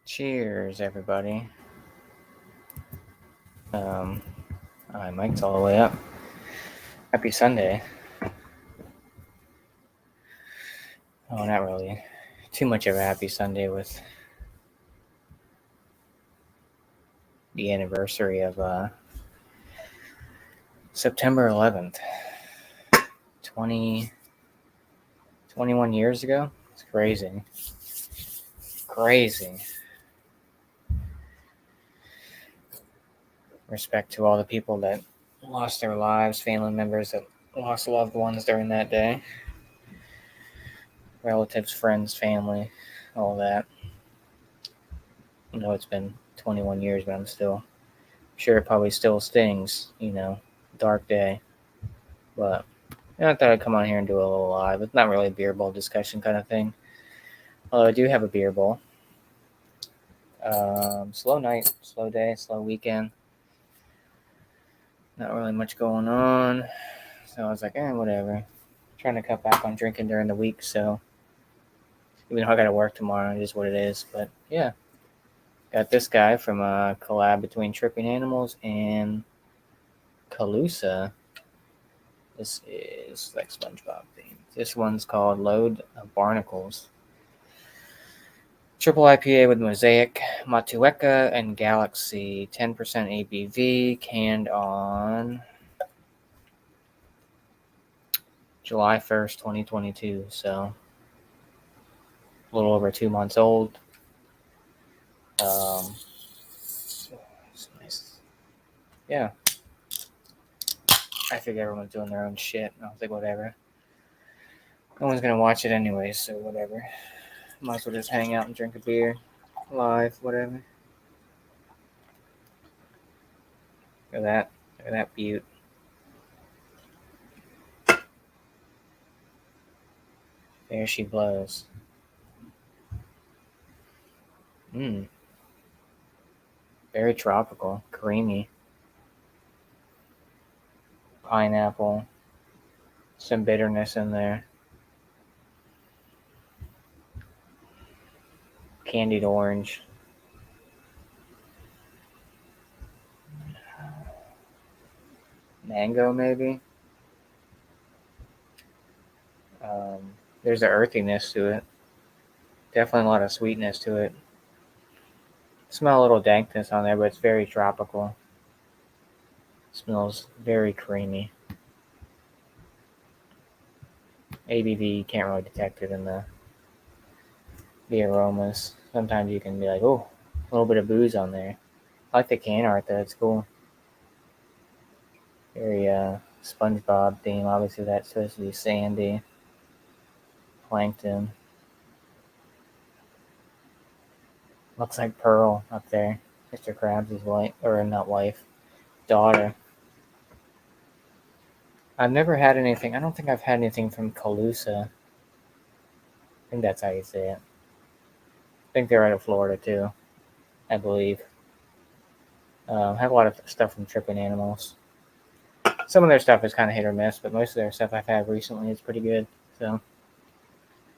Cheers, everybody. My mic's all the way up. Happy Sunday. Oh, not really. Too much of a happy Sunday with the anniversary of September 11th, 21 years ago. It's crazy. Crazy. Respect to all the people that lost their lives, family members that lost loved ones during that day, relatives, friends, family, all that. I know it's been 21 years, but I'm sure it probably still stings, dark day. But I thought I'd come on here and do a little live. It's not really a beer bowl discussion kind of thing. Although I do have a beer bowl. Slow night, slow day, slow weekend. Not really much going on. So I was like, whatever. Trying to cut back on drinking during the week, so even though I gotta work tomorrow, it is what it is. But yeah. Got this guy from a collab between Tripping Animals and Calusa. This is like SpongeBob themed. This one's called Load of Barnacles. Triple IPA with Mosaic, Matueka, and Galaxy. 10% ABV, canned on July 1st, 2022. So a little over 2 months old. It's nice. Yeah. I figure everyone's doing their own shit. I was like, whatever. No one's gonna watch it anyway, so whatever. Might as well just hang out and drink a beer, live, whatever. Look at that beaut. There she blows. Very tropical, creamy. Pineapple, some bitterness in there. Candied orange. Mango, maybe. There's an earthiness to it. Definitely a lot of sweetness to it. Smell a little dankness on there, but it's very tropical. Smells very creamy. ABV, you can't really detect it in the aromas. Sometimes you can be like, oh, a little bit of booze on there. I like the can art though, it's cool. Very SpongeBob theme. Obviously that's supposed to be sandy. Plankton. Looks like Pearl up there. Mr. Krabs' wife, or not wife, daughter. I've never had anything. I don't think I've had anything from Calusa. I think that's how you say it. I think they're out of Florida too, I believe. Have a lot of stuff from Tripping Animals. Some of their stuff is kind of hit or miss, but most of their stuff I've had recently is pretty good. So,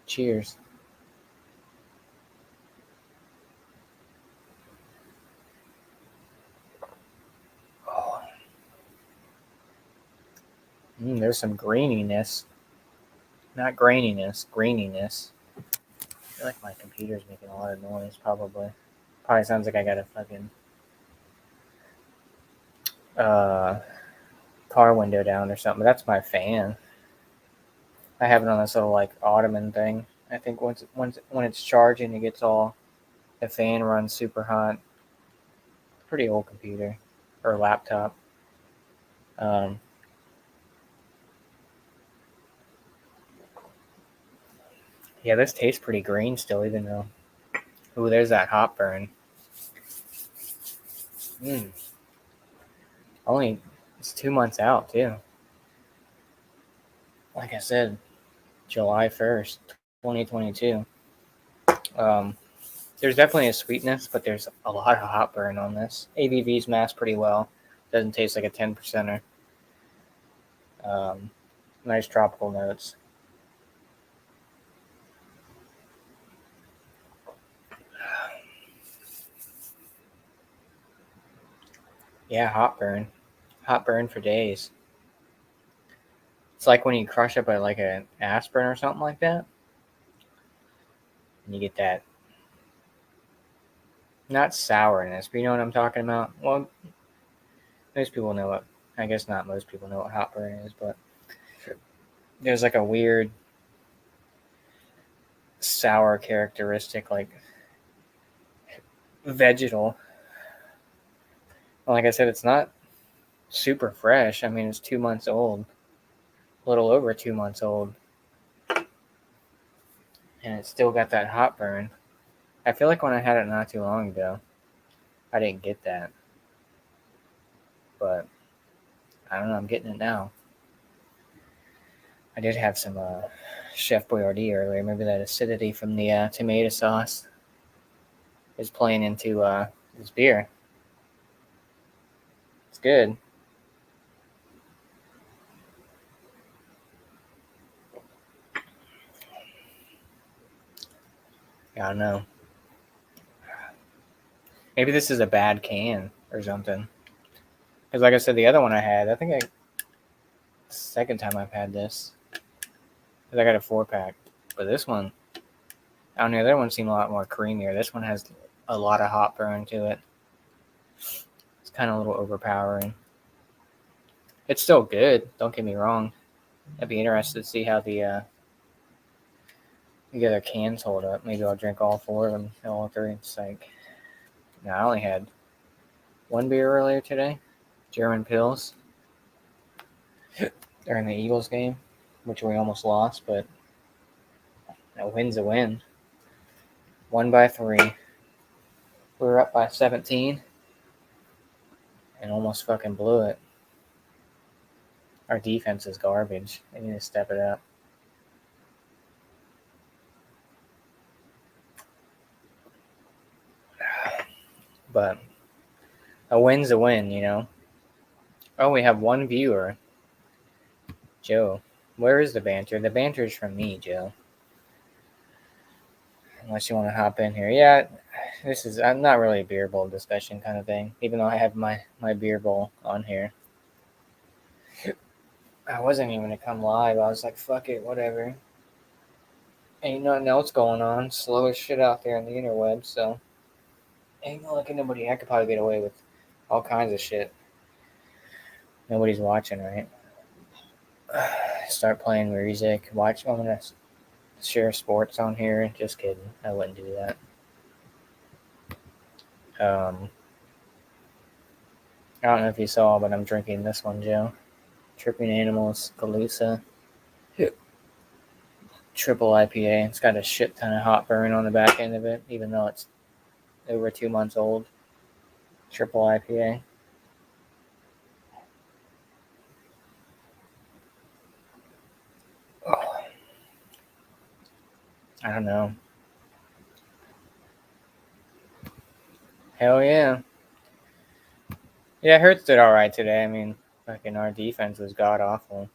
cheers. Oh. There's some graininess. Not graininess, graininess. I feel like my computer's making a lot of noise, probably. Probably sounds like I got a fucking car window down or something, but that's my fan. I have it on this little like ottoman thing. I think when it's charging, it gets all the fan runs super hot. Pretty old computer or laptop. Yeah, this tastes pretty green still, even though. Ooh, there's that hop burn. Only it's 2 months out too. Like I said, July 1st, 2022. There's definitely a sweetness, but there's a lot of hop burn on this. ABV's masked pretty well. Doesn't taste like a 10%er. Nice tropical notes. Yeah, hot burn for days. It's like when you crush up like an aspirin or something like that, and you get that not sourness, but you know what I'm talking about. Well, most people know what. I guess not most people know what hot burn is, but there's like a weird sour characteristic, like vegetal. Well, like I said, it's not super fresh. I mean, it's 2 months old, a little over 2 months old, and it's still got that hot burn. I feel like when I had it not too long ago, I didn't get that, but I don't know. I'm getting it now. I did have some Chef Boyardee earlier. Maybe that acidity from the tomato sauce is playing into this beer. It's good. I don't know. Maybe this is a bad can or something. Because, like I said, the other one I had, I think second time I've had this. Because I got a 4-pack. But this one, I don't know, the other one seemed a lot more creamier. This one has a lot of hot burn to it. It's kind of a little overpowering. It's still good, don't get me wrong. I'd be interested to see how the other cans hold up. Maybe I'll drink all 4 of them, all 3. It's like, no, I only had one beer earlier today, German Pils, during the Eagles game, which we almost lost, but a win's a win. Won by 3. We were up by 17 and almost fucking blew it. Our defense is garbage. They need to step it up. But a win's a win, you know? Oh, we have one viewer. Joe, where is the banter? The banter's from me, Joe. Unless you want to hop in here. Yeah, I'm not really a beer bowl discussion kind of thing, even though I have my beer bowl on here. I wasn't even going to come live. I was like, fuck it, whatever. Ain't nothing else going on. Slow as shit out there on the interweb, so ain't no looking nobody. I could probably get away with all kinds of shit. Nobody's watching, right? Start playing music. I'm gonna share sports on here. Just kidding. I wouldn't do that. I don't know if you saw, but I'm drinking this one, Joe. Tripping Animals Calusa. Triple IPA. It's got a shit ton of hot burn on the back end of it, even though it's over 2 months old. Triple IPA. Oh, I don't know. Hell yeah. Yeah, Hurts did all right today. I mean, fucking our defense was god awful.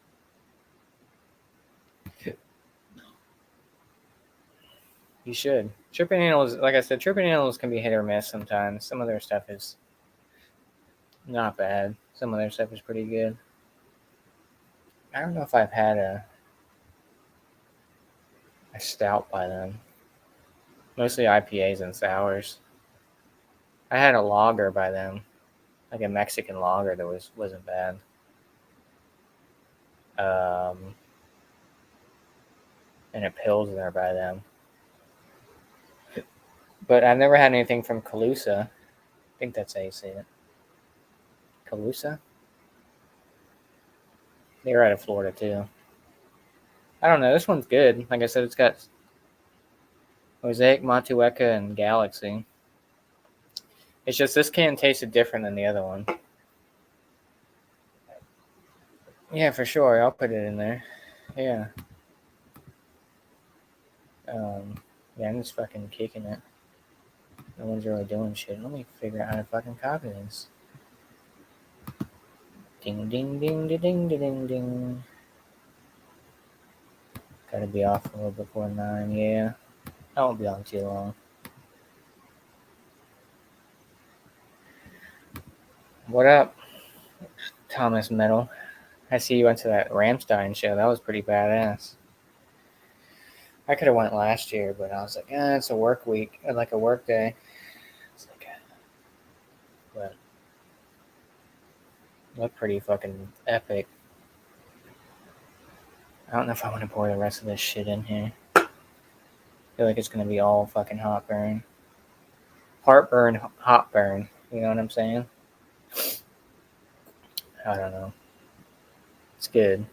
You should. Tripping Animals, like I said, Tripping Animals can be hit or miss sometimes. Some of their stuff is not bad. Some of their stuff is pretty good. I don't know if I've had a stout by them. Mostly IPAs and sours. I had a lager by them, like a Mexican lager that wasn't bad. And a Pilsner by them. But I've never had anything from Calusa. I think that's how you say it. Calusa? They're out of Florida too. I don't know. This one's good. Like I said, it's got Mosaic, Matueka, and Galaxy. It's just this can tasted different than the other one. Yeah, for sure. I'll put it in there. Yeah. Yeah, I'm just fucking kicking it. No one's really doing shit. Let me figure out how to fucking copy this. Ding, ding, ding, ding, ding, ding, ding. Gotta be off a little before 9, yeah. I won't be on too long. What up, Thomas Metal? I see you went to that Ramstein show. That was pretty badass. I could have went last year, but I was like, it's a work week, like a work day. It's like, but it looked pretty fucking epic. I don't know if I want to pour the rest of this shit in here. I feel like it's gonna be all fucking hot burn, heartburn, hot burn. You know what I'm saying? I don't know. It's good.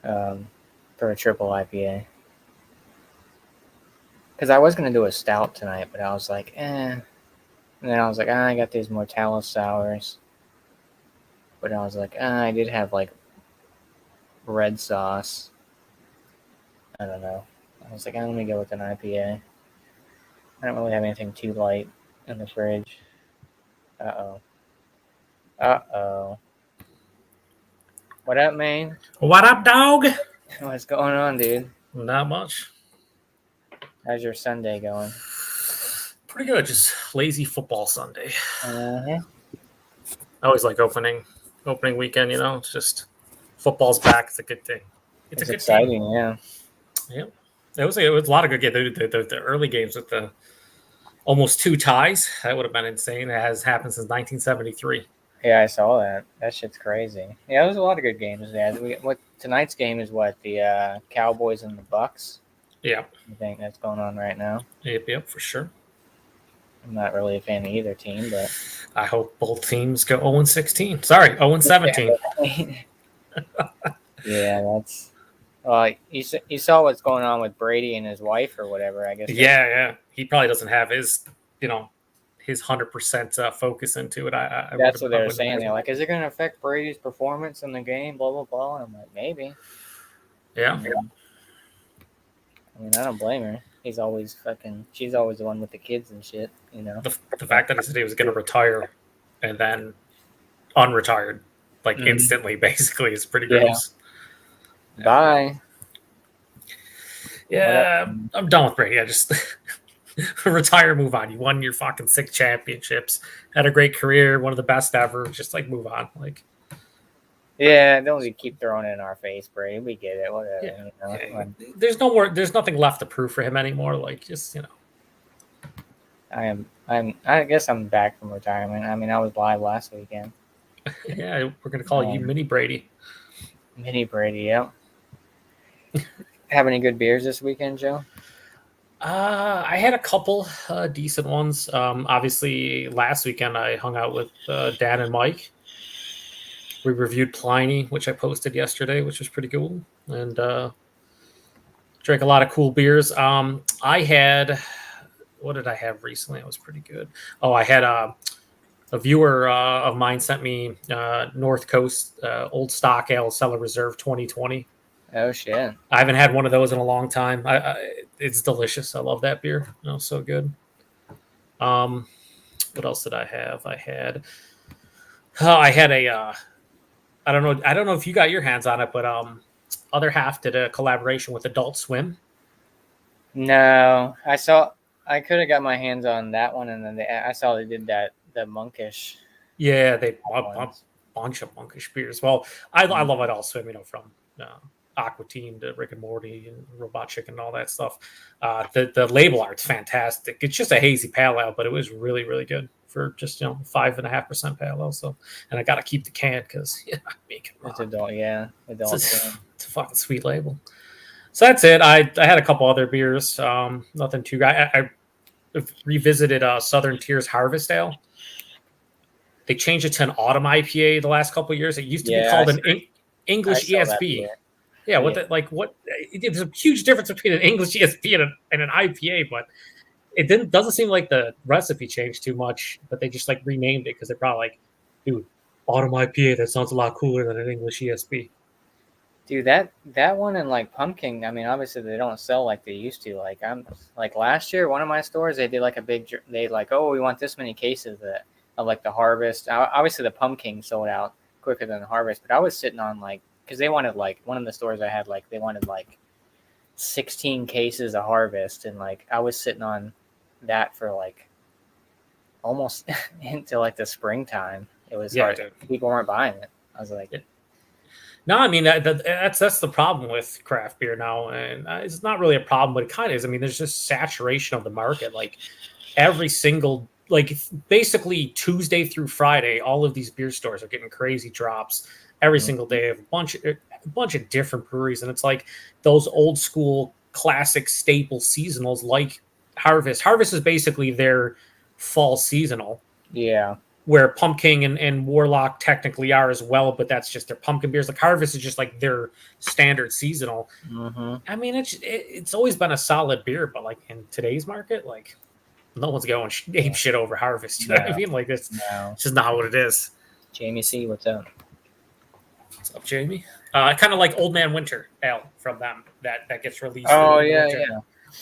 For a triple IPA. Because I was gonna do a stout tonight, but I was like, And then I was like, I got these Mortalis sours. But I was like, I did have like red sauce. I don't know. I was like, let me go with an IPA. I don't really have anything too light in the fridge. Uh-oh. What up, man? What up, dog? What's going on, dude? Not much. How's your Sunday going? Pretty good. Just lazy football Sunday. Uh-huh. I always like opening weekend. It's just football's back. It's a good thing. It's a good exciting, team. yeah. Yeah. It was a lot of good games. The early games with the almost 2 ties. That would have been insane. It has happened since 1973. Yeah, I saw that. That shit's crazy. Yeah, there's a lot of good games. Yeah, what tonight's game is what the Cowboys and the Bucks. Yeah. I think that's going on right now. Yep, for sure. I'm not really a fan of either team, but I hope both teams go 0-16. Sorry, 0-17. Yeah, that's. Well, you saw what's going on with Brady and his wife or whatever. I guess. Yeah. He probably doesn't have his 100% focus into it. That's what they were saying. They're like, is it going to affect Brady's performance in the game? Blah blah blah. And I'm like, maybe. Yeah. I mean, I don't blame her. She's always the one with the kids and shit. The fact that he said he was going to retire and then unretired instantly, basically, is pretty gross. Bye. Yeah, I'm done with Brady. I just retire, move on. You won your fucking 6 championships, had a great career, one of the best ever. Just move on. Yeah, don't keep throwing it in our face, Brady. We get it. Whatever. Yeah. There's no more. There's nothing left to prove for him anymore. I guess I'm back from retirement. I mean, I was live last weekend. Yeah, we're gonna call you Mini Brady. Mini Brady, yep. Have any good beers this weekend, Joe? I had a couple decent ones. Obviously, last weekend I hung out with Dan and Mike. We reviewed Pliny, which I posted yesterday, which was pretty cool, and drank a lot of cool beers. I had, what did I have recently? It was pretty good. Oh, I had a viewer of mine sent me North Coast Old Stock Ale Cellar Reserve 2020. Oh shit! I haven't had one of those in a long time. It's delicious. I love that beer. So good. What else did I have? I had a I don't know if you got your hands on it, but Other Half did a collaboration with Adult Swim. No, I could have got my hands on that one, and then I saw they did the monkish. Yeah, they a bunch of monkish beers. Well, I love Adult Swim, from Aqua Teen to Rick and Morty and Robot Chicken and all that stuff. The label art's fantastic. It's just a hazy pale ale, but it was really, really good for just 5.5% pale ale. So, and I got to keep the can because make it it's adult, yeah, adult. It's a fucking sweet label. So that's it. I had a couple other beers. Nothing too. I revisited Southern Tier's Harvest Ale. They changed it to an autumn IPA the last couple of years. It used to be called an English ESB. Yeah, there's a huge difference between an English ESB and an IPA, but it doesn't seem like the recipe changed too much, but they just renamed it because they're probably dude, autumn IPA, that sounds a lot cooler than an English ESB. Dude, that one and pumpkin, I mean, obviously they don't sell like they used to. Last year, one of my stores, they did we want this many cases of the harvest. Obviously the pumpkin sold out quicker than the harvest, but I was sitting on because they wanted one of the stores I had they wanted 16 cases of harvest, and I was sitting on that for almost into like the springtime. It was Yeah, hard. dude. People weren't buying it. I was like, No, I mean that's the problem with craft beer now, and it's not really a problem, but it kind of is. I mean, there's just saturation of the market. Like every single, like basically Tuesday through Friday, all of these beer stores are getting crazy drops every single day of a bunch of different breweries, and it's like those old school classic staple seasonals like Harvest. Harvest is basically their fall seasonal yeah, where Pumpkin and Warlock technically are as well, but that's just their pumpkin beers. Like Harvest is just like their standard seasonal. mm-hmm. I mean, it's always been a solid beer, but like in today's market, like no one's going ape Yeah. shit over Harvest. You know what I No, mean? Like no. it's just not what it is. Jamie C, what's up? What's up, Jamie? Kind of like Old Man Winter Ale from them that gets released Oh in yeah, winter. yeah.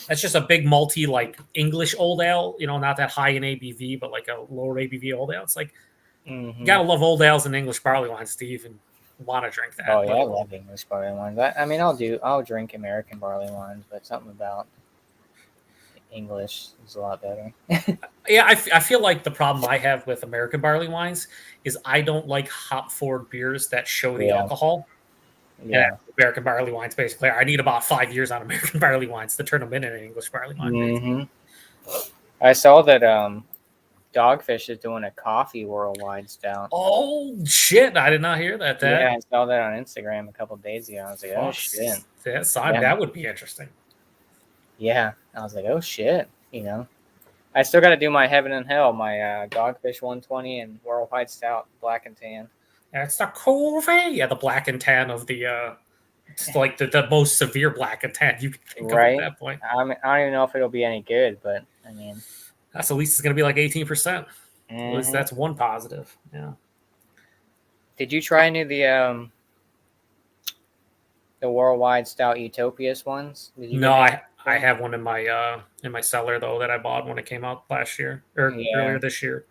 That's just a big multi like English old ale. You know, not that high in ABV, but like a lower ABV old ale. It's like you Mm-hmm. gotta love old ales and English barley wines to even want to drink Oh that. yeah, But I love English barley wines. I mean, I'll drink American barley wines, but something about English is a lot better. yeah, I feel like the problem I have with American barley wines is I don't like hop forward beers that show the Yeah, alcohol. And yeah. American barley wines, basically, I need about 5 years on American barley wines to turn them into an English barley wine. Basically. Mm-hmm. I saw that Dogfish is doing a coffee worldwide stout. Oh shit! I did not hear that. Yeah, That I saw that on Instagram a couple days ago. I was like, oh fuck. shit. Yeah, That would be interesting. yeah. I was like, oh shit. I still got to do my Heaven and Hell, my Dogfish 120 and Worldwide Stout, black and tan. That's the coffee. Yeah, the black and tan of the it's like the most severe black and tan you can think of at Right? that point. I don't even know if it'll be any good, but I mean, That's at least it's gonna be like 18%. At least hmm that's one positive. Yeah. did you try any of the Worldwide Stout Utopias ones? Did you get No, any? I have one in my cellar though that I bought when it came out last year or Yeah, earlier this year.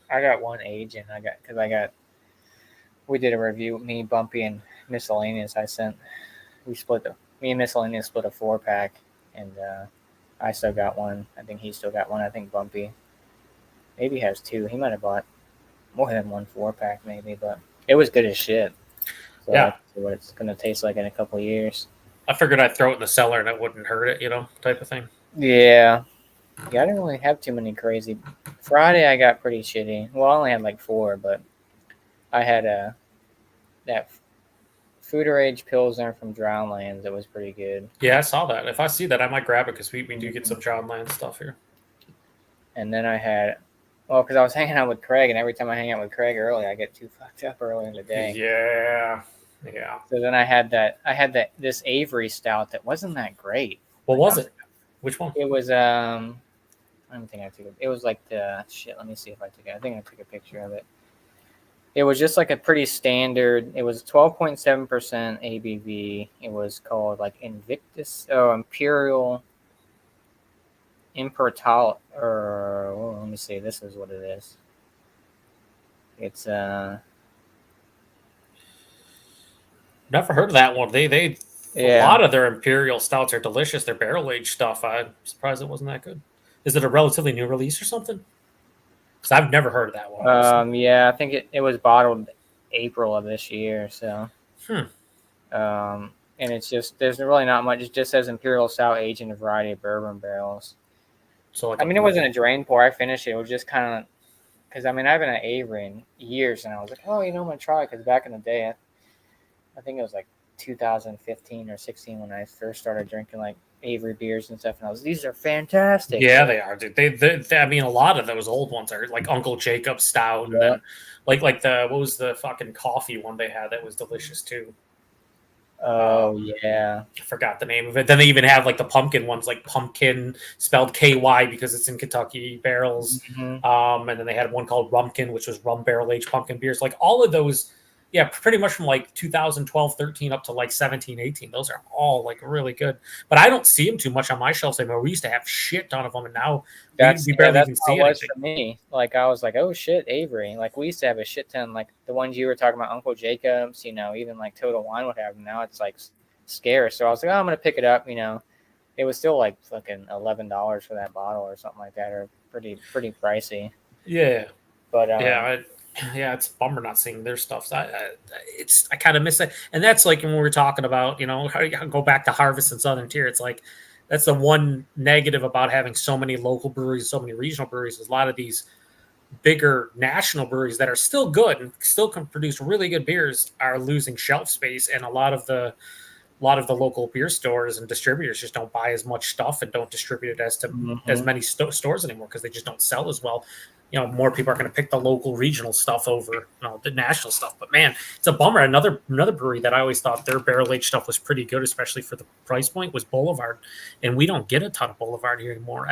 I got one agent. We did a review. Me, Bumpy, and Miscellaneous. Me and Miscellaneous split a 4 pack, and I still got one. I think he still got one. I think Bumpy maybe has two. He might have bought more than one 4 pack, maybe, but it was good as shit. So Yeah, let's see what it's gonna taste like in a couple years. I figured I'd throw it in the cellar and it wouldn't hurt it, type of thing. Yeah, yeah. I didn't really have too many crazy. Friday I got pretty shitty. Well, I only had like 4, but I had that Fooder Age Pilsner from Drownlands. That was pretty good. Yeah, I saw that. If I see that, I might grab it because we do get some John Land stuff here. And then I had, well, because I was hanging out with Craig, and every time I hang out with Craig early, I get too fucked up early in the day. Yeah, yeah. So then I had this Avery Stout that wasn't that great. What was it? Which one? It was I don't think I took it. It was like the shit. Let me see if I took it. I think I took a picture of it. It was just like a pretty standard. It was 12.7% ABV. It was called like Imperial Impertal. Or well, let me see. This is what it is. It's Never heard of that one. A yeah. lot of their imperial stouts are delicious. Their barrel aged stuff. I'm surprised it wasn't that good. Is it a relatively new release or something? Because I've never heard of that one. Yeah. I think it was bottled April of this year. So. And it's just there's really not much. It just says Imperial Stout aged in a variety of bourbon barrels. So like I mean, it wasn't a drain pour. I finished it. It was just kind of because I mean I've been at Avery in years, and I was like, oh, I'm gonna try because back in the day, I think it was like 2015 or 16 when I first started drinking like Avery beers and stuff, and I was these are fantastic. Yeah, they are, dude. I mean, a lot of those old ones are like Uncle Jacob Stout, and then like the what was the fucking coffee one they had that was delicious too. Oh yeah, I forgot the name of it. Then they even have like the pumpkin ones, like pumpkin spelled KY because it's in Kentucky barrels. Mm-hmm. And then they had one called Rumkin, which was rum barrel aged pumpkin beers. Like all of those, yeah, pretty much from like 2012, 13 up to like 17, 18. Those are all like really good. But I don't see them too much on my shelves anymore. We used to have shit ton of them, and now we barely even see anything. For me. Like I was like, oh shit, Avery. Like we used to have a shit ton. Like the ones you were talking about, Uncle Jacob's. Even like Total Wine would have them. Now it's like scarce. So I was like, oh, I'm gonna pick it up. It was still like fucking $11 for that bottle or something like that, or pretty pricey. Yeah. But Yeah, it's a bummer not seeing their stuff. I kind of miss it, and that's like when we were talking about, how you go back to Harvest and Southern Tier. It's like that's the one negative about having so many local breweries, so many regional breweries. Is a lot of these bigger national breweries that are still good and still can produce really good beers are losing shelf space, and a lot of the local beer stores and distributors just don't buy as much stuff and don't distribute it as to as mhm. many stores anymore because they just don't sell as well. More people are going to pick the local regional stuff over the national stuff. But man, it's a bummer. Another brewery that I always thought their barrel aged stuff was pretty good, especially for the price point, was Boulevard, and we don't get a ton of Boulevard here anymore.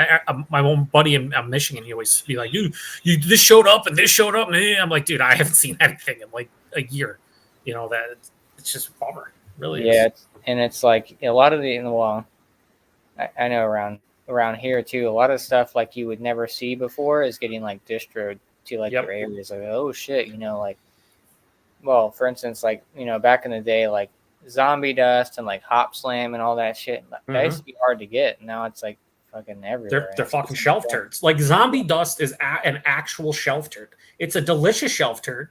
My own buddy in Michigan, he always be like, "You this showed up and this showed up," and I'm like, "Dude, I haven't seen anything in like a year." That it's just a bummer. It really Yeah, is. it's like a lot of well, I know around here too. A lot of stuff like you would never see before is getting like distroed to like your Yep. areas. Like, oh shit, like, well, for instance, like, back in the day, like Zombie Dust and like Hop Slam and all that shit. That used Mm-hmm. to be hard to get. Now it's like fucking They're everywhere. they're It's fucking just shelf insane. turds. Like zombie dust is an actual shelf turd. It's a delicious shelf turd,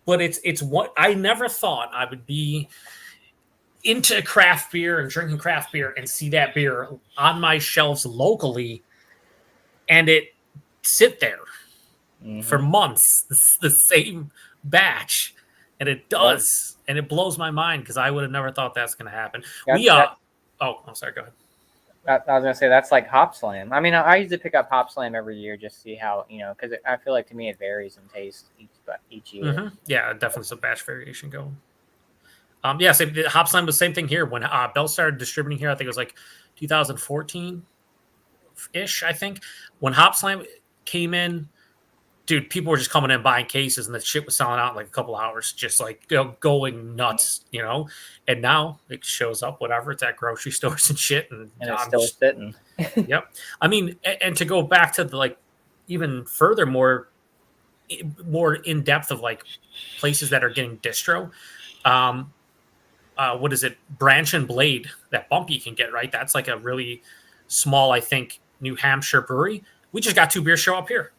but it's what I never thought I would be into craft beer and drinking craft beer and see that beer on my shelves locally and it sit there for Mm-hmm. months. The same batch, and it Yep. does, and it blows my mind because I would have never thought that's going to happen. That, We that, oh, I'm sorry. Go ahead. I was gonna say that's like Hop Slam. I mean, I usually pick up Hop Slam every year just to see how because I feel like to me it varies in taste each year. Mm-hmm. Yeah, definitely some batch variation going. Yeah, same, Hopslam was the same thing here when Bell started distributing here. I think it was like 2014 ish. I think when Hopslam came in, dude, people were just coming in buying cases, and the shit was selling out in like a couple hours, just like going nuts. And now it shows up, whatever. It's at grocery stores and shit, and And it's I'm still just sitting. yep. I mean, and to go back to the like even further more in depth of like places that are getting distro. Um, what is it, Branch and Blade, that Bumpy can get, right? That's like a really small, I think, New Hampshire brewery. We just got two beers show up here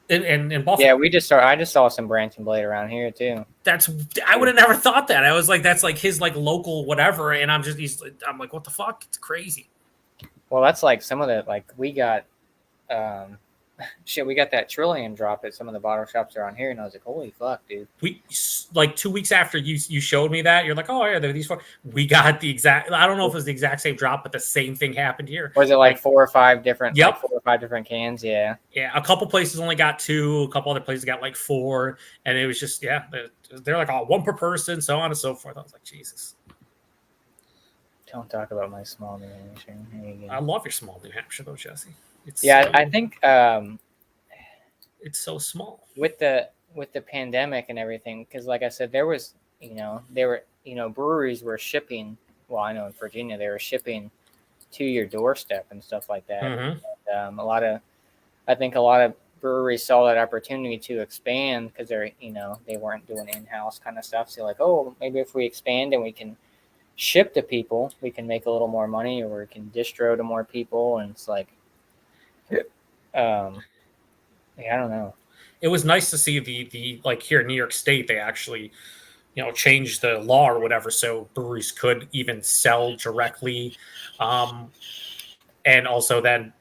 in Yeah, Buffalo. I just saw some Branch and Blade around here too. That's I would have never thought that. I was like, that's like his like local whatever, and I'm like, what the fuck? It's crazy. Well, that's like some of the like we got um shit. We got that Trillium drop at some of the bottle shops around here, and I was like, holy fuck, dude. We like 2 weeks after you showed me that, you're like, oh yeah, there are these four. We got the exact. I don't know if it was the exact same drop, but the same thing happened here. Was it like Like, like yep, 4 or 5 different cans? Yeah. yeah, a couple places only got two, a couple other places got like four, and it was just they're like, oh, one per person, so on and so forth. I was like, Jesus, Don't talk about my small New Hampshire. There you I go. love your small New Hampshire though, Jesse. It's Yeah, I so think it's so small. with the pandemic and everything, because like I said, there was there were breweries were shipping. Well, I know in Virginia they were shipping to your doorstep and stuff like that. Mm-hmm. I think a lot of breweries saw that opportunity to expand because they weren't doing in-house kind of stuff. So like, oh, maybe if we expand and we can ship to people, we can make a little more money, or we can distro to more people. And it's like, um, yeah, I don't know. It was nice to see the like here in New York State they actually changed the law or whatever so breweries could even sell directly, um, and also then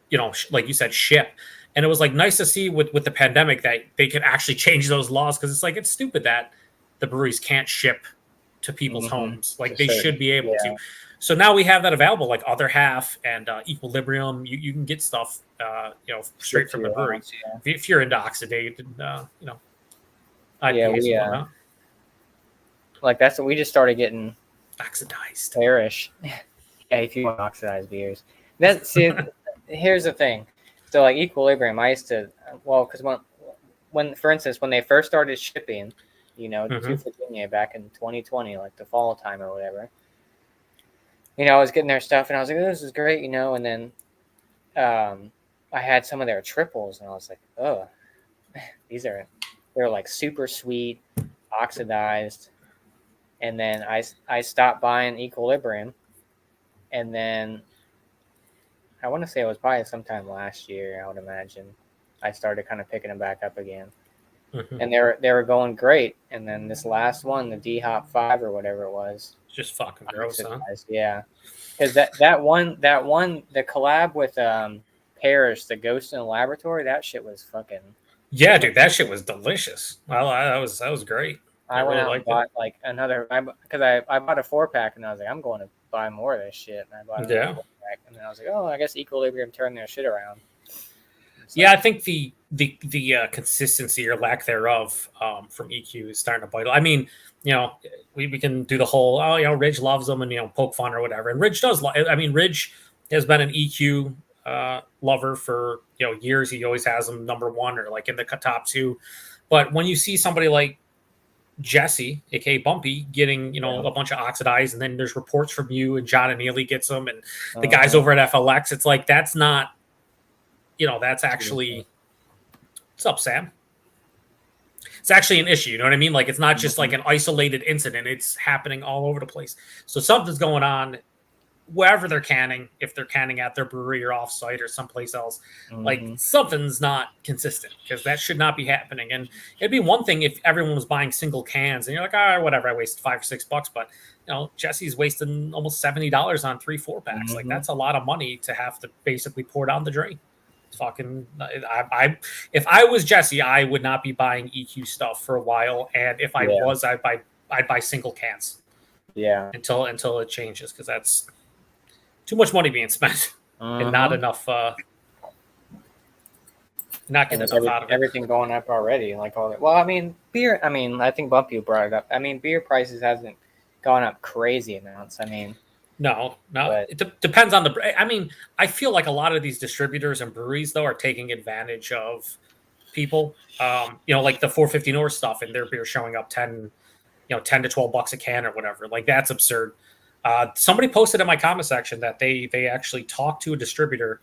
like you said, ship. And it was like nice to see with the pandemic that they could actually change those laws because it's like it's stupid that the breweries can't ship to people's Mm-hmm. homes. Like To they should certain, be able to. yeah, So now we have that available, like Other Half and Equilibrium. You can get stuff, straight ship to from the your brewery house. Yeah, if you're into oxidated, yeah, IPAs and whatnot. like that's what we just started getting Oxidized. Irish. Yeah, if you want oxidized beers. That see, here's the thing. So like Equilibrium, I used to because when for instance when they first started shipping, to Mm-hmm. Virginia back in 2020, like the fall time or whatever. I was getting their stuff and I was like, oh, this is great, and then I had some of their triples and I was like, oh, they're like super sweet, oxidized, and then I stopped buying Equilibrium, and then I want to say it was probably sometime last year, I would imagine. I started kind of picking them back up again. Mm-hmm. And they were going great. And then this last one, the D Hop 5 or whatever it was, Just fucking gross, huh? yeah, because that one the collab with Parrish, the Ghost in the Laboratory, that shit was fucking. Yeah, dude, that shit was delicious. That was great. I I went really out and liked it. bought like another because I bought a 4-pack and I was like, I'm going to buy more of this shit, and I bought another Yeah. 4-pack, and then I was like, oh, I guess Equilibrium turned their shit around. Yeah, So, I think the consistency or lack thereof from EQ is starting to bite. I mean, we can do the whole Ridge loves them and poke fun or whatever, and Ridge does. I mean, Ridge has been an EQ lover for years. He always has them number one or like in the top two. But when you see somebody like Jesse, aka Bumpy, getting yeah. a bunch of oxidized, and then there's reports from you and John and Neely gets them, and the guys Uh-huh. over at FLX, it's like that's not that's Mhm. actually what's up, Sam? It's actually an issue. You know what I mean? Like it's not just like Mhm. an isolated incident. It's happening all over the place. So something's going on wherever they're canning, if they're canning at their brewery or offsite or someplace else. Like Mhm. something's not consistent because that should not be happening. And it'd be one thing if everyone was buying single cans and you're like, whatever, I wasted $5 or $6, but Jesse's wasting almost $70 on 3 4 packs. Like Mhm. that's a lot of money to have to basically pour down the drain. Fucking, if I was Jesse, I would not be buying EQ stuff for a while, and if I Yeah. was, I'd buy single cans Yeah. until it changes because that's too much money being spent and not Mhm. enough, not And getting with enough out of it. everything going up already, like all that. Well, I mean, beer. I mean, I think Bumpy brought it up. I mean, beer prices hasn't gone up crazy amounts. I mean, No, but it depends on the. I mean, I feel like a lot of these distributors and breweries though are taking advantage of people. Like the 450 North stuff and their beer showing up 10 to $12 a can or whatever. Like that's absurd. Somebody posted in my comment section that they actually talked to a distributor,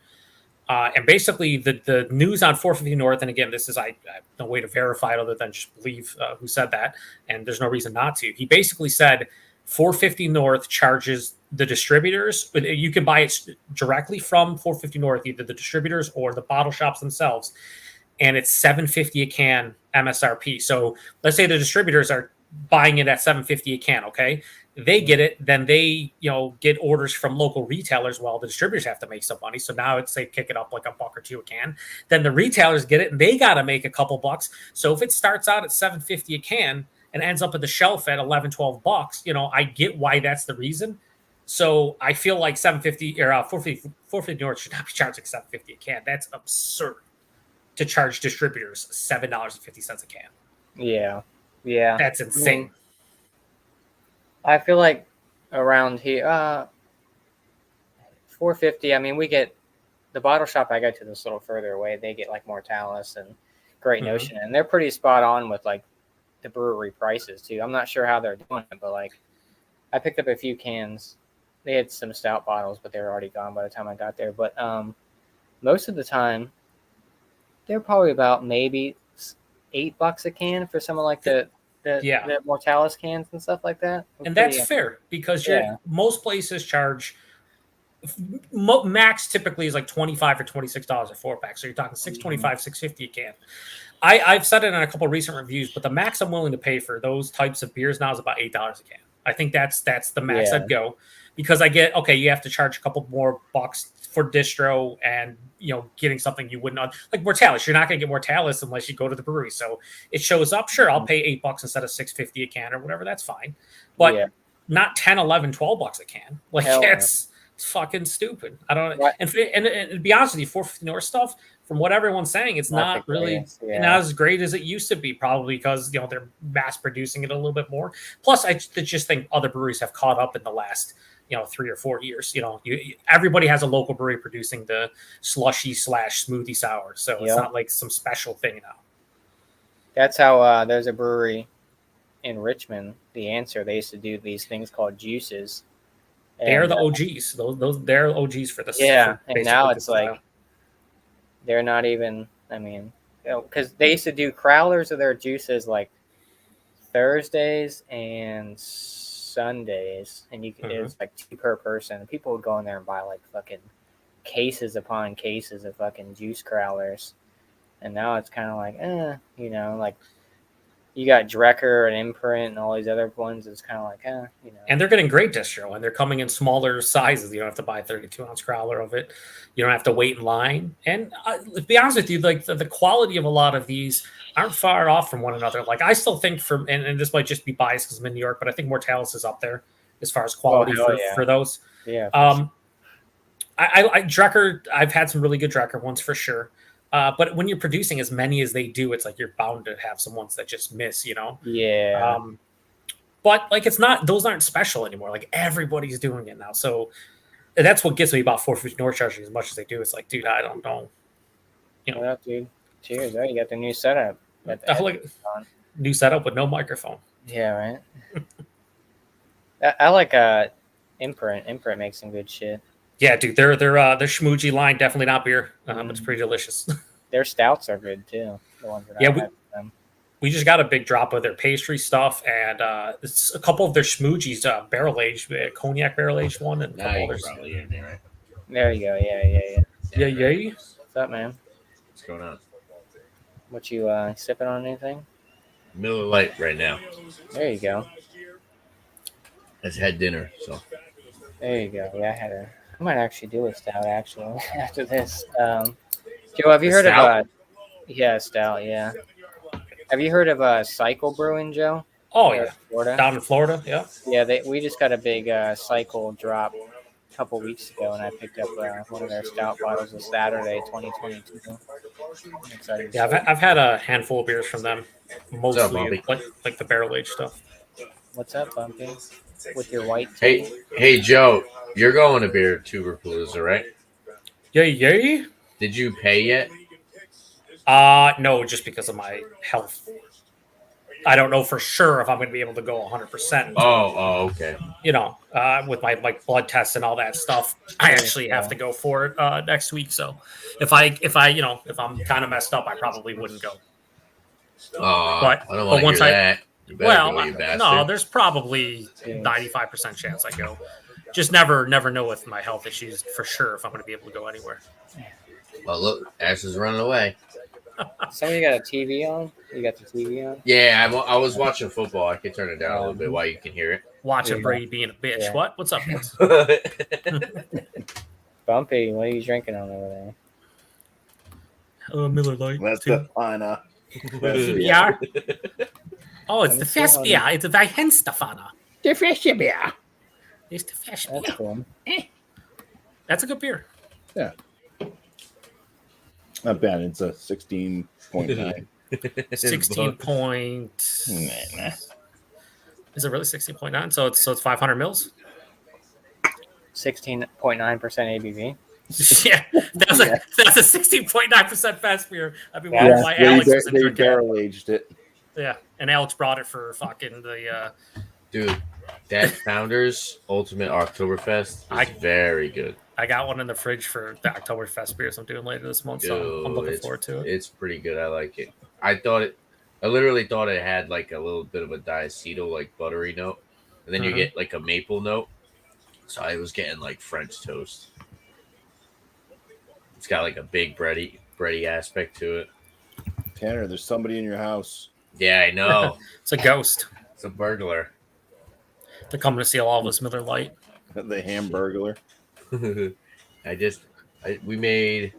and basically the news on 450 North. And again, this is I have no way to verify it other than just believe who said that, and there's no reason not to. He basically said 450 North charges the distributors. You can buy it directly from 450 North, either the distributors or the bottle shops themselves, and it's $7.50 a can MSRP. So let's say the distributors are buying it at $7.50 a can. Okay, they get it, then they get orders from local retailers. Well, the distributors have to make some money, so now it's they kick it up like $1 or $2 a can. Then the retailers get it, and they got to make a couple bucks. So if it starts out at $7.50 a can and ends up at the shelf at 11 $12, I get why that's the reason. So I feel like 750 or 450 North should not be charging 750 a can. That's absurd to charge distributors $7.50 a can. yeah, yeah. That's I mean, insane. I feel like around here, 450. I mean, we get the bottle shop I go to that's a little further away. They get like Mortalis and Great Mm-hmm. Notion, and they're pretty spot on with like the brewery prices too. I'm not sure how they're doing it, but like I picked up a few cans. They had some stout bottles, but they were already gone by the time I got there. But most of the time, they're probably about maybe $8 a can for some of like Yeah, the Mortalis cans and stuff like that. It was and that's pretty, fair because yeah. most places charge max typically is like $25 or $26 a 4 pack. So you're talking Mhm. 625, 650 a can. I've said it in a couple of recent reviews, but the max I'm willing to pay for those types of beers now is about $8 a can. I think that's the max Yeah. I'd go because I get okay. You have to charge a couple more bucks for distro and getting something you wouldn't like Mortalis. You're not going to get Mortalis unless you go to the brewery. So it shows up. Sure, I'll pay $8 instead of 650 a can or whatever. That's fine, but Yeah. not 10, 11, $12 a can. Like Hell no. it's fucking stupid. I don't. Right. And to be honest with you, 450 North stuff, from what everyone's saying, it's Not the not really greatest. not Yeah. as great as it used to be. Probably because they're mass producing it a little bit more. Plus, I just think other breweries have caught up in the last 3 or 4 years. Everybody has a local brewery producing the slushy / smoothie sour, so it's Yep. not like some special thing now. That's how there's a brewery in Richmond, The Answer. They used to do these things called juices, They're and the OGs. Those they're OGs for this yeah, for and now basically it's this style. like they're not even. I mean, because they used to do crowlers of their juices like Thursdays and Sundays, and it Mm-hmm. was like two per person. And people would go in there and buy like fucking cases upon cases of fucking juice crowlers. and now it's kind of like, like you got Drecker and Imprint and all these other ones. It's kind of like, And they're getting great distro, and they're coming in smaller sizes. You don't have to buy a 32-ounce growler of it. You don't have to wait in line. And to be honest with you, like the quality of a lot of these aren't far off from one another. Like I still think and this might just be biased because I'm in New York, but I think Mortalis is up there as far as quality for those. Yeah. I Drecker, I've had some really good Drecker ones for sure. But when you're producing as many as they do, it's like you're bound to have some ones that just miss, Yeah. But like those aren't special anymore. Like everybody's doing it now. So that's what gets me about 450 North charging as much as they do. It's like, dude, I don't know. Well, dude. Cheers. Oh, you got the new setup. New setup with no microphone. Yeah, right. I like Imprint. Imprint makes some good shit. Yeah, dude, their schmoogy line, definitely not beer. It's pretty delicious. Their stouts are good too. The ones that I had them. We just got a big drop of their pastry stuff and it's a couple of their schmoogies, barrel aged, cognac barrel aged one, and a couple others. Right? There you go. Yeah. Yeah. What's up, man? What's going on? What you sipping on? Anything? Miller Lite right now. There you go. I just had dinner, so. There you go. Yeah, I might actually do a stout actually after this. Joe, have you heard of stout? Yeah. Have you heard of Cycle Brewing, Joe? Oh yeah, Florida. Down in Florida, yeah. Yeah, we just got a big Cycle drop a couple weeks ago, and I picked up one of their stout bottles of Saturday 2022. Yeah, I've had a handful of beers from them, mostly like the barrel aged stuff. What's up, Bumpy? With your white tea? Hey, Joe, you're going to Beer Tuberpalooza, right? Yeah. Did you pay yet? No, just because of my health. I don't know for sure if I'm going to be able to go 100%. Oh, okay. With my blood tests and all that stuff, I actually have to go for it next week. So if I'm kind of messed up, I probably wouldn't go. I don't want to hear that. No, there's probably 95% chance I go. Just never know with my health issues for sure if I'm going to be able to go anywhere. Well, look, Ash is running away. Somebody got a TV on? You got the TV on? Yeah, I was watching football. I could turn it down a little bit while you can hear it. Watching Brady being a bitch. Yeah. What? What's up, guys? Bumpy, what are you drinking on over there? Miller Lite. That's the fine. Yeah. Oh, it's the Festbier. It's the Weihenstephaner. The Festbier. It's the Festbier. That's cool. That's a good beer. Yeah. Not bad. It's a 16.9. 16 point. Nah. Is it really 16.9? So it's 500 mils. 16.9% ABV. Yeah, that's a 16.9% fast beer. I've been watching my Alex they barrel aged it. Yeah, and Alex brought it for fucking the. Dude, that Founders Ultimate Oktoberfest is very good. I got one in the fridge for the Oktoberfest beers I'm doing later this month, so I'm looking forward to it. It's pretty good. I like it. I literally thought it had like a little bit of a diacetyl, like buttery note, and then you get like a maple note. So I was getting like French toast. It's got like a big bready aspect to it. Tanner, there's somebody in your house. Yeah, I know. It's a ghost. It's a burglar. They're coming to steal all of us Miller Lite. The Hamburglar. We made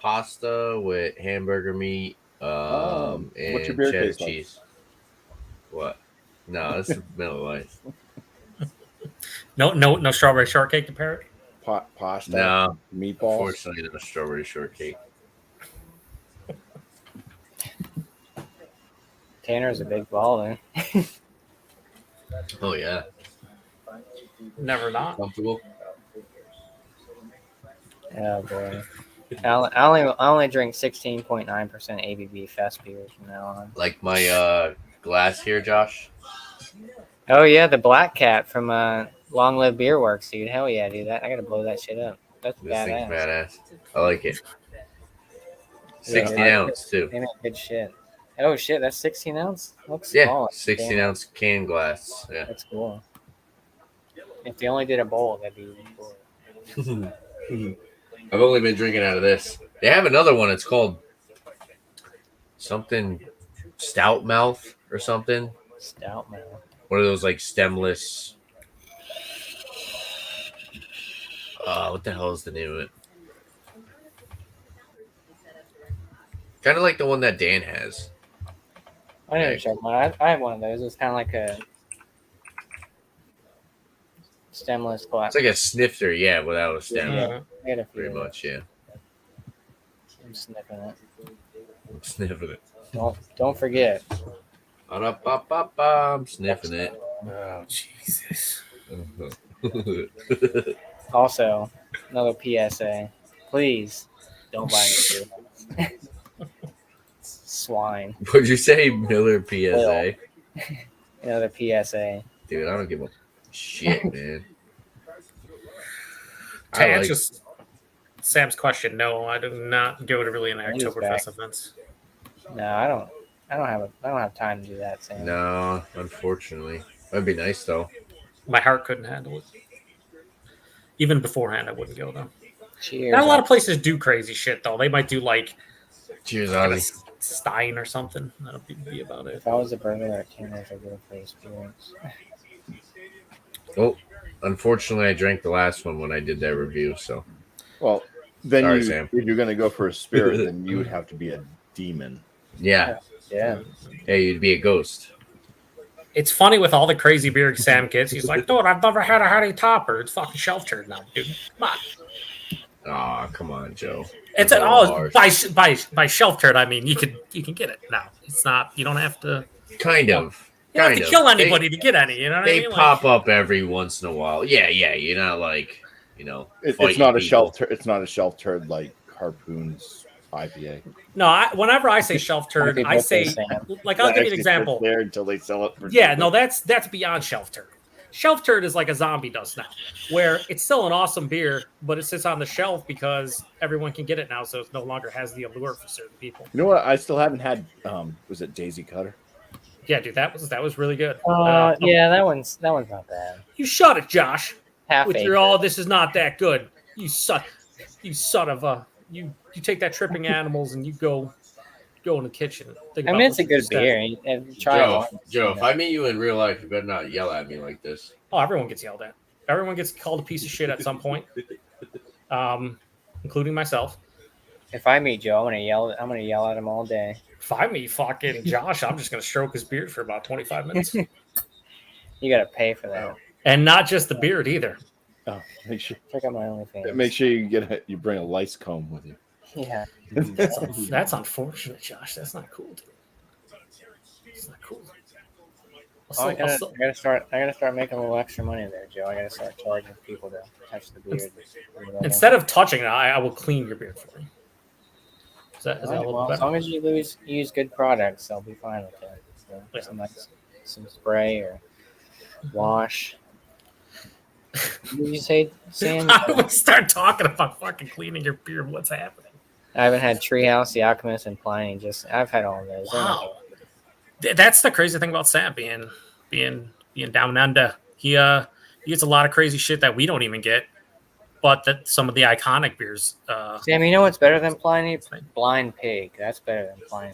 pasta with hamburger meat and what's your beer cheddar taste cheese. Like? What? No, this is Miller Lite. No strawberry shortcake to pair it? Pasta? No. Meatballs? Unfortunately, no strawberry shortcake. Tanner's a big baller. Oh, yeah. Never not. Comfortable? Oh, boy. I only drink 16.9% ABV fest beers from now on. Like my glass here, Josh? Oh, yeah, the Black Cat from Long Live Beer Works, dude. Hell yeah, dude. I got to blow that shit up. That's This badass. thing's badass. I like it. 16 ounce, too. They make good shit. Oh, shit, that's 16 ounce? Looks Yeah, small. 16 ounce can glass. Yeah. That's cool. If they only did a bowl, that'd be really cool. I've only been drinking out of this. They have another one. It's called something stout mouth or something. Stout man. One of those like stemless. What the hell is the name of it? Kind of like the one that Dan has. I never checked mine. I have one of those. It's kind of like a stemless glass. It's like a snifter, yeah, without a stem. Yeah. I got a few. Pretty much, yeah. I'm sniffing it. I'm sniffing it. Don't forget. I'm sniffing it. Oh Jesus! Also, another PSA. Please don't buy me beer. Swine. What'd you say, Miller PSA? Another PSA. Dude, I don't give a shit, man. To answer Sam's question, no, I do not go to really an Oktoberfest events. No, I don't have time to do that, Sam. No, unfortunately. That'd be nice though. My heart couldn't handle it. Even beforehand, I wouldn't go though. Cheers. Not a lot of places do crazy shit though. They might do like Cheers, a Ozzy. Stein or something. That'll be about it. If I was a burglar at Canada's, I'd go for the experience. Oh, unfortunately, I drank the last one when I did that review. So, Well, then Sorry, Sam. if you're going to go for a spirit, then you would have to be a demon. yeah. Yeah. Hey, you'd be a ghost. It's funny with all the crazy beer Sam gets. He's like, dude, I've never had a Hardy Topper. It's fucking shelf turd now, dude. Come on. Aw, come on, Joe. It's That's an a all little harsh. by shelf turd. I mean, you can get it now. It's not. You don't have to. Kind of. You don't have Kind to of. kill anybody to get any. You know what I They mean? pop up every once in a while. Yeah. You're not like, It's fighting not a people. shelf. It's not a shelf turd like Harpoon's IPA. No, whenever I say shelf turd, Happy I birthday, say Sam. like I'll give you an Actually example. sits there until they sell it for. Yeah, no, that's beyond shelf turd. Shelf turd is like a zombie does now, where it's still an awesome beer, but it sits on the shelf because everyone can get it now, so it no longer has the allure for certain people. You know what? I still haven't had. Was it Daisy Cutter? Yeah, dude, that was really good. Yeah, that one's not bad. You shut it, Josh. Half With your all, this is not that good. You son of a you take that tripping animals and you go in the kitchen. And think I about mean, it's what a you good just said. beer. And try it once. Joe, if I meet you in real life, you better not yell at me like this. Oh, everyone gets yelled at. Everyone gets called a piece of shit at some point, including myself. If I meet Joe, I'm gonna yell at him all day. If I meet fucking Josh, I'm just gonna stroke his beard for about 25 minutes, You gotta pay for that. and not just the beard either. Oh, make sure. Check out my OnlyFans. You bring a lice comb with you. Yeah. That's unfortunate, Josh. That's not cool, dude. It's not cool. I gotta start making a little extra money there, Joe. I gotta start charging people to touch the beard. Instead of touching it, I will clean your beard for you. Is that a little Well, as better? long as you use good products, I'll be fine with that. So, Yeah. some spray or wash. What did you say, Sam? How do we start talking about fucking cleaning your beard? What's happening? I haven't had Treehouse, The Alchemist, and Pliny. I've had all of those. They're not Wow, that's the crazy thing about Sam being down under. He gets a lot of crazy shit that we don't even get, but that some of the iconic beers. Sam, you know what's better than Pliny? Blind Pig. That's better than Pliny.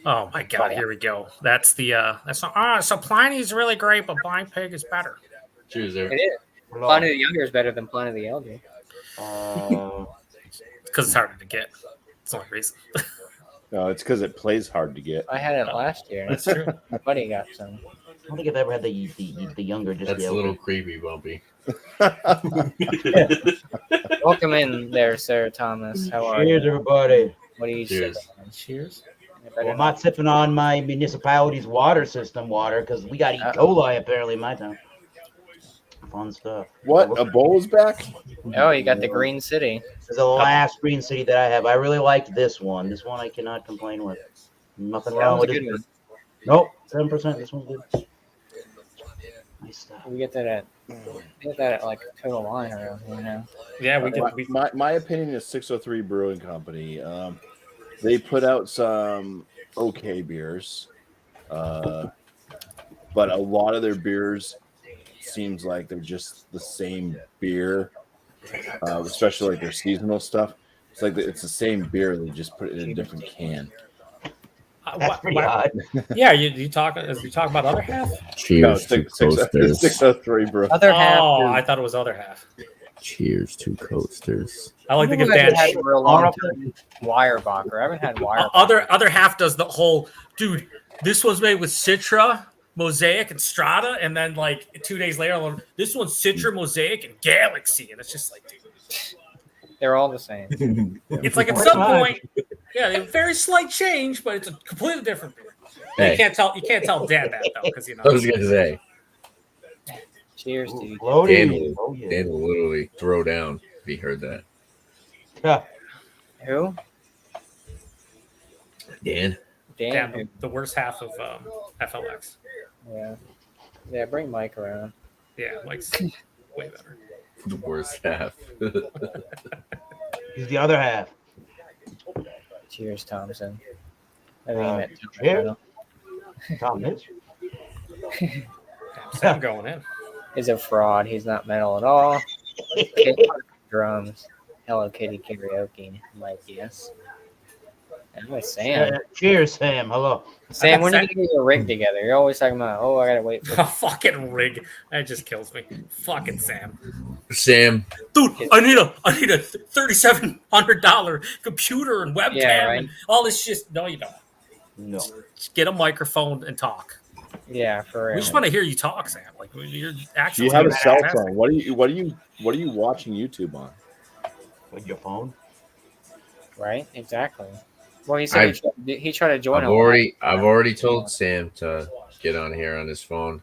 Oh my god, here we go. That's so Pliny's really great, but Blind Pig is better. Cheers there. It is. Pliny the Younger is better than Pliny the Elder. Because it's harder to get. It's the only reason. No, it's because it plays hard to get. I had it last year. That's true. My buddy got some. I don't think I've ever had the younger. Just That's the a elder. little creepy, Bumpy. Welcome in there, Sir Thomas. How are Cheers, you? everybody. What are you Cheers. sipping on? Cheers. You better Well, I'm not sipping on my municipality's water system water because we got E. coli apparently in my town. Fun stuff. What? Ebola's back? Oh, you got the Green City. This is the last Green City that I have. I really liked this one. This one I cannot complain with. Nothing That wrong was with a it. good one. Nope, 7%. This one's good. Nice stuff. We get that at like Total Wine around here now. Yeah, we did. My opinion is 603 Brewing Company. They put out some okay beers, but a lot of their beers seems like they're just the same beer, especially like their seasonal stuff. It's like it's the same beer. They just put it in a different can. That's pretty odd. Yeah, you talk about other half? No, Cheers to coasters. 603, bro. Other half. Oh, is- I thought it was other half. Cheers to coasters. I like to give I haven't Dan. had for a long time. Weyerbacher. I haven't had Weyerbacher. Other half does the whole dude. This was made with Citra, Mosaic, and Strata, and then like 2 days later, this one's Citra, Mosaic, and Galaxy, and it's just like, dude, They're all the same. it's like at some point, yeah, a very slight change, but it's a completely different beer. Hey. You can't tell Dan that though, because you know. I was gonna say Cheers, dude. Floaty. Dan will literally throw down if he heard that. Yeah. Who? Dan, Dan. Dan, the worst half of FLX. Yeah. Yeah, bring Mike around. Yeah, Mike's way better. the worst half. He's the other half. Cheers, Thompson. I mean, you met cheers. Tom is. Sam going in. He's a fraud. He's not metal at all. Drums. Hello Kitty karaoke. I'm like, yes. And with Sam. Cheers, Sam. Hello. Sam, when are you gonna get your rig together? You're always talking about, oh, I gotta wait for Fucking rig. That just kills me. Fucking Sam. Sam, Dude, I need a $3,700 computer and webcam right. and all this shit. No, you don't. No. Just get a microphone and talk. Yeah, for real. We just want to hear you talk, Sam. Like you're actually. You have a cell phone. What are you watching YouTube on? With your phone? Right? Exactly. Well, he said he tried to join. I've already told Sam to get on here on his phone.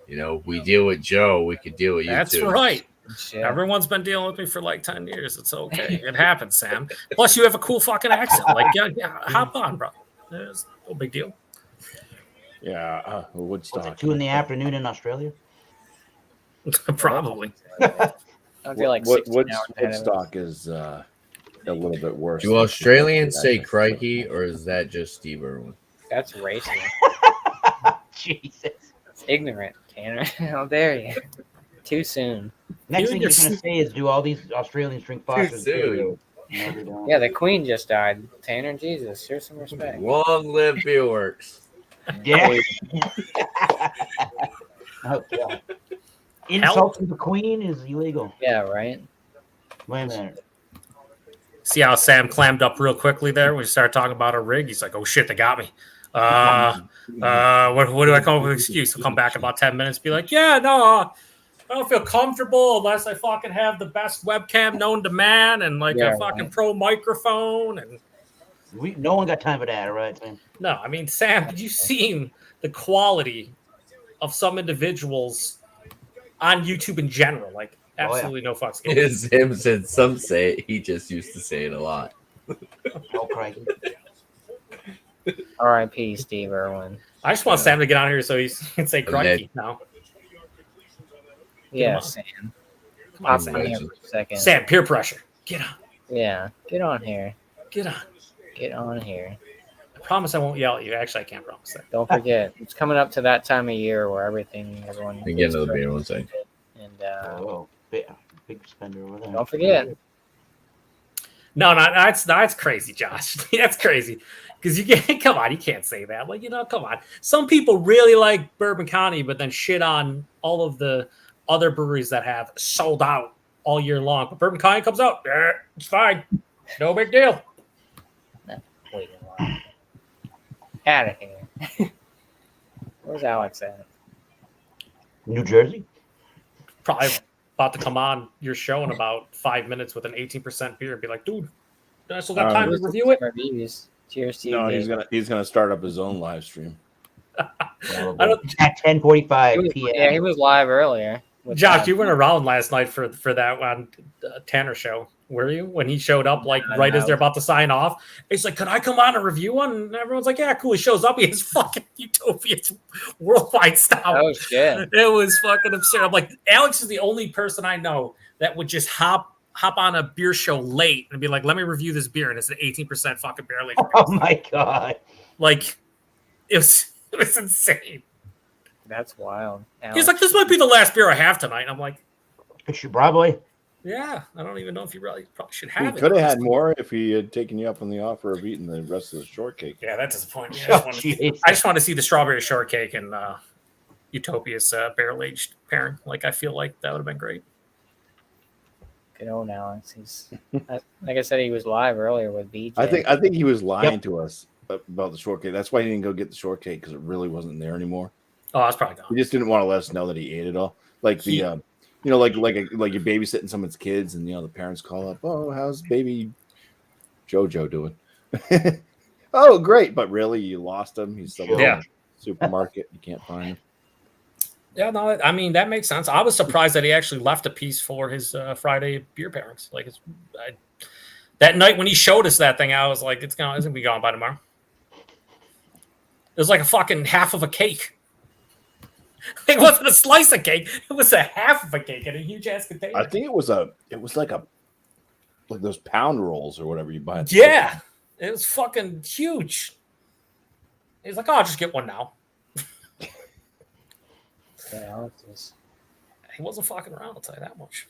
You know, we deal with Joe, we could deal with you That's too. right. Shit. Everyone's been dealing with me for like 10 years. It's okay. It happens, Sam. Plus, you have a cool fucking accent. Like, yeah, hop on, bro. It's no big deal. Yeah, Woodstock. 2 in in Australia? Probably. I feel like 16 hours ahead of us. Woodstock is a little bit worse. Do Australians say crikey, or is that just Steve Irwin? That's racist. Jesus. It's ignorant, Tanner. How dare you? Too soon. Next You thing and you're your going to say is, do all these Australians drink Foster's soon. beer? No, they don't. Yeah, the Queen just died. Tanner, Jesus, show some respect. Long live Beerworks. Yeah. Oh, God. Insulting the Queen is illegal. Yeah, right. Wait a minute. See how Sam clammed up real quickly there when we started talking about a rig? He's like, oh shit, they got me. What do I come up with an excuse? He'll come back in about 10 minutes, be like, yeah, no, I don't feel comfortable unless I fucking have the best webcam known to man and like a fucking pro microphone. And No one got time for that, all right, Sam? no, I mean, Sam, have you seen the quality of some individuals on YouTube in general? Like, absolutely no fucks given. Sam said some say it. He just used to say it a lot. Oh, crikey. R.I.P. Steve Irwin. I just want Sam to get on here so he can say crikey now. Yeah, on. Sam. Come on, Pop Sam. in here for a second. Sam, peer pressure. Get on. Yeah, get on here. Get on. Get on here. I promise I won't yell at you. Actually, I can't promise that. Don't forget, it's coming up to that time of year where everyone. And get another beer one second. And Oh, big spender over there. don't forget. No, that's crazy, Josh. That's crazy. Because you can't, come on, you can't say that. Like, come on. Some people really like Bourbon County, but then shit on all of the other breweries that have sold out all year long. But Bourbon County comes out, it's fine. No big deal. Wait a while. Out of here. Where's Alex at? New Jersey? Probably about to come on your show in about 5 minutes with an 18% beer and be like, dude, I still got time to review it. Reviews. Cheers to you. No, Dave. he's gonna start up his own live stream. At 10:45 p.m. Yeah, he was live earlier. with Josh, that. you weren't around last night for that one Tanner show, were you? When he showed up, like right as they're about to sign off, he's like, "Could I come on and review one?" And everyone's like, "Yeah, cool." He shows up, he has fucking Utopia's worldwide stout. Oh shit! It was fucking absurd. I'm like, Alex is the only person I know that would just hop on a beer show late and be like, "Let me review this beer," and it's an 18% fucking beer. Oh my god! Like, it was insane. That's wild. He's like, "This might be the last beer I have tonight." And I'm like, It's your Broadway. Yeah, I don't even know if you probably should He have it. could have had more if he had taken you up on the offer of eating the rest of the shortcake. Yeah, that disappointed me. Oh, jeez. I just want to see the strawberry shortcake and Utopia's barrel aged pairing. Like, I feel like that would have been great. Good old Alex. Like I said, he was live earlier with BJ. I think he was lying to us about the shortcake. That's why he didn't go get the shortcake because it really wasn't there anymore. Oh, that's probably He gone. just didn't want to let us know that he ate it all. Like the like you're babysitting someone's kids and the parents call up, "Oh, how's baby Jojo doing?" Oh, great, but really you lost him. He's still in the supermarket. You can't find him. Yeah, no, I mean, that makes sense. I was surprised that he actually left a piece for his Friday beer pairings. Like, that night when he showed us that thing, I was like, it's gonna be gone by tomorrow. It was like a fucking half of a cake. It wasn't a slice of cake. It was a half of a cake in a huge ass container. I think it was like those pound rolls or whatever you buy. At the Yeah, it was fucking huge. He's like, "Oh, I'll just get one now." Yeah, Alex is. He wasn't fucking around. I'll tell you that much.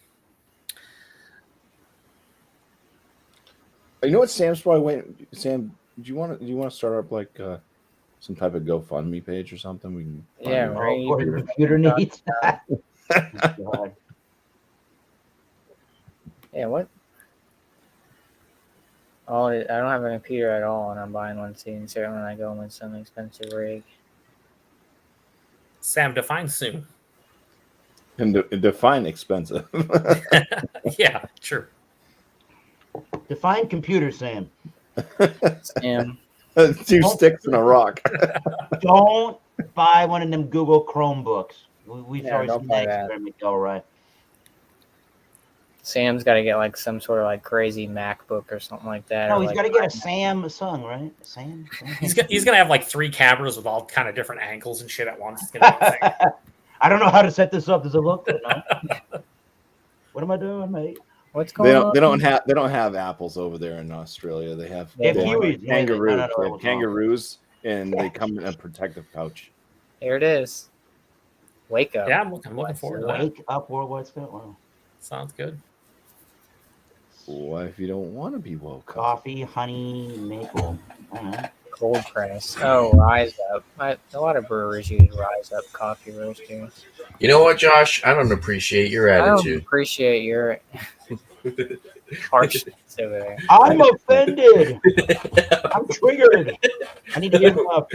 You know what Sam's probably waiting. Sam, do you want to start up like some type of GoFundMe page or something? We can Yeah, find right. For the computer needs. God. Yeah, what? Oh, I don't have a computer at all, and I'm buying one soon. Certainly, when I go with some expensive rig. Sam, define soon. and define expensive. Yeah, true. Define computer, Sam. Sam, 2 sticks and a rock. Don't buy one of them Google Chromebooks. We've Yeah, already don't seen buy that that. experiment go right. Sam's got to get like some sort of like crazy MacBook or something like that. No, or, he's like, got to get a Samsung, right? Sam. He's gonna have like 3 cameras with all kind of different angles and shit at once. It's gonna be insane. I don't know how to set this up. Does it look good? No? What am I doing, mate? What's going on? They don't have apples over there in Australia. They have They have Yeah. kiwis. kangaroos. No. They have kangaroos, and they come in a protective pouch. Here it is. Wake up. Yeah, I'm looking forward to that. Wake up, Worldwide Scout. Wow. Sounds good. What if you don't want to be woke up? Coffee, honey, maple. Cold press. Oh, Rise Up. A lot of breweries use Rise Up coffee roasters. You know what, Josh? I don't appreciate your I don't attitude. appreciate your harshness over there. I'm offended. I'm triggered. I need to hear enough.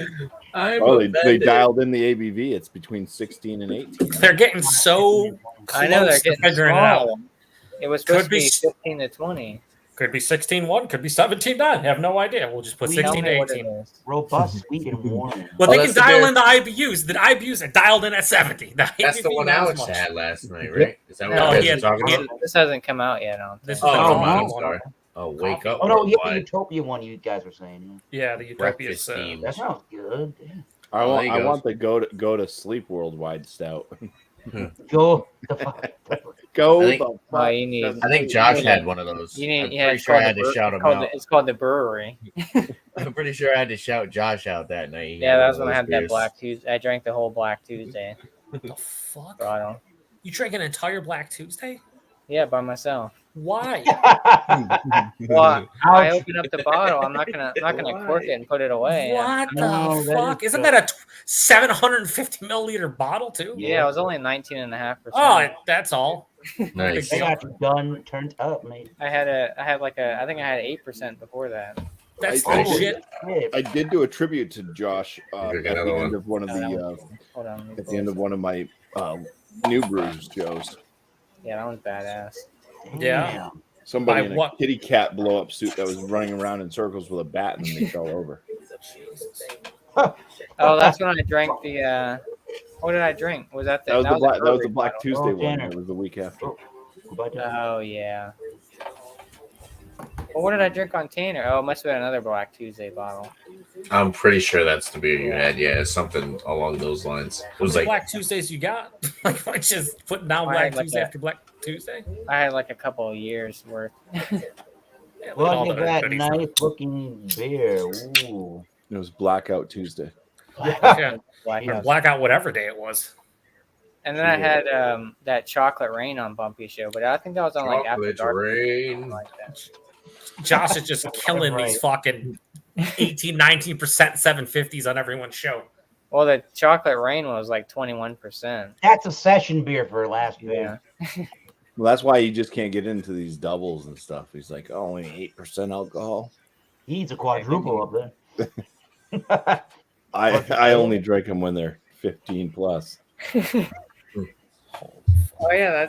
Oh, they dialed in the ABV. It's between 16 and 18. They're getting so close I know they're to getting figuring it out. small. It was supposed Could be to be 15 to 20. Could be 16-1, could be 17-9. I have no idea. We'll just put We 16 Tell to me what it 18. is. Robust, sweet, and warm. Well, Oh, they that's can the dial beer. in the IBUs. The IBUs are dialed in at 70. That's the ABV one not as Alex much. had last night, right? Is that what No, you he guys had- were talking he had- about? This hasn't come out yet, I don't This think. is the Oh, no, I'm no. sorry. Oh, wake up. Oh no, yeah, the Worldwide. Utopia one you guys were saying. Yeah, the Utopia's. Breakfast theme. Yeah. That sounds good. Yeah. I Oh, want there you go. the go to sleep worldwide stout. Go the fuck. Go I think- the Oh, fuck. you need. I think Josh had one of those. You need. I'm Yeah, pretty it's sure I called had the to brew- shout it's him called out. the- It's called the brewery. I'm pretty sure I had to shout Josh out that night. He Yeah, had that's one when of I those had that beers. Black Tuesday. I drank the whole Black Tuesday The fuck? bottle. You drank an entire Black Tuesday? Yeah, by myself. Why? Well, I Ouch. opened up the bottle. I'm not gonna cork it and put it away. What No, the that fuck? is Isn't so- that a 750 milliliter bottle too? Yeah, it was only 19.5%. Oh, that's all. Nice. They got you done, turned up, mate. I had I think I had 8% before that. That's I- legit. Yeah. I did do a tribute to Josh at Drink the another end one. of one of the Hold on. at the end of one of my new brews shows. Yeah, that was badass. Yeah. Damn. Somebody By in a what? kitty cat blow up suit that was running around in circles with a bat and then they fell over. Oh, that's when I drank the. What did I drink? Was that the? That was the Black brewery Black Tuesday Oh, one. Tanner. It was the week after. Goodbye, Tanner. Oh yeah. Well, what did I drink on Tanner? Oh, it must have been another Black Tuesday bottle. I'm pretty sure that's the beer you had. Yeah, something along those lines. It How was many like Black Tuesdays you got? Like, why just putting down I Black had like Tuesday a- after Black Tuesday? I had like a couple of years worth. Yeah, look at all Look the at that goodies. nice looking beer. Ooh. It was Blackout Tuesday. Yeah. Black Or House. blackout whatever day it was. And then I had that chocolate rain on Bumpy Show, but I think that was on like After Chocolate Dark. rain. Like that. Josh is just killing these fucking 18, 19% 750s on everyone's show. Well, the chocolate rain was like 21%. That's a session beer for last year. Yeah. Well, that's why he just can't get into these doubles and stuff. He's like, oh, only 8% alcohol. He eats a quadruple up there. I only drink them when they're 15 plus. Oh yeah,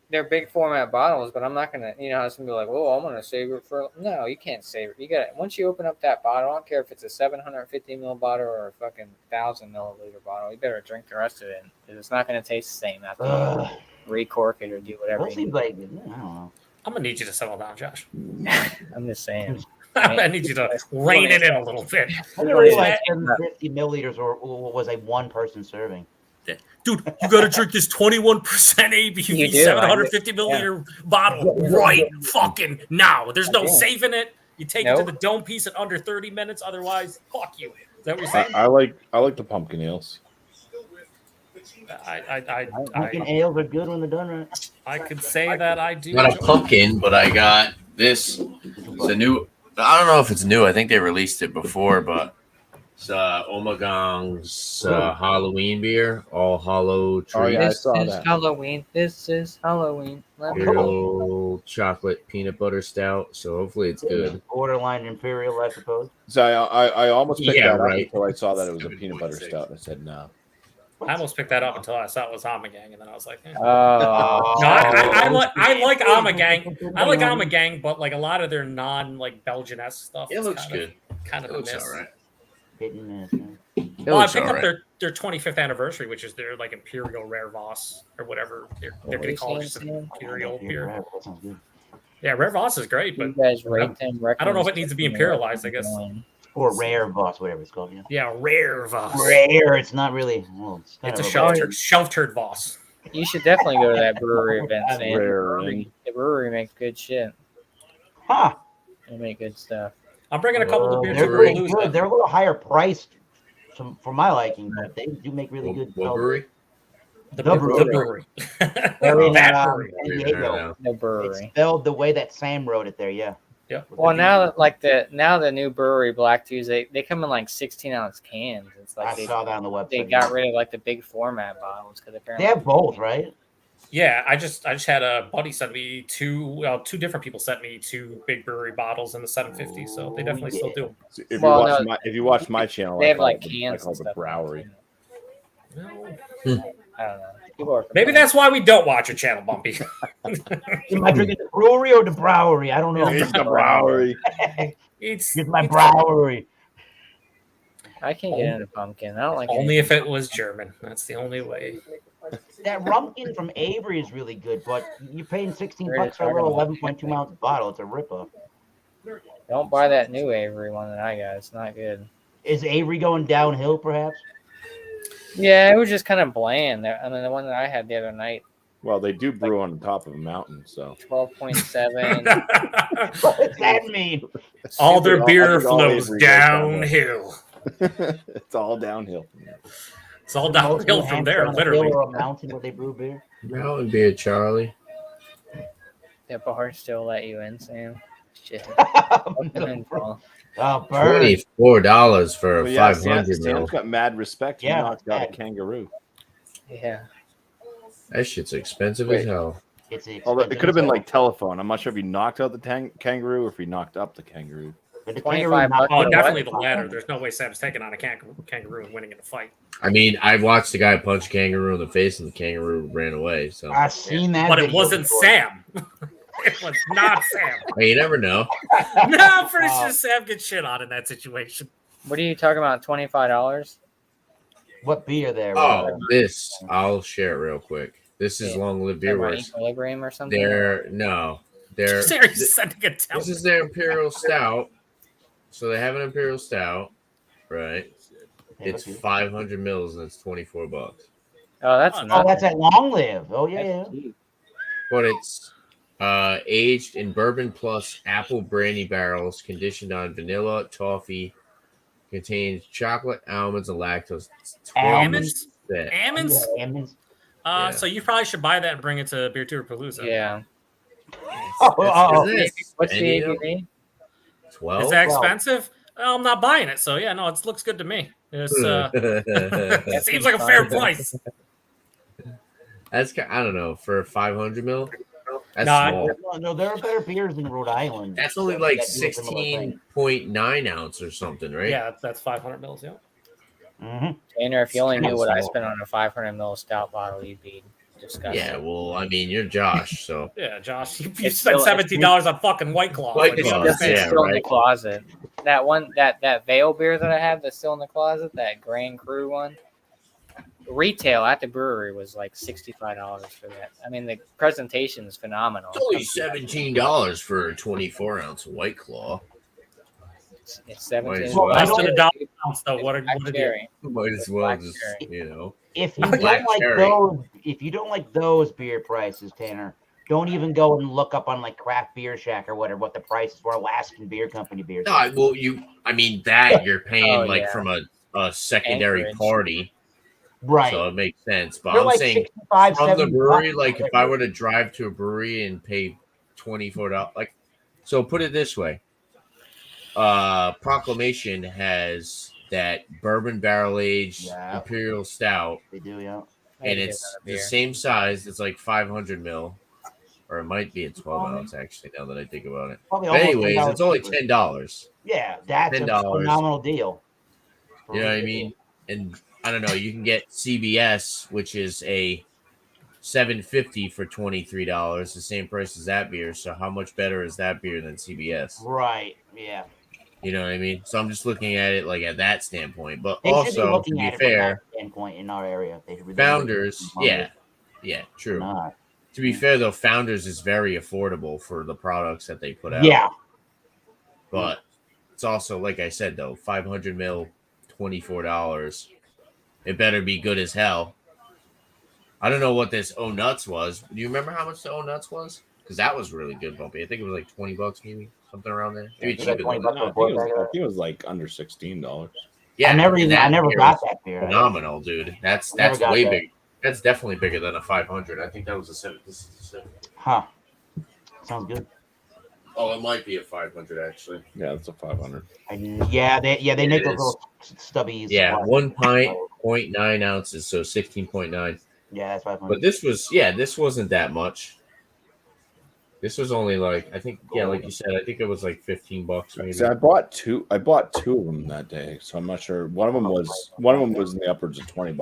they're big format bottles, but I'm not gonna, how some people are like, oh, I'm gonna save it for. No, you can't save it. You got once you open up that bottle, I don't care if it's a 750 ml bottle or a fucking 1,000 milliliter bottle. You better drink the rest of it because it's not gonna taste the same after you recork it or do whatever. That seems like I don't know. I'm gonna need you to settle down, Josh. I'm just saying. I need you to rein it in a little bit. I didn't realize 750 milliliters was a one-person serving. Dude, you got to drink this 21% ABV, 750 milliliter bottle right fucking now. There's no saving it. You take it to the dome piece in under 30 minutes. Otherwise, fuck you. Is that what you're saying? I like the pumpkin ales. Pumpkin ales are good when they're done right. I could say that I do. Not a pumpkin, but I got this. It's a new. I don't know if it's new. I think they released it before, but it's Omegong's Halloween beer, all hollow tree. Oh, yeah, I This saw is that. Halloween. This is Halloween. Imperial chocolate peanut butter stout. So hopefully it's good. Borderline Imperial, I suppose. So I almost picked Yeah, that up right. until I saw that it was a peanut butter stout. I said no. I almost picked that up until I saw it was Amagang, and then I was like, eh. Oh, No, I like Amagang. I like Amagang, but like a lot of their non Belgian-esque stuff. It looks good. Kind of It a looks miss. all right. Hit and miss, man. Well, I looks picked all up right. their 25th anniversary, which is their like Imperial Rare Voss or whatever they're going to call it, just an Imperial beer. That sounds good. Yeah, Rare Voss is great, you but guys rate them. I don't know if it needs to be imperialized, I guess. Or rare boss, whatever it's called. Yeah. Yeah, Rare Voss. Rare. It's not really. Well, It's a kind shelf turd Voss. You should definitely go to that brewery event, Sam. Rare. The brewery makes good shit. Huh. They make good stuff. I'm bringing a couple of beers They're to really lose. good. They're a little higher priced for my liking, but they do make really good. What brewery? The The brewery. They're in That brewery. San Diego. The It's brewery. spelled the way that Sam wrote it there. Yeah. Yeah. Well, now the new brewery Black Tuesday, they come in like 16-ounce cans. It's like I saw that on the website. they got rid of like the big format bottles because They apparently have both, right? Yeah, I just had a buddy send me two different people sent me 2 big brewery bottles in the 750, so they definitely still do. If you watch my channel, they I have call like it the- cans. I call and it the stuff. Bowery. I don't know. People are Maybe that's why we don't watch your channel, Bumpy. Am I drinking the brewery or the brewery? I don't know. It's the Bowery. It's my brewery. I can't get into pumpkin. I don't like only if it was German. That's the only way. That Rumpkin from Avery is really good, but you're paying $16 Really for a little 11.2 ounce bottle. It's a ripoff. Don't buy that new Avery one that I got. It's not good. Is Avery going downhill, perhaps? Yeah, it was just kind of bland. I mean, the one that I had the other night, Well, they do brew on the top of a mountain, so 12.7. What does that mean? All their I beer think all flows Avery goes downhill. it's all downhill. It's all downhill from there, On a literally. hill or a mountain where they brew beer? Mountain beer, Charlie. The bar still let you in, Sam. Shit. Oh, bird. $24 for a But yeah, 500 Sam's mil. got mad respect. He Yeah, knocked out a mad. kangaroo. Yeah. That shit's expensive as hell. It's Although it could have been like telephone. I'm not sure if he knocked out the kangaroo or if he knocked up the kangaroo. But the 25 kangaroo bucks. Oh, What? definitely the latter. There's no way Sam's taking on a kangaroo and winning in a fight. I mean, I watched the guy punch a kangaroo in the face and the kangaroo ran away. So I've seen that. But it video wasn't before. Sam. It was not Sam. hey, you never know. No, I'm pretty sure Sam gets shit on in that situation. What are you talking about? $25? What beer there? Oh, this I'll share it real quick. This is Long Live Beer Works. Equilibrium or something? They're Serious sending a this tell. is their Imperial Stout. So they have an Imperial Stout, right? It's 500 mils and it's $24. Oh, that's Oh, not. Oh, that's at Long Live. Oh, yeah. But it's aged in bourbon plus apple brandy barrels, conditioned on vanilla, toffee, contains chocolate, almonds, and lactose. It's Almonds? 20%. Almonds? Almonds. Yeah. So you probably should buy that and bring it to Beer Tour Palooza. Yeah. Isn't it What's the expensive? ABV? 12? Is that expensive? Well, I'm not buying it. So yeah, no, it looks good to me. It's it seems like a fair price. That's I don't know, for 500 mil. That's No, small. No, there are better beers in Rhode Island. That's only that like do a similar thing. 16.9 ounce or something, right? Yeah, that's 500 mils. Yeah. Mhm. Tanner, if you only It's knew what I small. spent on a 500 ml stout bottle, you'd be disgusted. Yeah, well, I mean, you're Josh, so Yeah, Josh, you It's spent still- $17 on fucking White Claw. White Like, you Claws, understand? It's yeah, still in the right. closet. That one, that Veil beer that I have that's still in the closet, that Grand Cru one. Retail at the brewery was like $65 for that. I mean, the presentation is phenomenal. it's only $17 for a 24 ounce White Claw. It's 17. Might as Well, well. less than Black $1 an ounce, though. What a Black deal. cherry. Might as well Black just, cherry. you know. If you Black don't like cherry. those beer prices, Tanner, don't even go and look up on like Craft Beer Shack or whatever what the prices for Alaskan Beer Company beers. No, well, I mean, that you're paying Oh, like yeah. from a secondary Anchorage. party, Right. so it makes sense. But They're I'm like saying 65, from the 70 brewery, bucks. like if I were to drive to a brewery and pay $24, like, so put it this way. Proclamation has that bourbon barrel aged Yeah. Imperial Stout, They do, yeah. I had and to get it's another the beer. same size. It's like 500 mil, or it might be a 12 ounce actually. Now that I think about it, Probably but almost anyways, $10 it's only cheaper. $10. Yeah, that's a $10. phenomenal deal. You know what I mean? And I don't know. You can get CBS, which is a $7.50 for $23, the same price as that beer. So how much better is that beer than CBS? Right. Yeah. You know what I mean? So I'm just looking at it like at that standpoint. But They should be also, to looking be at it from that fair, standpoint in our area. They should be Founders, yeah, true. Not. To be fair, though, Founders is very affordable for the products that they put out. Yeah. But it's also, like I said, though, 500 mil, $24. It better be good as hell. I don't know what this Oh Nuts was. Do you remember how much the Oh Nuts was? Because that was really good, bumpy. I think it was like $20, maybe something around there. Maybe Yeah, cheaper $20 than that. I think it was like under $16. Yeah, I never and I that never beer got was that beer. phenomenal, dude. That's Never got way that. big. That's definitely bigger than a 500. I think that was a 7. This is a 7. Huh. Sounds good. Oh, it might be a 500 actually. Yeah, it's a 500. Yeah, they make It those is. little stubbies. Yeah, 1 pint, 0.9 ounces, so 16.9. Yeah, that's 500. But this wasn't that much. This was only like, I think, yeah, like you said, I think it was like $15 maybe. See, I bought two of them that day, so I'm not sure. One of them was in the upwards of $20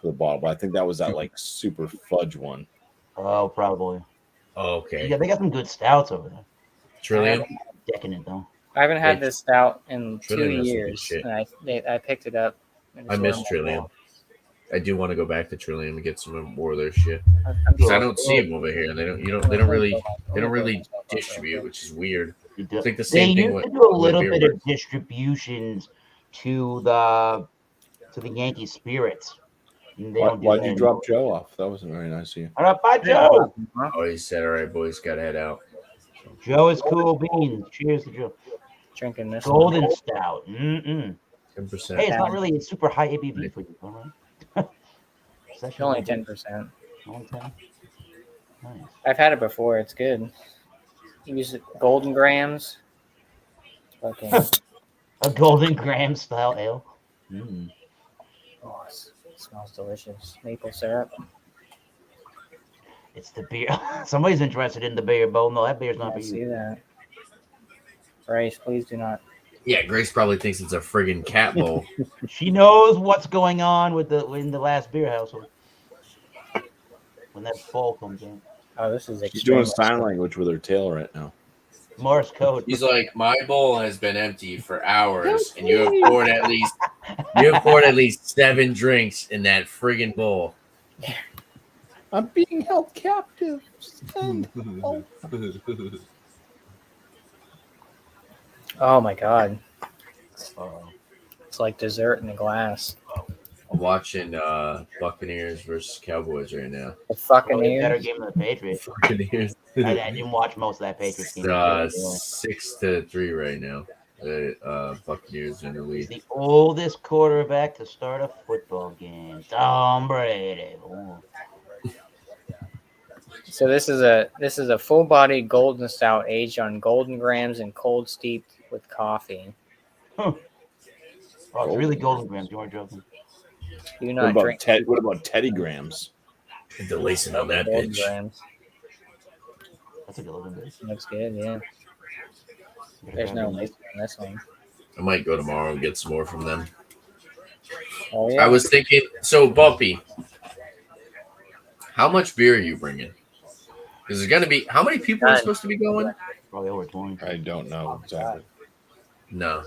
for the bottle, but I think that was that like super fudge one. Oh, probably. Oh, okay. Yeah, they got some good stouts over there. Trillium. Decadent though. I haven't had this stout in 2 Trillium has some good years. shit. And I picked it up. and I it's miss one of my Trillium. favorites. I do want to go back to Trillium and get some more of their shit. I'm Because I sure- don't see them over here. They don't really distribute, which is weird. You do- It's like the They same thing used with to do a with little beer bit of works. distributions to the Yankee Spirits. And they don't do Why'd that you anymore. drop Joe off? That wasn't very nice of you. All right, bye, Joe. Oh, he said, "All right, boys, gotta head out." Joe is cool beans. Cheers to Joe. Drinking this Golden one. Stout. Mm-mm. 10%. Hey, it's not really a super high ABV for you, all right? It's actually Only not 10%. Only 10? Nice. I've had it before. It's good. You use Golden Grams. Okay. A Golden Graham style ale. Mm. Oh, it smells delicious. Maple syrup. It's the beer. Somebody's interested in the beer, Bo. No, that beer's not I for see you. that. Bryce, please do not. Yeah, Grace probably thinks it's a friggin' cat bowl. She knows what's going on with in the last beer household. When that bowl comes in. Oh, this is She's doing extreme. sign language with her tail right now. Morse code. He's like, "My bowl has been empty for hours, and you have poured at least 7 drinks in that friggin' bowl." I'm being held captive. Stand. Oh. Oh my god. It's like dessert in a glass. I'm watching Buccaneers versus Cowboys right now. The fucking Probably a better ears. game than the Patriots. Buccaneers. I didn't watch most of that Patriots It's game. 6-3 right now. The Buccaneers in the He's lead. the oldest quarterback to start a football game. Tom Brady. Ooh. So this is a full body golden stout aged on golden grams and cold steeped with coffee. Huh. Oh, it's really golden grams. You weren't joking. Do What not about drink What about Teddy Grams? The lacing on that golden bitch. grams. That's a good looking beer. Looks good, yeah. Better There's grab no one. lace on this one. I might go tomorrow and get some more from them. Oh yeah. I was thinking, so Bumpy, how much beer are you bringing? Is it going to be, how many people are None. supposed to be going? Probably over 20. I don't know exactly. No.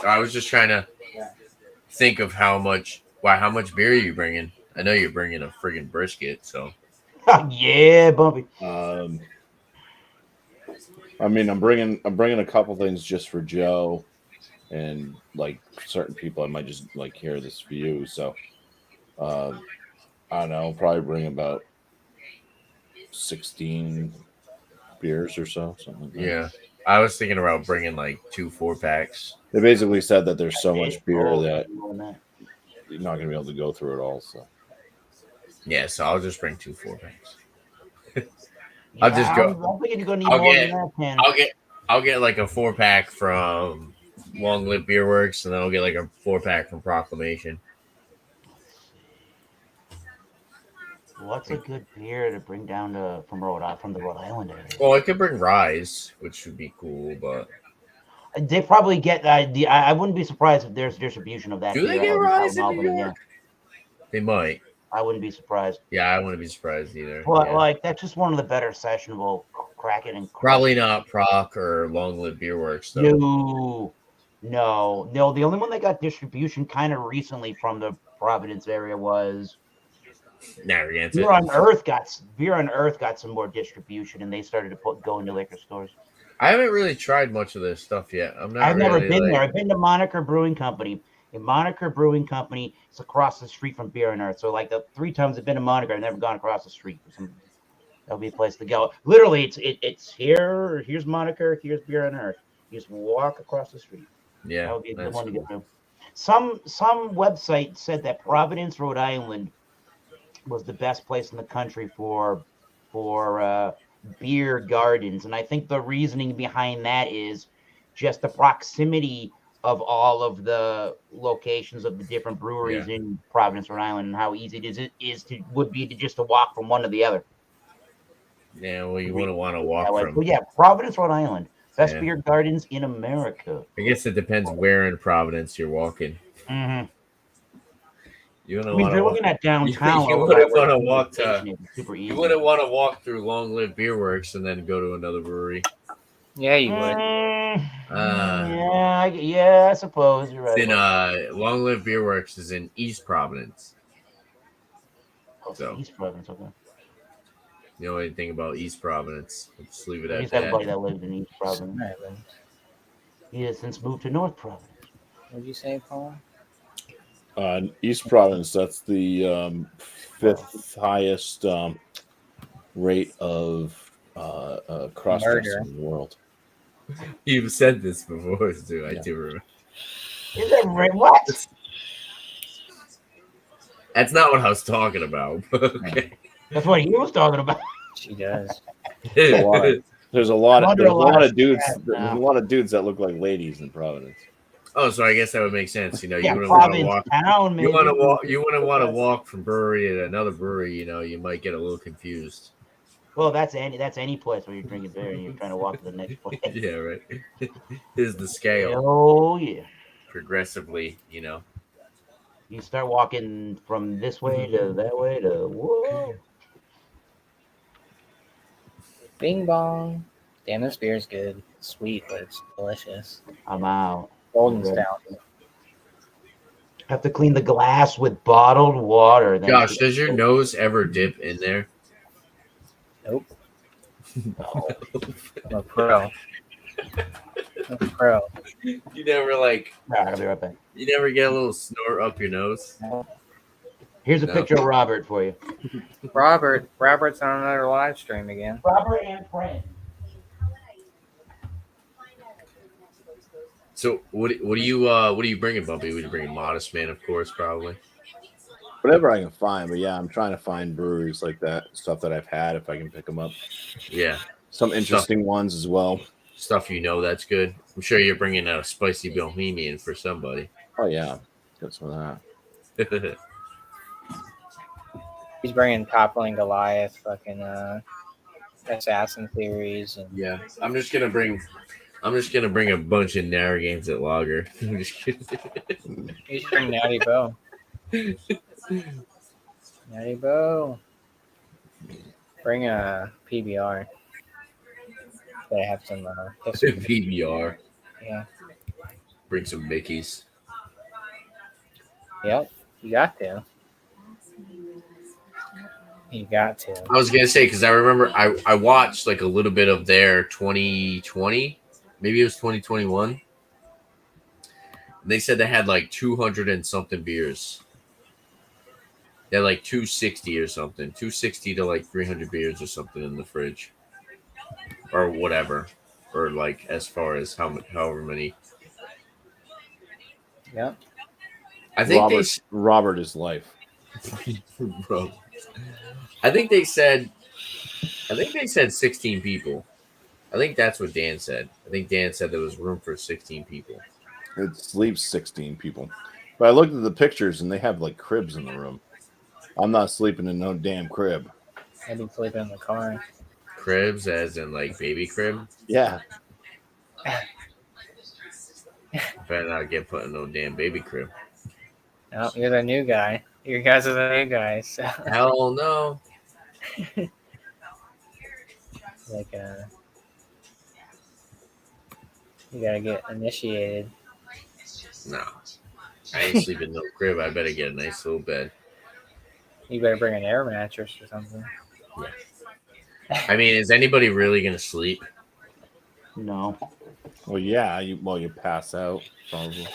I was just trying to think of how much beer are you bringing? I know you're bringing a friggin' brisket, so. Yeah, Bumpy. I mean, I'm bringing a couple things just for Joe, and like certain people, I might just like hear this for you. So, I don't know. I'll probably bring about 16 beers or so, something like that. Yeah. I was thinking about bringing like 2 4-packs. They basically said that there's so much beer Oh, that more than that. you're not going to be able to go through it all. So, Yeah, so I'll just bring 2 4-packs. Yeah, I'll just go. I'm thinking you're gonna need I'll more get- than that, Tanner. I'll get like a 4-pack from Long Live Beer Works, and then I'll get like a 4-pack from Proclamation. What's a good beer to bring down from the Rhode Island area? Well, I could bring Rise, which would be cool, but They probably get I wouldn't be surprised if there's distribution of that. do they beer get out Rise in Albany, New York? They might. I wouldn't be surprised. Yeah, I wouldn't be surprised either. But Yeah. like that's just one of the better sessionable Kraken and Probably not Proc or Long Live Beer Works, though. No. The only one that got distribution kind of recently from the Providence area was Narragansett. Beer on Earth got some more distribution, and they started to go into liquor stores. I haven't really tried much of this stuff yet. I've never been there. I've been to Moniker Brewing Company. And Moniker Brewing Company is across the street from Beer on Earth. So like the 3 times I've been to Moniker, I've never gone across the street. That'll be a place to go. Literally, it's here. Here's Moniker. Here's Beer on Earth. You just walk across the street. Yeah, that would be a good one to cool. get to. Some website said that Providence, Rhode Island, was the best place in the country for beer gardens, and I think the reasoning behind that is just the proximity of all of the locations of the different breweries in Providence, Rhode Island, and how easy it would be to walk from one to the other. Yeah, well, you wouldn't want to walk from. Well, yeah, Providence, Rhode Island, best beer gardens in America. I guess it depends where in Providence you're walking. Mm-hmm. You I mean, if you're looking at downtown, you wouldn't want to walk super easy. You wouldn't want to walk through Long Live Beer Works and then go to another brewery. Yeah, you would. Yeah, I suppose you're right. Then Long Live Beer Works is in East Providence. So East Providence, okay. You know anything about East Providence? Let's leave it at He's that. everybody that lives in East Providence. He has since moved to North Providence. What did you say, Paul? East Providence, that's the 5th highest rate of cross-dressing in the world. You've said this before, too. I do remember. Is that right? What? That's not what I was talking about. Okay. That's what he was talking about. She does. There's a lot of dudes. There's a lot of dudes that look like ladies in Providence. Oh, so I guess that would make sense. You know, Yeah, you wouldn't want to Providence walk. town, You want to walk. You wouldn't want to walk from brewery to another brewery. You know, you might get a little confused. Well, that's any place where you're drinking beer and you're trying to walk to the next place. Yeah, right. Here's the scale. Oh yeah. Progressively, you know. You start walking from this way to that way to whoa. Bing bong. Damn, this beer's good. It's sweet, but it's delicious. I'm out. Golden stout. Have to clean the glass with bottled water. Josh, does your nose ever dip in there? Nope. I'm a pro. I'm a pro. You never like. I'll be right back. You never get a little snort up your nose. Here's a picture of Robert for you. Robert's on another live stream again. Robert and Frank. So what do you bringing, Bumpy? Would you bring Modest Man, of course, probably. Whatever I can find, but yeah, I'm trying to find breweries like that, stuff that I've had if I can pick them up. Yeah, Some interesting ones as well. stuff that's good. I'm sure you're bringing a spicy bohemian for somebody. Oh yeah, get some of that. He's bringing Toppling Goliath, fucking Assassin Theories, and Yeah, I'm just gonna bring a bunch of Narragansett lager. I'm just kidding. you should bring Natty Bo. Natty Bo. Bring a PBR. They have some history. PBR. Yeah. Bring some Mickeys. Yep. You got to. You got to. I was gonna say because I remember I watched like a little bit of their 2020, maybe it was 2021. They said they had like 200 and something beers. They had like 260 or something, 260 to like 300 beers or something in the fridge, or whatever, or like as far as however many. Yep. I think Robert is life. Bro. I think they said 16 people. I think that's what Dan said. I think Dan said there was room for 16 people. It sleeps 16 people. But I looked at the pictures and they have like cribs in the room. I'm not sleeping in no damn crib. I'd be sleeping in the car. Cribs as in like baby crib? Yeah. Better not get put in no damn baby crib. No, you're the new guy. You guys are the new guys. So. Hell no. Like, you gotta get initiated. No. I ain't sleeping in no crib. I better get a nice little bed. You better bring an air mattress or something. Yeah. I mean, is anybody really gonna sleep? No. Well, yeah. You pass out probably.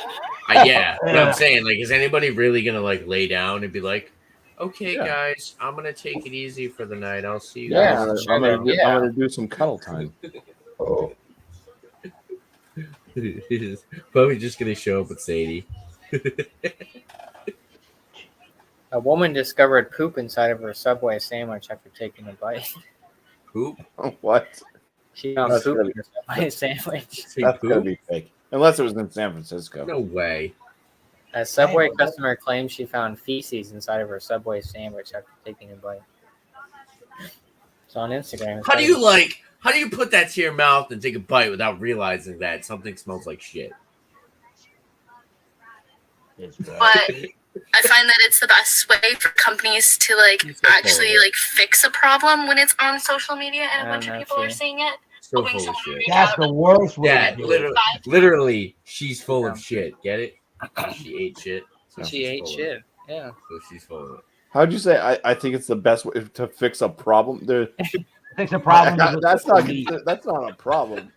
Yeah. But I'm saying, like, is anybody really gonna like lay down and be like, "Okay, Yeah. guys, I'm gonna take it easy for the night. I'll see you Yeah, guys." sure I'm yeah. gonna do some cuddle time. Probably just gonna show up with Sadie. A woman discovered poop inside of her Subway sandwich after taking a bite. Poop? What? She found That's poop gotta in her Subway sandwich. Say That's poop? gotta be fake. Unless it was in San Francisco. No way. A Subway customer claimed she found feces inside of her Subway sandwich after taking a bite. It's on Instagram. How do you put that to your mouth and take a bite without realizing that something smells like shit? But I find that it's the best way for companies to like actually like fix a problem when it's on social media and a bunch of people are seeing it. So full of shit. That's the worst way. Yeah, to do it. literally, she's full of shit. Get it? She ate shit. So She she's ate full of shit. it. Yeah. So she's full of it. How'd you say? I think it's the best way to fix a problem. There, Fix a problem. that's not a problem.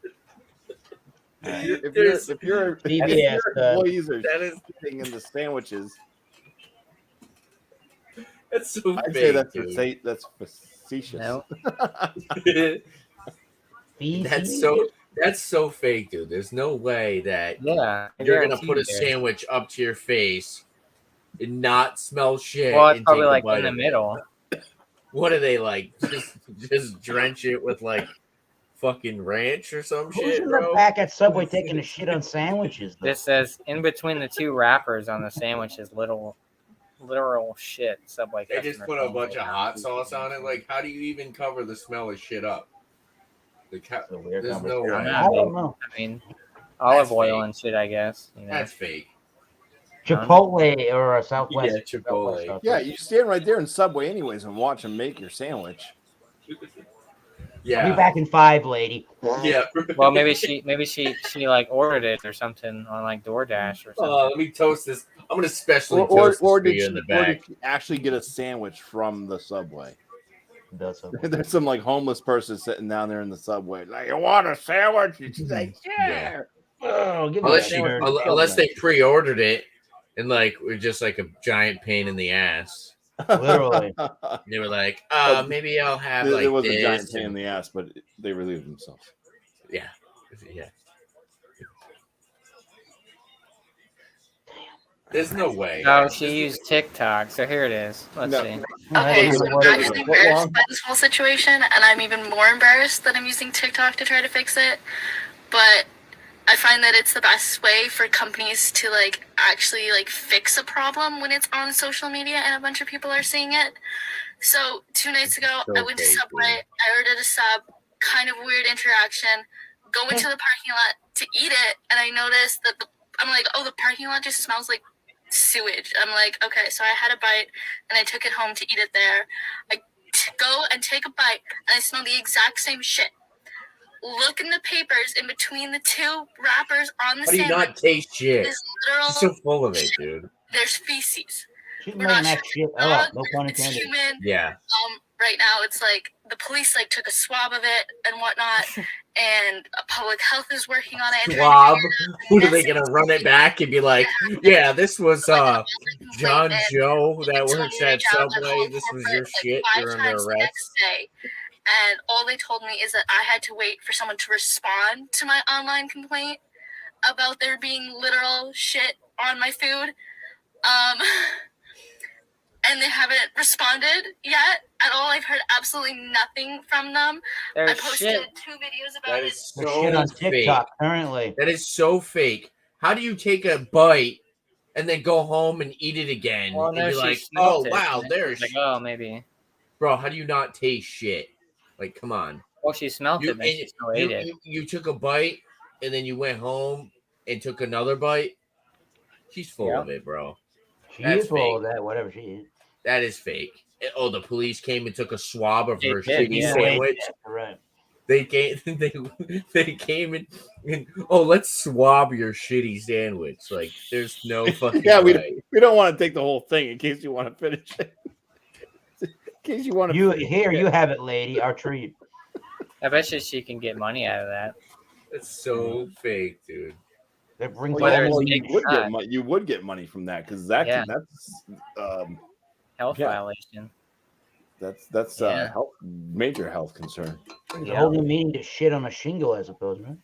If your CBS, employees are That is sitting in the sandwiches, that's so I'd fake, say dude. that's facetious. No. That's so fake, dude. There's no way that Yeah. I you're gonna guarantee put a you. sandwich up to your face and not smell shit. Well, it's and probably take a like bite in the of it. middle. What are they like? Just drench it with like fucking ranch or some Who's shit, in bro? the back at Subway taking a shit on sandwiches? Though? This says in between the two wrappers on the sandwich is literal shit. Subway. They just customer put a claimed bunch it. of hot sauce on it. Like, how do you even cover the smell of shit up? Like, It's a weird there's no conversation. way. I don't know. I mean, olive That's oil fake. and shit. I guess. You know. That's fake. Chipotle or a Southwest. Yeah, Chipotle. Southwest Yeah, you stand right there in Subway anyways and watch them make your sandwich. I'll be Yeah, back in 5, lady. yeah. Well, maybe she like ordered it or something on like DoorDash or something. Let me toast this. I'm gonna specially toast this for Did you she, in the or back. did she actually get a sandwich from the Subway? That's a- There's some like homeless person sitting down there in the Subway. Like, you want a sandwich? And she's like, Yeah. sure. Oh, give me Unless, that she, shirt. unless they pre-ordered it and like were just like a giant pain in the ass. Literally. They were like, maybe I'll have There like was this. a giant pain in and- the ass, but they relieved themselves. Yeah, yeah. There's no way. Oh, she used TikTok. So here it is. Let's No. see. Okay, Look so at I'm it. actually Foot embarrassed long. by this whole situation, and I'm even more embarrassed that I'm using TikTok to try to fix it. But I find that it's the best way for companies to like actually like fix a problem when it's on social media and a bunch of people are seeing it. So 2 nights ago, So I went to fake, Subway. dude. I ordered a sub. Kind of weird interaction. Go into the parking lot to eat it, and I noticed that I'm like, oh, the parking lot just smells like sewage. I'm like, okay, so I had a bite, and I took it home to eat it there. I go and take a bite, and I smell the exact same shit. Look in the papers in between the two wrappers on the How do you sandwich. not taste shit? Is literal. She's so full of it, dude. There's feces. She's We're making not that sure shit if it's up. No pun dog, it's intended. human. Yeah. Right now it's like the police like took a swab of it and whatnot, and public health is working on it. And Swab. trying to Who are they gonna run it back and be like, yeah, this was John Joe that works at Subway. This was your shit. You're under the arrest. next day. And all they told me is that I had to wait for someone to respond to my online complaint about there being literal shit on my food. And they haven't responded yet at all. I've heard absolutely nothing from them. There's I posted shit. 2 videos about That it. is There's shit on so fake. TikTok currently. That is so fake. How do you take a bite and then go home and eat it again Well, and no, be she like, smelt oh it, wow, and there's like, oh, maybe. bro. How do you not taste shit? Like, come on. Well, she smelt it, but she still ate it. You took a bite and then you went home and took another bite. She's full of it, bro. She That's is full of fake. that, whatever she is. That is fake. Oh, the police came and took a swab of They her did, shitty yeah. sandwich. Right. They came. They came and oh, let's swab your shitty sandwich. Like, there's no fucking way. we don't want to take the whole thing in case you want to finish it. In case you want to. You have it, lady. Our treat. I bet you she can get money out of that. It's so fake, dude. That brings Whether all it's the fake you would get money from that because that's Health Yeah. violation. that's Yeah. major health concern. the whole new meaning to shit on a shingle, I suppose, man.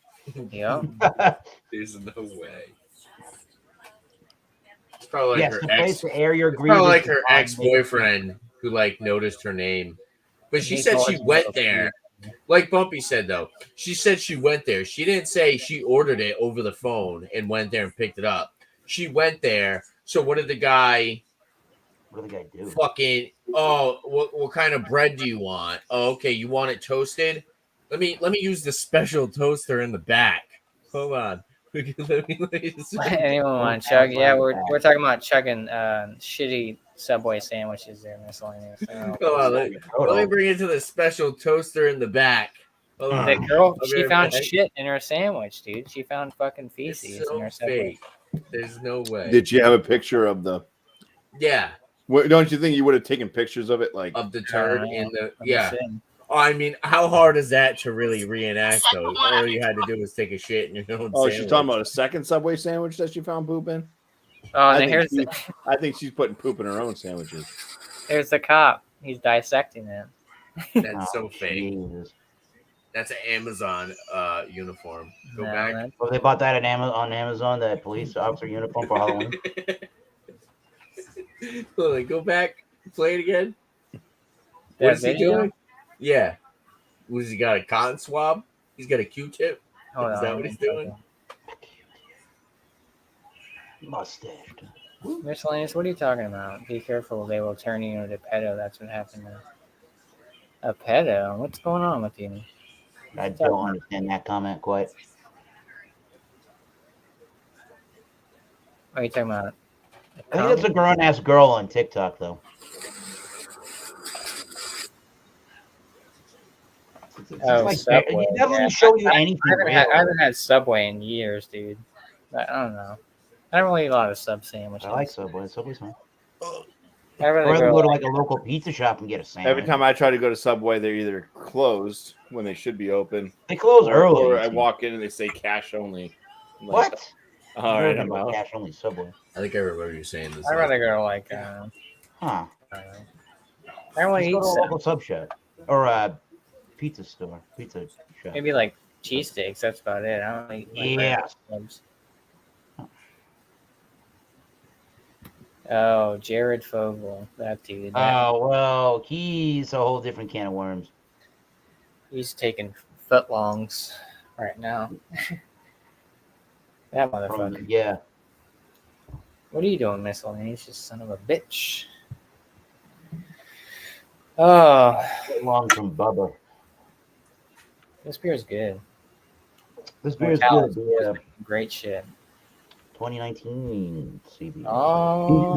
Yep. There's no way. It's probably like Yes, her the place ex. to air your It's probably like grievances her on ex-boyfriend who like noticed her name, but she He said told she us went about there. Like Bumpy said, though, she said she went there. She didn't say she ordered it over the phone and went there and picked it up. She went there. So what did the guy What did the guy do? fucking? Oh, what kind of bread do you want? Oh, okay, you want it toasted? Let me use the special toaster in the back. Hold on. let me Anyone want to chug? Yeah, we're talking about chugging shitty Subway sandwiches there, miscellaneous. Hold on, let me bring it to the special toaster in the back. Hold on. The girl, I'll be she right found back. shit in her sandwich, dude. She found fucking feces It's in her so Subway. fake. There's no way. Did you have a picture of the? Yeah, Don't you think you would have taken pictures of it? Like of the turd in the Let me yeah. see. Oh, I mean, how hard is that to really reenact? Though all you had to do was take a shit in your own. oh, sandwich. she's talking about a second Subway sandwich that she found poop in. Oh, and I then think I think she's putting poop in her own sandwiches. here's the cop. He's dissecting it. That's so fake. Jesus. That's an Amazon uniform. Go No, back. man. Well, they bought that on Amazon, that police officer uniform for Halloween. Hold on, go back. Play it again. That What is he video? doing? Yeah. Was he got a cotton swab? He's got a Q-tip. Hold Is on, that what he's doing? Mustache. Miscellaneous, what are you talking about? Be careful, they will turn you into a pedo. That's what happened to a pedo. What's going on with you? I don't understand that comment quite. What are you talking about? I think that's a grown-ass girl on TikTok, though. Oh, Subway. It doesn't show you anything. I haven't had Subway in years, dude. I don't know. I don't really eat a lot of sub sandwiches. I like Subway. Subway's fine. I rather Or I'd go go to like a local pizza shop and get a sandwich. Every time I try to go to Subway, they're either closed when they should be open. They close early. Or I walk in and they say cash only. I'm like, What? all right, I'm out. Cash only Subway. I think I remember you saying this. I'd rather go to like Huh. I don't want to Let's eat go to a sub. local sub shop or a pizza store, pizza shop. Maybe like cheesesteaks. That's about it. I don't eat like Yeah. subs. Oh, Jared Fogle, that dude. Oh well, he's a whole different can of worms. He's taking footlongs right now. That motherfucker. Yeah. What are you doing, miscellaneous? You son of a bitch. Oh, Long from Bubba. this beer's good. This beer is good. Yeah. Great shit. 2019 CB. Oh,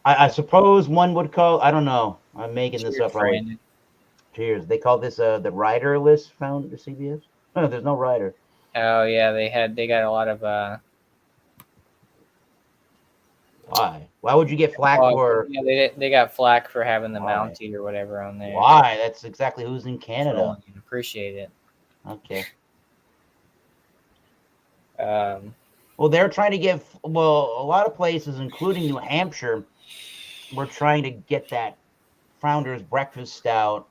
I suppose one would call. I don't know. I'm making this up. Probably. Brandon. Cheers. They call this the rider list found the CBS. No, there's no rider. Oh yeah, they got a lot of Why? Why would you get flack for? Yeah, they got flack for having the Why? Mountie or whatever on there. Why? That's exactly who's in Canada. Trolling. Appreciate it. Okay. Well, they're trying to get a lot of places, including New Hampshire, we're trying to get that Founder's Breakfast Stout,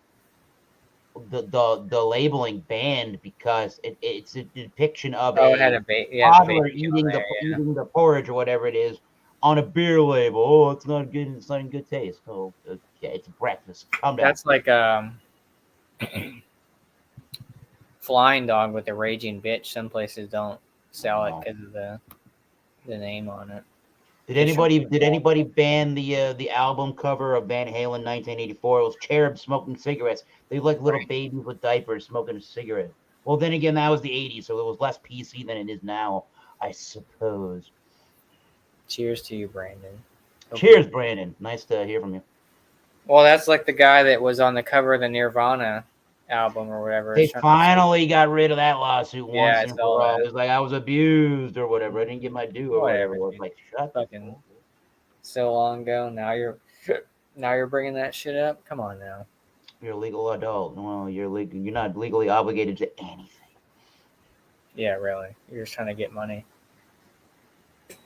the labeling banned because it's a depiction of it had a toddler eating the porridge or whatever it is on a beer label. Oh, it's not good. It's not in good taste. Oh, okay, it's breakfast. Calm down. That's like Flying Dog with the Raging Bitch. Some places don't sell it because of the name on it. Did anybody ban the album cover of Van Halen 1984? It was cherubs smoking cigarettes. They look like little babies with diapers smoking a cigarette. Well, then again, that was the 80s, so it was less PC than it is now, I suppose. Cheers to you, Brandon. Cheers, Brandon. Nice to hear from you. Well, that's like the guy that was on the cover of the Nirvana album or whatever. They finally got rid of that lawsuit once and for all. It was like I was abused or whatever. I didn't get my due or whatever. It was like, shut fucking so long ago. Now you're bringing that shit up. Come on now. You're a legal adult. Well, you're not legally obligated to anything. Yeah, really. You're just trying to get money. I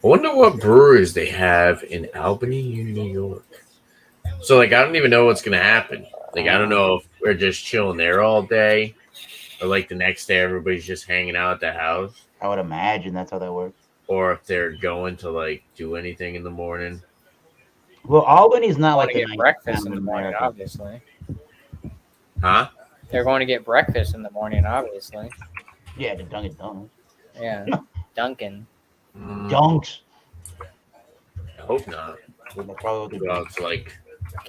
wonder what breweries they have in Albany, New York. So, I don't even know what's going to happen. I don't know if we're just chilling there all day or, the next day everybody's just hanging out at the house. I would imagine that's how that works. Or if they're going to, do anything in the morning. Well, Albany's not like the breakfast in the morning, obviously. Huh? They're going to get breakfast in the morning, obviously. Yeah, the Dunkin' Donuts. Yeah, Dunkin'. Dunks. I hope not. It's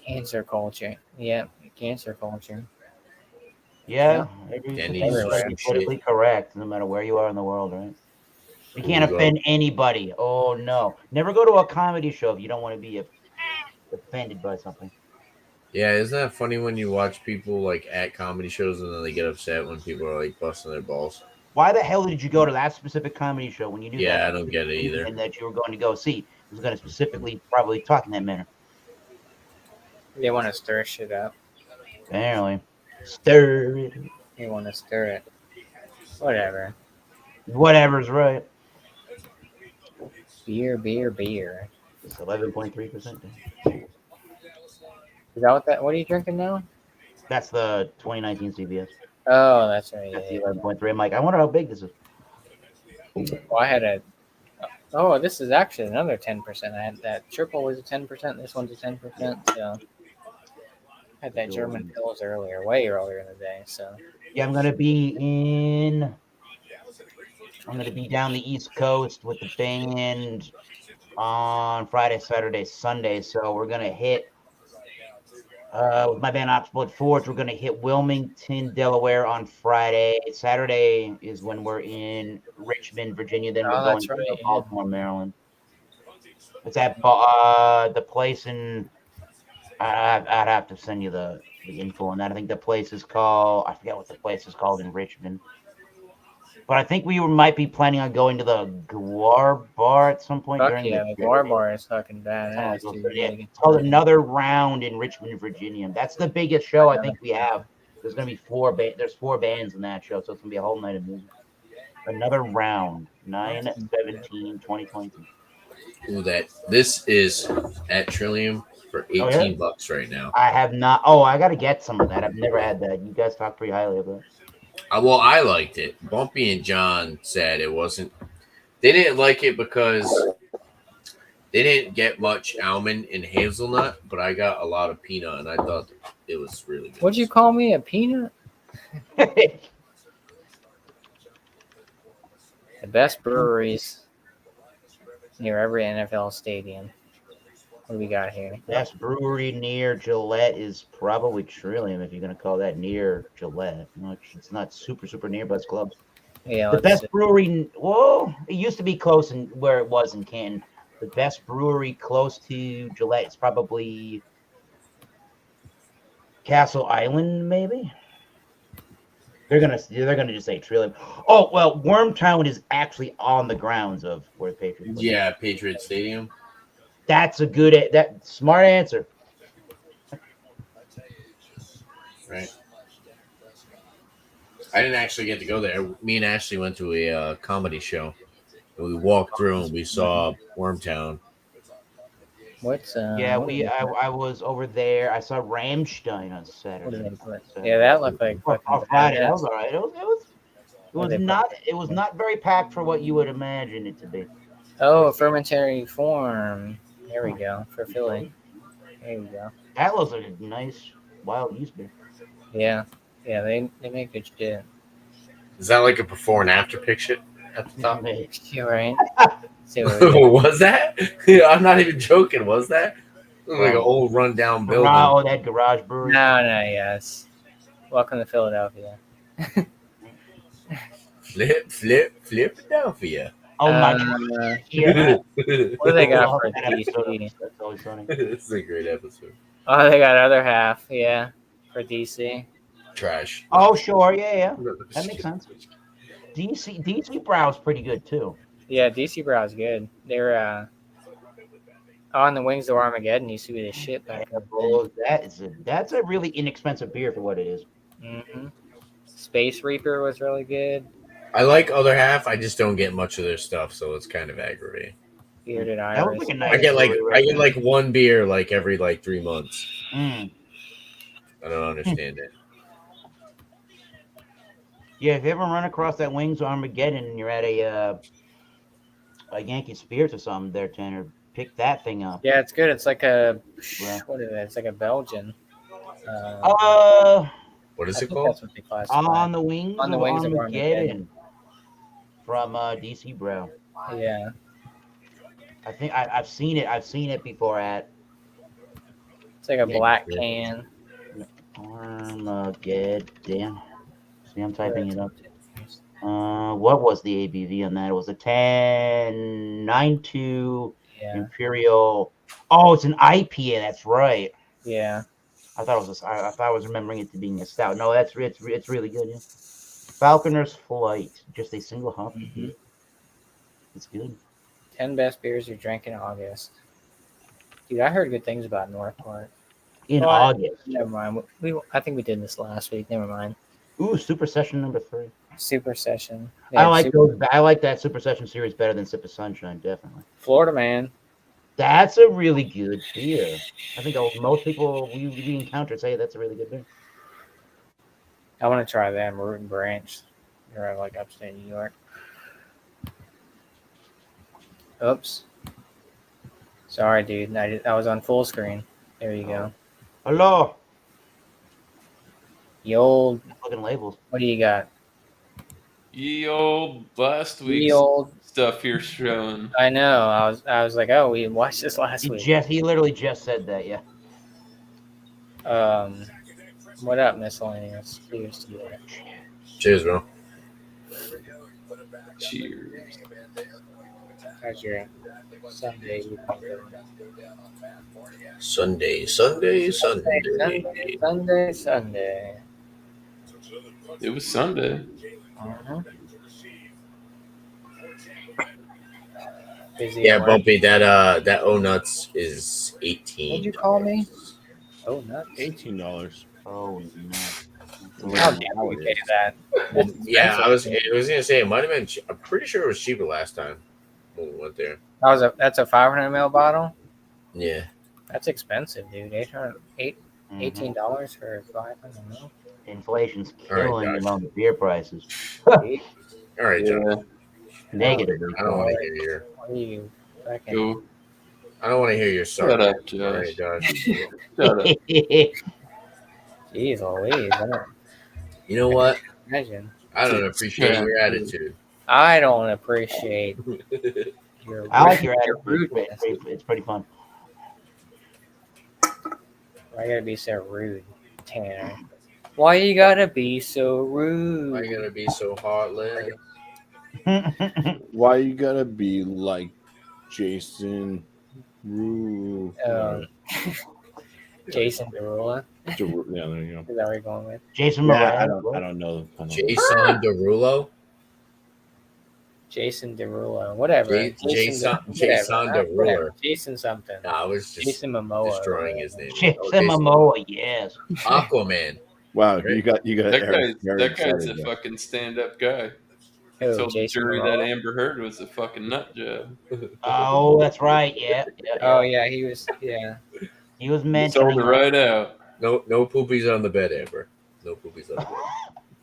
cancer culture. Yeah, cancer culture. Yeah, everything's politically correct, no matter where you are in the world, right? You can't offend anybody. Oh no! Never go to a comedy show if you don't want to be offended by something. Yeah, isn't that funny when you watch people at comedy shows and then they get upset when people are busting their balls? Why the hell did you go to that specific comedy show when you knew that? Yeah, I don't get it either. And that you were going to go see. It was going to specifically probably talk in that manner. They want to stir shit up. Apparently. Stir it. They want to stir it. Whatever. Whatever's right. Beer. It's 11.3%. Is that what are you drinking now? That's the 2019 CBS. Oh, that's right. That's the 11.3. I'm like, I wonder how big this is. Well, I had Oh, this is actually another 10%. I had that triple was a 10%. This one's a 10%. So I had that German Pils way earlier in the day. So yeah, I'm gonna be down the East Coast with the band on Friday, Saturday, Sunday. So we're gonna hit with my band Opsplit Forge. We're gonna hit Wilmington, Delaware on Friday. Saturday is when we're in Richmond, Virginia. Then we're going to Baltimore, Maryland. It's at the place in. I'd have to send you the info on that. I think the place is called. I forget what the place is called in Richmond. But I think we might be planning on going to the Guar Bar at some point during the Guar Bar is fucking badass. It's called Another Round in Richmond, Virginia. That's the biggest show I think we have. There's gonna be there's 4 bands in that show, so it's gonna be a whole night of music. Another Round, 9/17/2022. Ooh, this is at Trillium for $18 right now. I have not. Oh, I gotta get some of that. I've never had that. You guys talk pretty highly of it. Well, I liked it. Bumpy and John said it wasn't. They didn't like it because They didn't get much almond and hazelnut, but I got a lot of peanut, and I thought it was really good. What'd you call me? A peanut? The best breweries near every NFL stadium. What do we got here? Best brewery near Gillette is probably Trillium, if you're going to call that near Gillette. It's not super near, but it's close. Yeah, The best brewery, well, it used to be close in where it was in Canton. The best brewery close to Gillette is probably Castle Island, maybe. They're gonna just say Trillium. Oh well, Wormtown is actually on the grounds of where the Patriots play. Yeah, Patriot Stadium. That's a good, that smart answer. Right. I didn't actually get to go there. Me and Ashley went to a comedy show. And we walked through and we saw Wormtown. What's Yeah, what I was over there. I saw Rammstein on what Saturday. did they put? Yeah, that looked like fucking On Friday, that badass. was all right. What did they It was not very packed for what you would imagine it to be. Oh, fermentary form. There we go. For Philly. There we go. That was a nice wild yeast beer. Yeah. Yeah, they make good shit. Is that like a before and after picture at the top? Yeah, right. See what we got. Was that? I'm not even joking. Was that? Looked like an old rundown building. Oh, that garage brewery. No, yes. Welcome to Philadelphia. Flip, Philadelphia. Oh my Uh, yeah. What do they got for That episode DC? of That's Always Sunny. This is a great episode. Oh, they got other half. Yeah, for DC. Trash. Oh sure, yeah. That makes sense. DC Brow's pretty good too. Yeah, DC Brow's good. They're on the Wings of Armageddon. You see the shit back up. Oh, that's a really inexpensive beer for what it is. Mm-hmm. Space Reaper was really good. I like other half. I just don't get much of their stuff, so it's kind of aggravating. Bearded That Iris. was like a nice I get brewery right like one beer like every 3 months. there. I don't understand it. Yeah, if you ever run across that Wings of Armageddon and you're at a Yankee Spirits or something there, Tanner, pick that thing up. Yeah, it's good. It's like a Yeah. what is it? It's like a Belgian. What is I it think called? that's what they classify. On the Wings On the of Wings of Armageddon from DC Brow. Yeah. I think I've seen it. I've seen it before at It's like a Yeah, black yeah. can. Armageddon. See, I'm typing it up. What was the ABV on that? It was a 10.92 Yeah. Imperial. Oh, it's an IPA. That's right. Yeah. I thought it was. I thought I was remembering it to being a stout. No, it's really good. Yeah. Falconer's Flight, just a single hop. Mhm. It's good. 10 best beers you drank in August. Dude, I heard good things about Northport. In Well, August. Never mind. I think we did this last week. Never mind. Ooh, Super Session number 3. Super Session. They I had like Super- those. I like that Super Session series better than Sip of Sunshine. Definitely. Florida Man. That's a really good beer. I think most people we encounter say that's a really good beer. I want to try them. Root and Branch. They're like upstate New York. Oops. Sorry, dude. I was on full screen. There you go. Hello. The old. Fucking labels. What do you got? Ye old last The week's old. stuff you're showing. I know. I was like, oh, we watched this last week. He literally just said that. Yeah. What up, miscellaneous? Cheers to you. Cheers, bro. Cheers. How's your Sunday? Sunday. Sunday. It was Sunday. Uh-huh. Busy Yeah, at work. Bumpy. That O Nuts is 18. What'd you call me? Oh, nuts. $18. Oh no. How dare you pay that? Well, That's yeah, I was expensive. gonna say it might have been. I'm pretty sure it was cheaper last time when we went there. That's a 500 ml bottle. Yeah. That's expensive, dude. $18 for 500 ml. Inflation's All right, killing guys. them on the beer prices. All right, John. Yeah. Negative. I don't want to hear your. What are you? Fucking Go. I don't want to hear your Shut sarcasm. up, All Josh. right, Josh. Shut up. Jeez Louise, I don't You know what? imagine. I don't appreciate your attitude. I don't appreciate your I like your attitude. rudeness. It's pretty fun. Why you gotta be so rude, Tanner? Why you gotta be so rude? Why you gotta be so heartless? Why you gotta be like Jason Rue? Jason Derulo. Yeah, there you go. Is that what you're going with? Jason Yeah, Mraz. I don't know. Jason Derulo? Jason Derulo. Whatever. Jason whatever. Derulo. Jason something. No, I was just Jason Momoa. destroying his name. Jason Momoa, yes. Aquaman. Wow, Right. you got Eric very That guy's excited a there. fucking stand-up guy. Who, Told the Jason jury Momoa? that Amber Heard was a fucking nut job. Oh, that's right. Yeah. Oh yeah, he was. Yeah. He was He mentioning. sold it right out. No poopies on the bed, Amber. No poopies on the bed.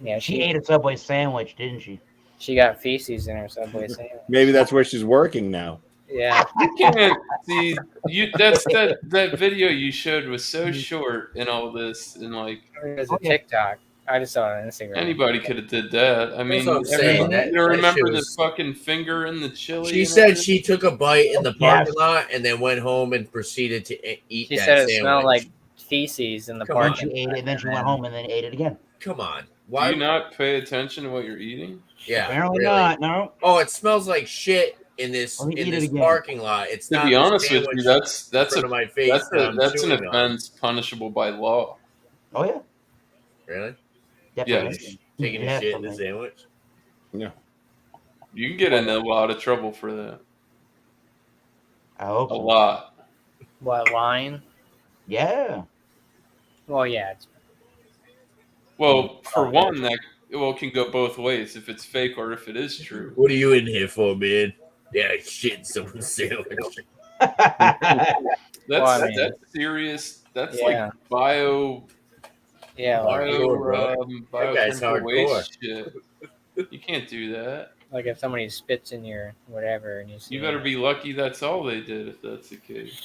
Yeah. She ate a Subway sandwich, didn't she? She got feces in her Subway sandwich. Maybe that's where she's working now. Yeah. You can't see that video you showed was so short in all this, and like It was a TikTok. I just saw it on Instagram. anybody could have did that. I mean, what I'm saying. you That remember shit the was- fucking finger in the chili? She and said everything? she took a bite in the Yes. parking lot and then went home and proceeded to eat She that said it sandwich. smelled like feces in the Come Then on. she parking ate lot. it, then she went home and then ate it again. Come on. Do Why you not pay attention to what you're eating? Yeah, Apparently really. not. No. Oh, it smells like shit in this Let me in eat it this again. parking lot. It's To not be the honest with you, sandwich that's in front a of my face that I'm that's an chewing on. offense punishable by law. Oh yeah. Really? Definitely. Yes. Taking a shit in the Definitely. sandwich? Yeah. You can get in a lot of trouble for that. I hope A so. lot. What line? Yeah. Well, yeah. It's, Well, for one, that can go both ways if it's fake or if it is true. What are you in here for, man? Yeah, shit in someone's sandwich. That's serious. That's Yeah. like bio yeah, like, Hardcore, bro. That guy's biochemical hardcore. waste shit. You can't do that. like if somebody spits in your whatever and you see You better be lucky that's all they did if that's the case.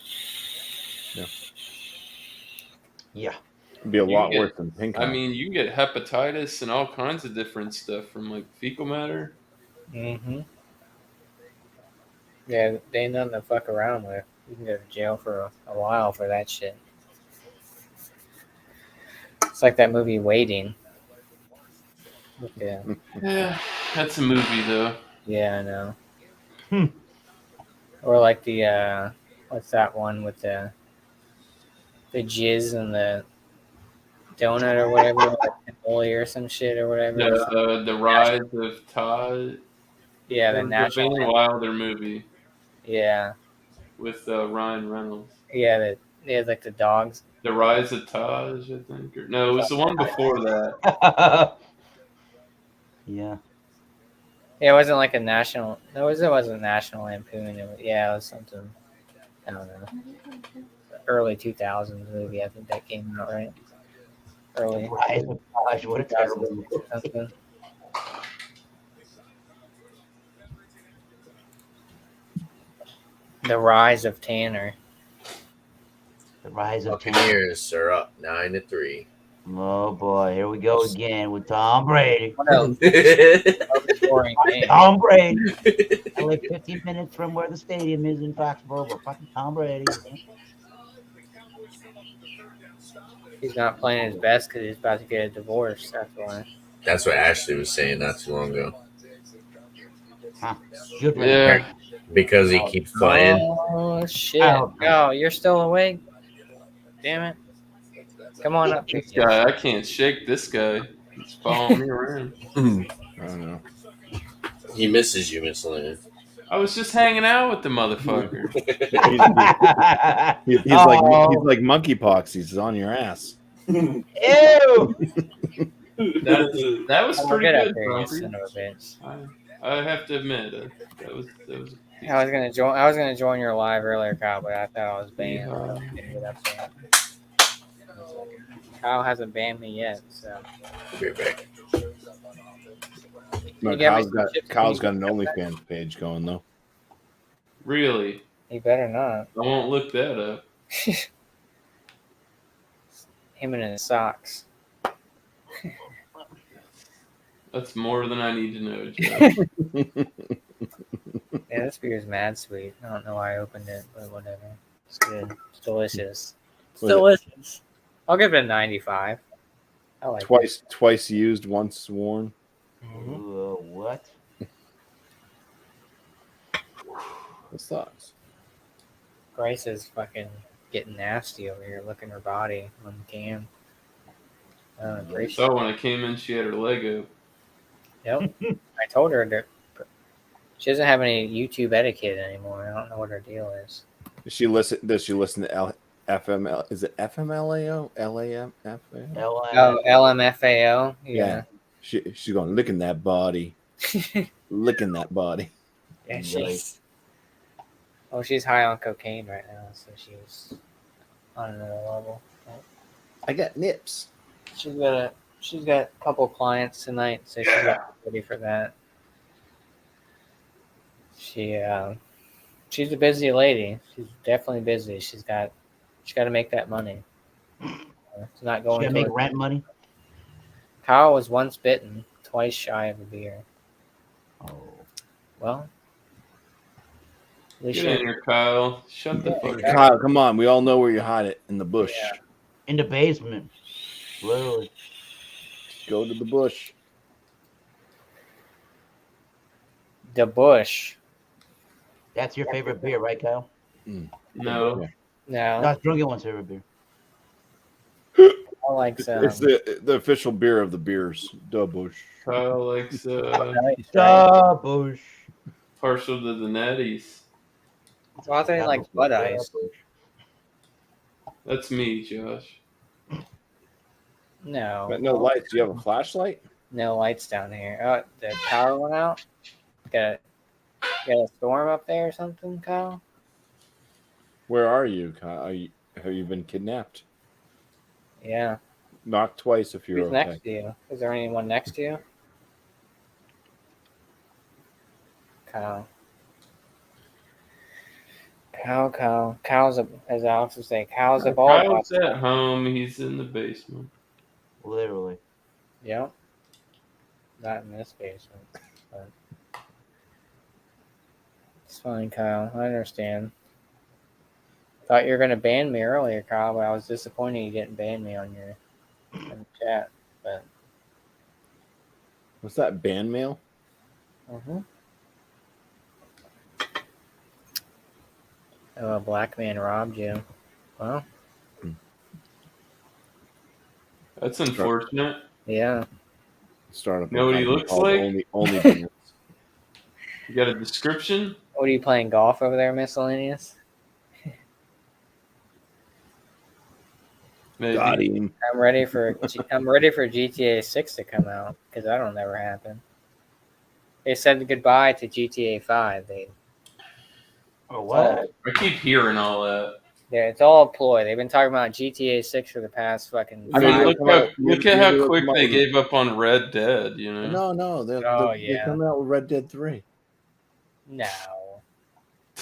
Yeah. It'd be a You lot get- worse than pink eye. I mean, you can get hepatitis and all kinds of different stuff from like fecal matter. Mm-hmm. Yeah, they ain't nothing to fuck around with. You can go to jail for a while for that shit. It's like that movie Waiting. Yeah, Yeah, that's a movie though. yeah, I know. Hmm. Or like the what's that one with the jizz and the donut or whatever, like cannoli or some shit or whatever. The Rise of Todd. Yeah, the The national. Van Wilder movie Yeah, with Ryan Reynolds. yeah, like the dogs. The Rise of Taj, I think. No, it was the one before that. Yeah. Yeah, it wasn't like a national. No, it wasn't National Lampoon. It was something. I don't know. Early 2000s movie. I think that came out right. Early. Right. Gosh, what a terrible movie. Something. The Rise of Tanner. The Rise of Tanner. Buccaneers are up 9-3. Oh boy, here we go again with Tom Brady. What else? Scoring game. Tom Brady. I live 15 minutes from where the stadium is in Foxborough, but fucking Tom Brady. He's not playing his best because he's about to get a divorce. That's why. That's what Ashley was saying not too long ago. Huh. Good for Yeah. him. Because he keeps playing. Oh shit! Oh. Oh, you're still awake? Damn it! Come on up. This guy, I can't shake this guy. He's following me around. I don't know. He misses you, Miss Lynn. I was just hanging out with the motherfucker. He's Oh. like monkeypox. He's on your ass. Ew! That was Oh, pretty get up good, here, you Grumpy. son of a bitch. I have to admit, that was. I was gonna join your live earlier, Kyle, but I thought I was banned. Yeah. I didn't get up there. Kyle hasn't banned me yet, so. Be right back. No, You got me Kyle's some got chips, Kyle's can got you an get that? OnlyFans page going though. Really? You better not. I won't look that up. Him in his socks. That's more than I need to know, Joe. Yeah, this beer is mad sweet. I don't know why I opened it, but whatever. It's good. It's delicious. It's Was it- delicious. I'll give it a 95. I like it. Twice used, once worn. Mhm. What? What sucks? Grace is fucking getting nasty over here, licking her body on the cam. Grace. So when I came in, she had her leg up. Yep. I told her that she doesn't have any YouTube etiquette anymore. I don't know what her deal is. Does she listen to FML? Is it FMLAO? LAMFAO? Oh, LMFAO? Yeah. She's going licking that body. Licking that body. Yeah, she's. Oh, she's high on cocaine right now, so she's on another level. I got nips. She's got a couple clients tonight, so she's got ready for that. She's a busy lady. She's definitely busy. She's got to make that money. It's not going She to make rent money. Kyle was once bitten, twice shy of a beer. Oh. Well, at least Get in here, Kyle. Shut the fuck up. Kyle, come on. We all know where you hide it in the bush. Yeah. In the basement. Literally. Go to the bush. The Bush. That's your favorite beer, right, Kyle? No. Yeah. No, That's Drunken One's favorite beer. I like some. It's the official beer of the beers. The bush. Kyle likes The Bush. partial to the natties. Well, I think like Bud Ice. That's me, Josh. No, But no lights. Do you have a flashlight? no lights down here. Oh, the power went out. Got a storm up there or something, Kyle? Where are you, Kyle? Have you been kidnapped? Yeah. Knock twice if you're Who's okay. next to you? Is there anyone next to you? Kyle. Kyle's as Alex would say, Kyle's a ball. Kyle's at home. He's in the basement. Literally. Yep. Not in this basement. But it's fine, Kyle. I understand. Thought you were gonna ban me earlier, Kyle, but I was disappointed you didn't ban me on your in the chat. But What's that? Ban mail? Oh, a black man robbed you. Well, That's unfortunate. yeah. Start up. Know what he looks like? Only Banners. You got a description? What are you playing golf over there, miscellaneous? Maybe. Got him. I'm ready for GTA 6 to come out because that'll never happen. They said goodbye to GTA 5. Oh, what? I keep hearing all that. Yeah, it's all a ploy. They've been talking about GTA 6 for the past fucking. I mean, Maybe look, they'll come out- look maybe at how they'll quick come out they with- gave up on Red Dead, you know? No, they're yeah. coming out with Red Dead 3. No.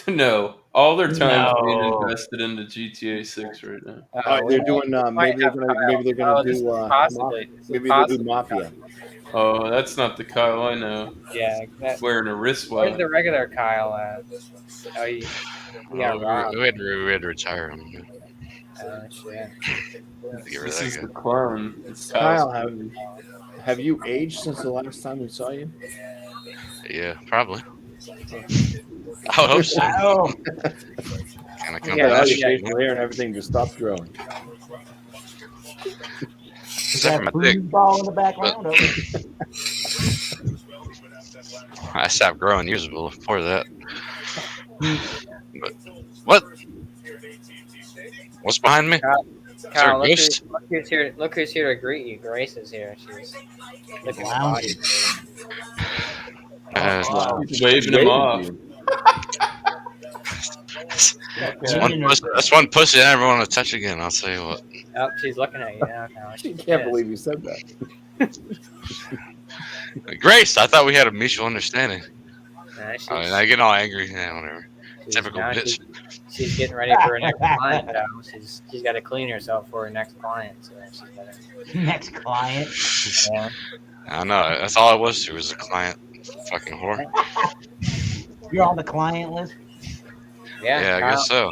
No. All their time is being No. invested into GTA 6 right now. They're doing. Maybe they're gonna this do. is possibly. This is Maybe they'll do possibly- Mafia. Oh, that's not the Kyle I know. Yeah. He's wearing a Where's wristwatch. the regular Kyle at? Oh, you got robbed. We had to retire him. Oh, shit. Get rid of This that is guy. the clone. It's Kyle, Kyle's have you aged since the last time we saw you? Yeah, probably. I would hope so. Oh, Kind of come Yeah, back. Your facial hair and everything just stopped growing. Except for that my dick. foosball in the background. I stopped growing years before that. But what? What's behind me? Kyle, a ghost? look who's here to greet you. Grace is here. She's looking at Lounging. He's waving him off. That's one pussy I never want to touch again. I'll tell you what. Oh, she's looking at you now. Kyle. I can't believe you said that. Grace, I thought we had a mutual understanding. I get all angry. Yeah, whatever. She's, Typical now bitch. she's getting ready for her next client. Though. She's got to clean herself for her next client. So she's got to. Next client. Yeah. I know. That's all I was to was a client. Fucking whore. You're on the client list. Yeah, I guess so.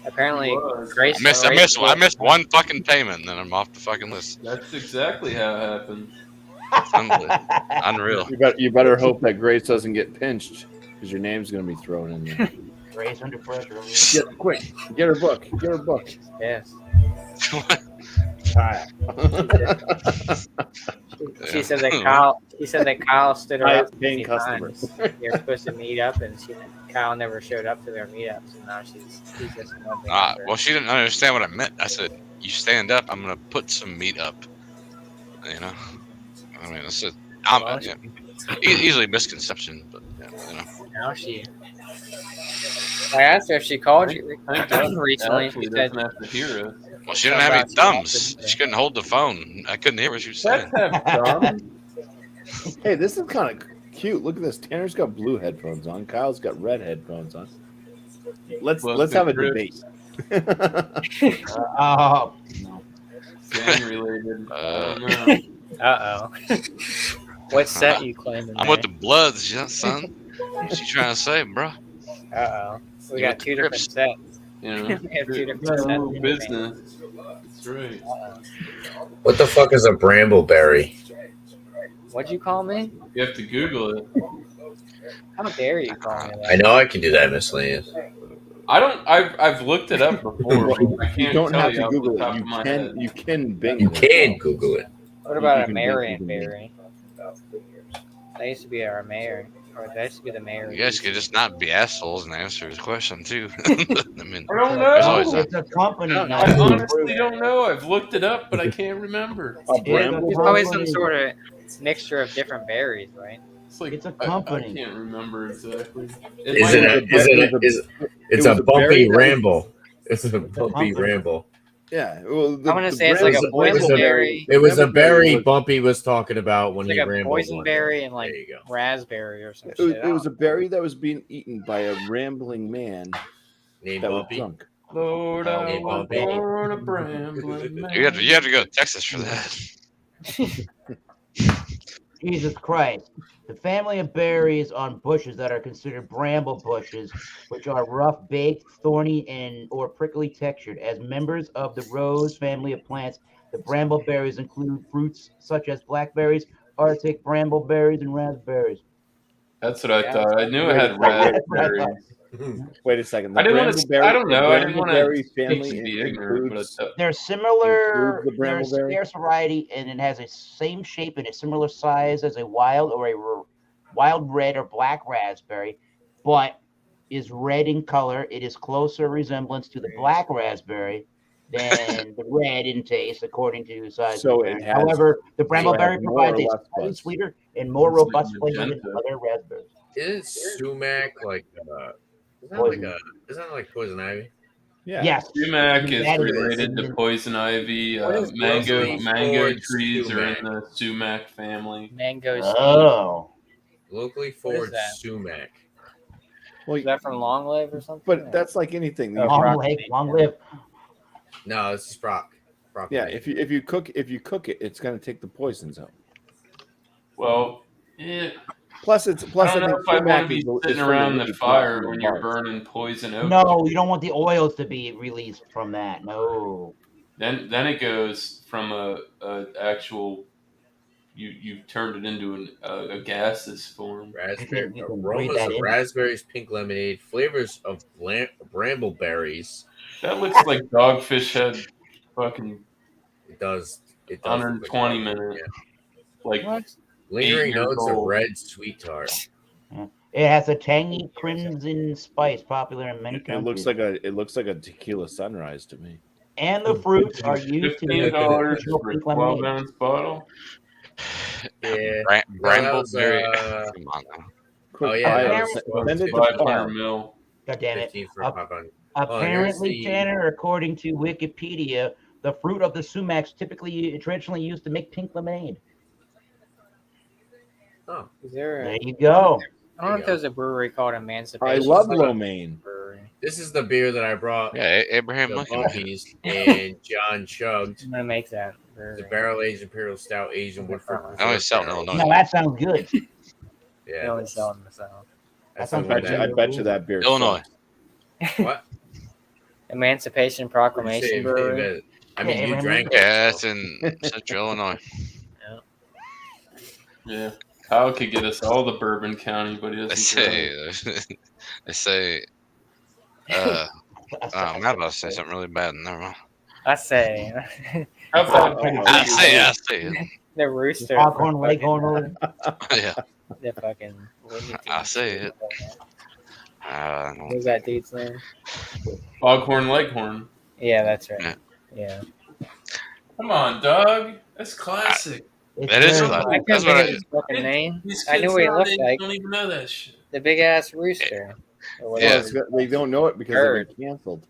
Apparently, Was. Grace. I missed one fucking payment, and then I'm off the fucking list. That's exactly how it happened. Unreal. You better hope that Grace doesn't get pinched because your name's going to be thrown in there. Grace under pressure. Quick, get her book. Get her book. Yes. She said that Kyle. He said that Kyle stood her up paying many customers. times. You're supposed to meet up, and Kyle never showed up to their meetups, and now she's just another. Well, she didn't understand what I meant. I said, "You stand up. I'm gonna put some meat up." You know. I mean, that's it. Easily misconception, but you know. Now she. I asked her if she called you Thank God. recently. Ashley She said, doesn't have to hear us. Well, she didn't have any thumbs. She couldn't hold the phone. I couldn't hear what she was saying. Hey, this is kind of cute. Look at this. Tanner's got blue headphones on. Kyle's got red headphones on. Let's have a debate. Oh, no. Gang related. I don't know. what set you claiming? I'm with the Bloods, yeah, son. What you trying to say, bro? We got two different sets. You know, We have two different got a sets. little business. That's right. What the fuck is a brambleberry? What'd you call me? You have to Google it. How dare you call me that? I know I can do that, miscellaneous. I don't. I've looked it up before. But I can't You don't tell have you to off the Google top it. of my head. You can Bing You it. can Google it. What about You a can Marion Google it. berry? That used to be our mayor, or that used to be the mayor. You guys could just not be assholes and answer his question too. I mean, I don't there's always know. that. It's a company. I not a honestly group. don't know. I've looked it up, but I can't remember. A bramble. There's always some sort of mixture of different berries, right? It's like It's a I company. can't rember exactly. It's a bumpy ramble. It's a bumpy ramble. Yeah. Well, I'm gonna say it's like a boysenberry. It was a berry was- Bumpy was talking about when It's he like a rambled. one day. boysenberry and like There you go. raspberry or some It shit. was a berry that was being eaten by a rambling man Named that was Bumpy. drunk. Lord, I Hey, was Bumpy. born a brambling man. You have to go to Texas for that. Jesus Christ. The family of berries on bushes that are considered bramble bushes, which are rough, baked, thorny, and or prickly textured. As members of the rose family of plants, the brambleberries include fruits such as blackberries, arctic brambleberries, and raspberries. That's what I thought. I knew it had raspberries. Wait a second. I didn't want to. I don't know. I didn't want brambleberry to family be ignorant, but includes, They're similar. includes the They're a brambleberry. scarce variety, and it has a same shape and a similar size as a wild or a wild red or black raspberry, but is red in color. It is closer resemblance to the black raspberry than the red in taste, according to size. So it has- However, the brambleberry more or provides a less slightly buzz. sweeter and more It's like robust flavor than magenta. other raspberries. Isn't sumac like isn't that like poison ivy? Yeah. Yes. Sumac is That is- related to poison ivy. What is Mango locally trees are in foraged the sumac family. Mango Oh. Locally What is foraged that? sumac. Well, Is that from Long Live or something? but that's like anything. Oh, Long Rocky live, Beach, long yeah. live. No, this is Brock. Yeah, if you cook it, it's gonna take the poisons out. Well, Plus, I don't know if I want sumac to be is- is sitting from around the leaf, fire not when from you're bark. burning poison oak. No, you don't want the oils to be released from that. No. Then it goes from a actual. You've turned it into a gaseous form. Raspberry You can breathe aromas that of in. raspberries, pink lemonade, flavors of brambleberries. That looks like Dogfish had fucking It does. It does. 120 look like minutes. Yeah. Like What? Lingering 8 years notes of old. red sweet tart. It has a tangy crimson spice popular in many It countries. looks like a tequila sunrise to me. And the fruits are used to make $15 traditional for a pink 12 lemonade. ounce bottle. Yeah. Brambleberry. That was, Come on now. Quick Oh, yeah, file. that was Send it to 500 file. mil. God damn it. 15 for Up- 500. Apparently, here's the- Tanner, according to Wikipedia, the fruit of the sumacs traditionally used to make pink lemonade. Oh, Is there There you go. I don't know if there's a brewery called Emancipation. I love Brewery. romaine. This is the beer that I brought. Yeah, Abraham The Lincoln. monkeys and John chugged. I'm gonna make that brewery. The barrel aged Imperial Stout Asian Woodford. I only sell in barrel. Illinois. No, that sounds good. They Yeah, only sell in the South. that's sounds the one like I that. bet you that beer. Illinois. What? Emancipation Proclamation Brewery. I mean, Yeah, you Abraham drank Lincoln. it. Yeah, it's in Central Illinois. Yeah. Kyle could get us all the Bourbon County, but he They doesn't say, they say, I'm not about to say something really bad. Never mind. I say How about I say it. the rooster. Foghorn Leghorn over. Yeah, The fucking. I say it. What was that dude's name? Foghorn Leghorn? Yeah, that's right. Yeah. Come on, dog. That's classic. That is very classic. I couldn't That's think what of I. his fucking name. These I knew kids what he nowadays looked like. don't even know that shit. The big ass rooster. Or Yeah. whatever. They don't know it because Bird. they've been canceled.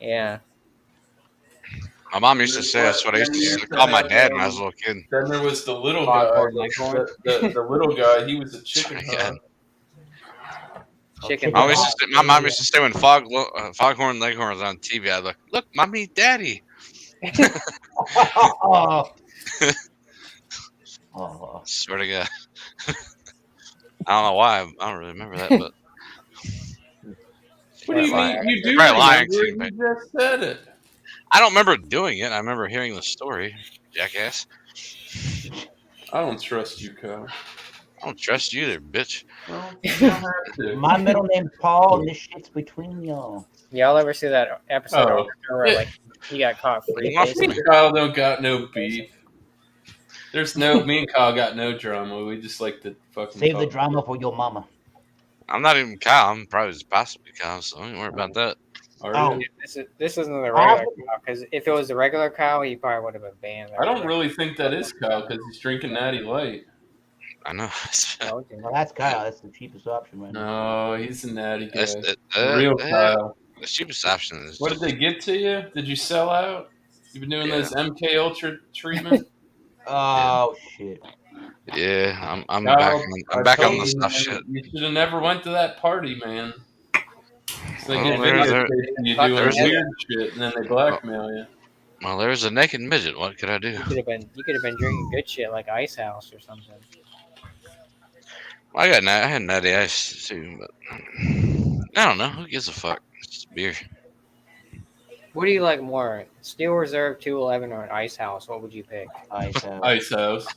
Yeah. My mom used to say that's what I used to call my dad when I was a little kid. Then there was the little guy. Foghorn Leghorn. The little guy, he was a chicken Sorry, hawk. Chicken. My mom used to say when Foghorn Leghorn was on TV, I'd look, mommy, daddy. Oh. Oh. Swear to God. I don't know why. I don't really remember that, but What do you Right. mean? You do Probably lying remember too, it, but- you just said it. I don't remember doing it. I remember hearing the story, jackass. I don't trust you, Kyle. I don't trust you either, bitch. Well, you don't have to. My middle name's Paul, and this shit's between y'all. Y'all ever see that episode Oh. of where like he got caught free? Well, Me and Kyle don't got no beef. Me and Kyle got no drama. We just like to fucking Save the talk. drama for your mama. I'm not even Kyle. I'm probably just possibly Kyle, so don't worry about that. All right. This isn't the regular cow because if it was the regular cow, he probably would have been banned. I don't really think that is Kyle because he's drinking Natty Light. I know. Well, that's Kyle. That's the cheapest option right now. No, he's a Natty guy. That's Real Kyle. the cheapest option is. What did they give to you? Did you sell out? You've been doing this MK Ultra treatment. Oh shit! Yeah, I'm Kyle, back. I'm back told on the you, stuff man, shit. You should have never went to that party, man. So they Oh, get there's videos a- of you Fuck, doing there's a- weird shit, and then they blackmail you. Well, there's a naked midget. What could I do? You could have been drinking good shit like Ice House or something. Well, I had natty ice too, but I don't know. Who gives a fuck? It's just beer. What do you like more, Steel Reserve 211 or an Ice House? What would you pick? Ice Ice House.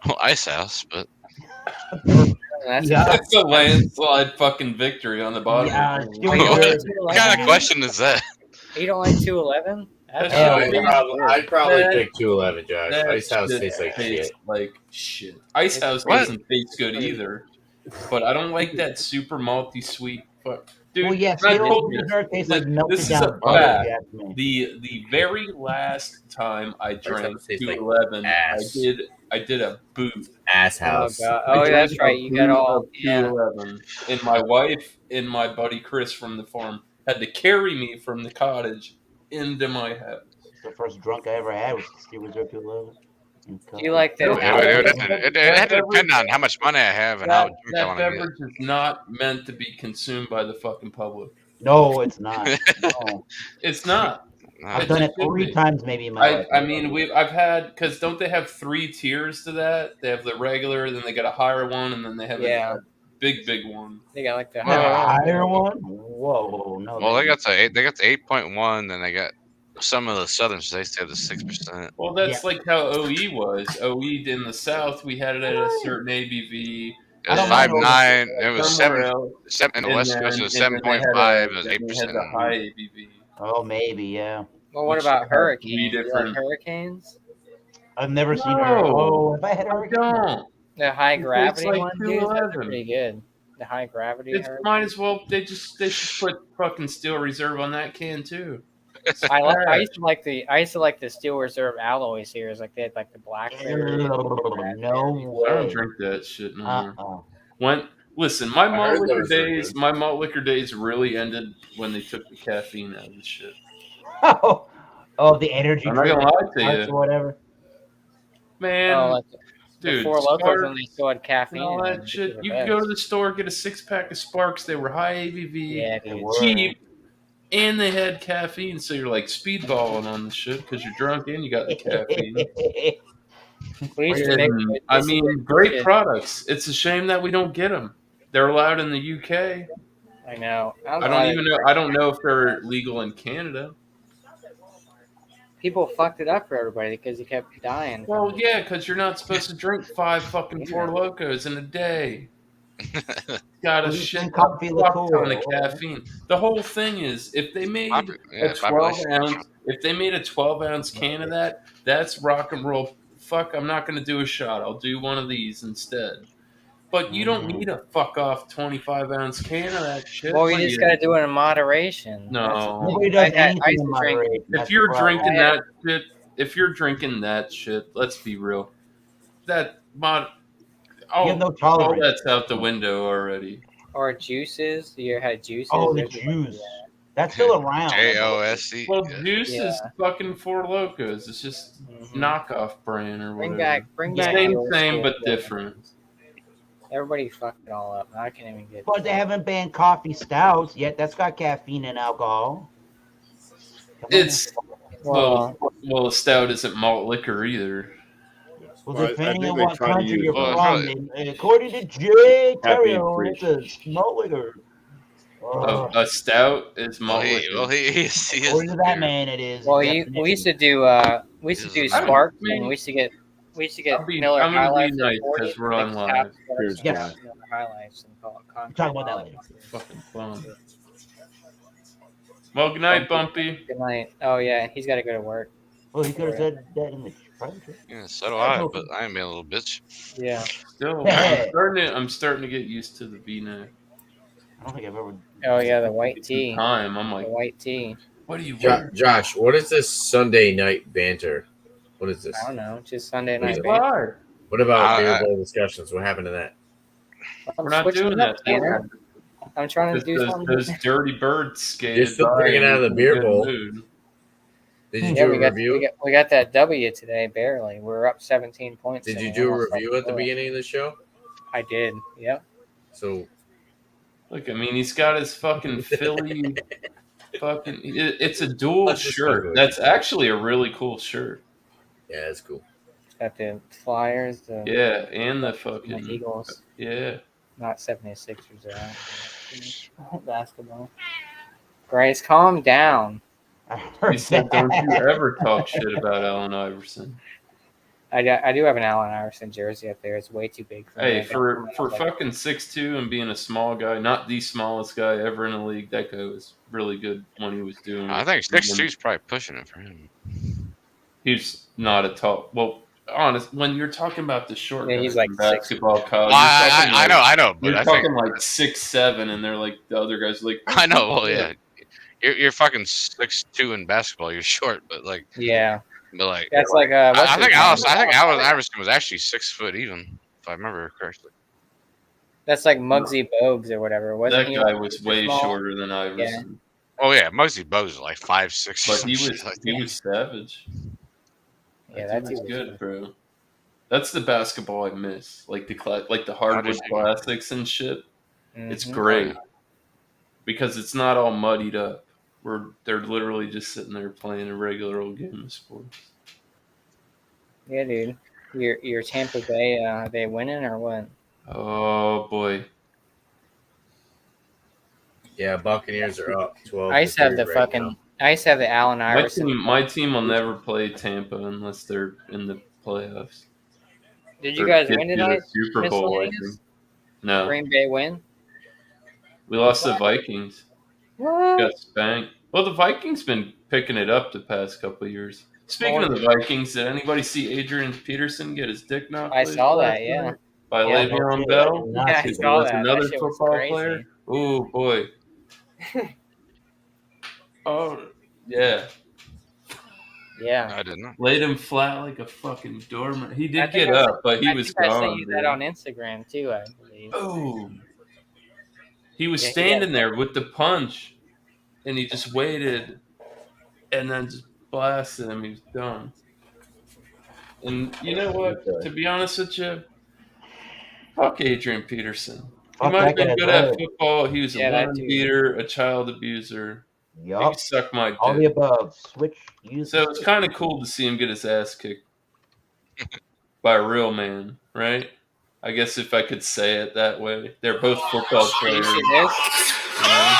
Well, Ice House, but That's Yeah. That's a landslide fucking victory on the bottom. Yeah, of the Steel You don't what like Reserve. 211? kind of question is that? You don't like 211? That's Hell I'd probably That- pick 211, Josh. That Ice House shit tastes like shit. like shit. Ice House What? doesn't taste good either, but I don't like that super malty sweet. Dude, Well, yeah, I Steel told you, Reserve tastes like this melted is down a butter. fact. if you ask me. the very last time I drank House tastes like 211, ass. I did a boot. Ass Oh, house. God. I Oh, drank that's a right. You got boot all. of Yeah. 211, and my wife and my buddy Chris from the farm had to carry me from the cottage into my house. The first drunk I ever had was Steel Reserve 211. Do you like the? It had to depend on how much money I have and how drunk I That want to get. beverage is not meant to be consumed by the fucking public. No, it's not. No. It's not. I've done it should 3 be. times maybe in my life. I mean, I've had, because don't they have 3 tiers to that? They have the regular, then they got a higher one, and then they have Yeah. a big one. They got like the. A higher one? Whoa, no. Well, they got the 8.1, then they got some of the southern states have the 6%. Well, that's like how OE was. OE in the South, we had it at a certain ABV. It was I don't know. 5.9. It was Somewhere 7. In the and West then- Coast, it was and then they had 7.5. It was then they had 8%. the high ABV. Oh, maybe, yeah. Well, what Which about have hurricanes? 3 Do you like different- hurricanes? I've never seen her. No. Oh, if I had a hurricane. Don't. The high It gravity tastes like one, dude. That's 211. pretty good. The high gravity. It hurricane. might as well. They should put fucking Steel Reserve on that can too. I used to like the Steel Reserve alloys here. It's like they had like the blackberry. No I don't way. drink that shit no more. Uh-uh. Listen, my I malt heard liquor those are days. good. My malt liquor days really ended when they took the caffeine out of the shit. Oh, the energy I'm not gonna drink lie to or you, whatever. man. Oh, like Dude, Four Locos Sparks only still had caffeine and all in that them. shit. You could go to the store, get a 6-pack of Sparks. They were high ABV, Yeah, They dude. were. cheap, and they had caffeine. So you're like speedballing on the shit because you're drunk and you got the caffeine. We used to make. And, we I used to mean, get great shit. products. It's a shame that we don't get them. They're allowed in the UK. I know. I don't even know. I don't know if they're legal in Canada. People fucked it up for everybody because he kept dying. Well, yeah, because you're not supposed to drink 5 fucking Yeah. Four Locos in a day. Got a Well, shit and coffee fuck liqueur. ton of caffeine. The whole thing is, if they made a 12 population. ounce, if they made a 12-ounce can of that, that's rock and roll. Fuck, I'm not gonna do a shot. I'll do one of these instead. But you don't need a fuck off 25-ounce can of that shit. Well, you What just do got to do it in moderation. No. That's the thing. Nobody does anything I used in to drink. moderation. That's If the you're problem. drinking that shit, let's be real. That mod, You have no all tolerance. that's out the window already. Or juices. You had juices. Oh, the There's like- juice. That's still around. JOSC. Well, juice Yeah. is fucking Four Locos. It's just Mhm. knockoff brand or Bring whatever. back the Same, old same, school but flavor. different. Everybody fucked it all up. I can't even get. But they haven't banned coffee stouts yet. That's got caffeine and alcohol. Come on. It's Well, well, a stout isn't malt liquor either. Well, Well, I depending think on they what try to country use, you're well, from, according to Jay Caffeine Terrio, free. it's a smoke liquor. A stout is malt liquor. He is According to the that beer. man, it is. well, definition. we used to do Sparks, and we used to get Miller I'm gonna High be Life nice at 40, because we're on mix live. half Sparks, Here's Yes. half Miller High Lives, and call it We'll Concrete talk about that High later. Life. Fucking fun. Well, good night, Bumpy. Good night. Oh yeah, he's got to go to work. Well, he could have said that in the private chat. Yeah, so do I, but I am being a little bitch. Yeah. Still, I'm starting to get used to the V-neck. I don't think I've ever. Oh yeah, the white tee. Time, I'm The like, white tee. what do you wear? Josh, what is this Sunday night banter? What is this? I don't know. Just Sunday What is night. it? Banter. Why? What about beer I- bowl discussions? What happened to that? I'm We're not switching doing it up, that. Tanner. I'm trying to do Those something. dirty birds skated. You're still by drinking out of the in a beer good bowl. mood. Did you Yeah, do we a got, review? we got that W today, barely. We're up 17 points. Did and you we do a almost review at the lost. beginning of the show? I did. Yep. So Look, I mean, he's got his fucking Philly. It's a dual Let's just shirt. fuck with That's actually a really cool shirt. yeah, that's cool. It's got the Flyers, the Yeah, and the and the fucking Eagles. yeah. Not 76ers out. Basketball. Grace, calm down. I He heard said, that. "Don't you ever talk shit about Allen Iverson." I do have an Allen Iverson jersey up there. It's way too big for me. Hey, I got it for from my fucking 6'2" and being a small guy, not the smallest guy ever in the league, that guy was really good when he was doing I it. think 6'2" is probably pushing it for him. He's not a tall. Well, honest, when you're talking about the short Yeah, guys he's like in basketball, Kyle, I know, but You're I talking think like 6'7", and they're like the other guys like. I know. Well, yeah, you're fucking 6'2" in basketball. You're short, but like, Yeah. but like, That's like I think Allen Iverson was actually 6 foot even, if I remember correctly. That's like Muggsy Bogues or whatever. Wasn't That he guy like was super way small? shorter than Iverson, Oh yeah, Muggsy Bogues was like 5'6", but he some was shit like he that. was savage. Yeah, That that's dude was good, bro. That's the basketball I miss, like the hardwood just- classics and shit. It's Mhm. great because it's not all muddied up. They're literally just sitting there playing a regular old game of sports. Yeah, dude. Your Tampa Bay, are they winning or what? Oh boy, Yeah, Buccaneers are up 12. I used to have the right fucking. now. I used to have the Allen my Iverson. team will never play Tampa unless they're in the playoffs. Did you Or guys get win to the tonight? Super Bowl, I think. Miscellaneous? No, Green Bay win. we lost the Vikings. What? Got spanked. Well, the Vikings been picking it up the past couple of years. Speaking of the Vikings, did anybody see Adrian Peterson get his dick knocked? I loose saw last that. Yeah. night By Yeah. Le'Veon I Bell. did not Yeah, I see It saw was that. another That shit was football crazy. player. Oh boy. Oh yeah, Yeah. I didn't know. laid him flat like a fucking doormat. He I did think get I up, but he I was think I sent gone. you dude. that on Instagram too. I believe. Boom. He was Yeah, he standing had- there with the punch, and he just waited, and then just blasted him. He was done. And you know what? To be honest with you, fuck Adrian Peterson. He Fuck might have that been guy as good at well. football. He was a Yeah, that worm too. beater, a child abuser. He Yup. can suck my All the dick. above. Switch. Use. So it's kind of cool to see him get his ass kicked by a real man, right? I guess if I could say it that way. They're both football You players. see this? Yeah.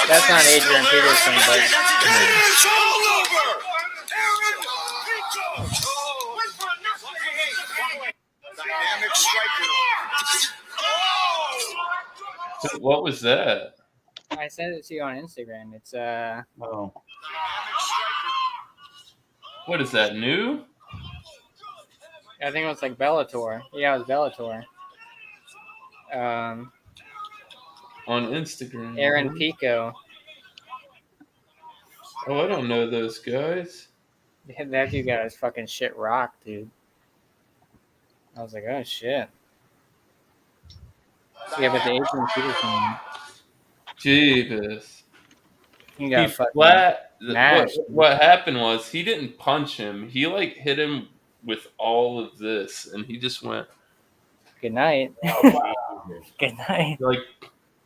That's not Adrian Peterson, but What was that? I sent it to you on Instagram. It's Oh. What is that, new? I think it was like Bellator. Yeah, it was Bellator. On Instagram. Aaron Pico. Oh, I don't know those guys. That dude got his fucking shit rocked, dude. I was like, oh shit. Yeah, but the Adrian Peterson one, Jeebus. he He got fucking flat. mashed. What happened was he didn't punch him. He like hit him with all of this, and he just went Good night. Oh, Good night. like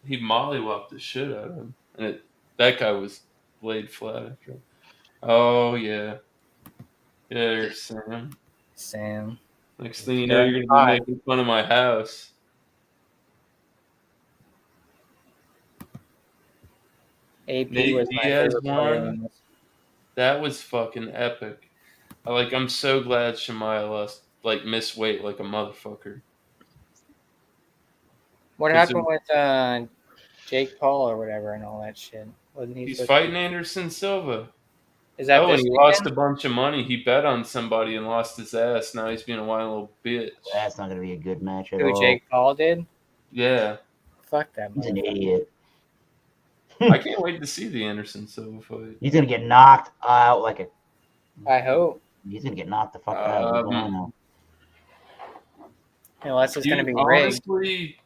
he mollywopped the shit out of him, and that guy was laid flat after him. Oh yeah, there's Sam. Sam. Next thing you know, you're gonna Hi. be making fun of my house. AP Nate was my Diaz favorite player won. on this. That was fucking epic. I'm so glad Shemaya lost, missed weight like a motherfucker. What 'Cause happened with Jake Paul or whatever and all that shit? Wasn't he He's supposed fighting to... Anderson Silva. Is that Oh, and this he weekend? lost a bunch of money. He bet on somebody and lost his ass. Now he's being a wild little bitch. That's not going to be a good match at Who, all. Jake Paul did? Yeah. Fuck that He's an motherfucker. idiot. I can't wait to see the Anderson Silva fight. He's going to get knocked out like a. I hope. He's going to get knocked the fuck out. Unless it's going to be rigged. Honestly,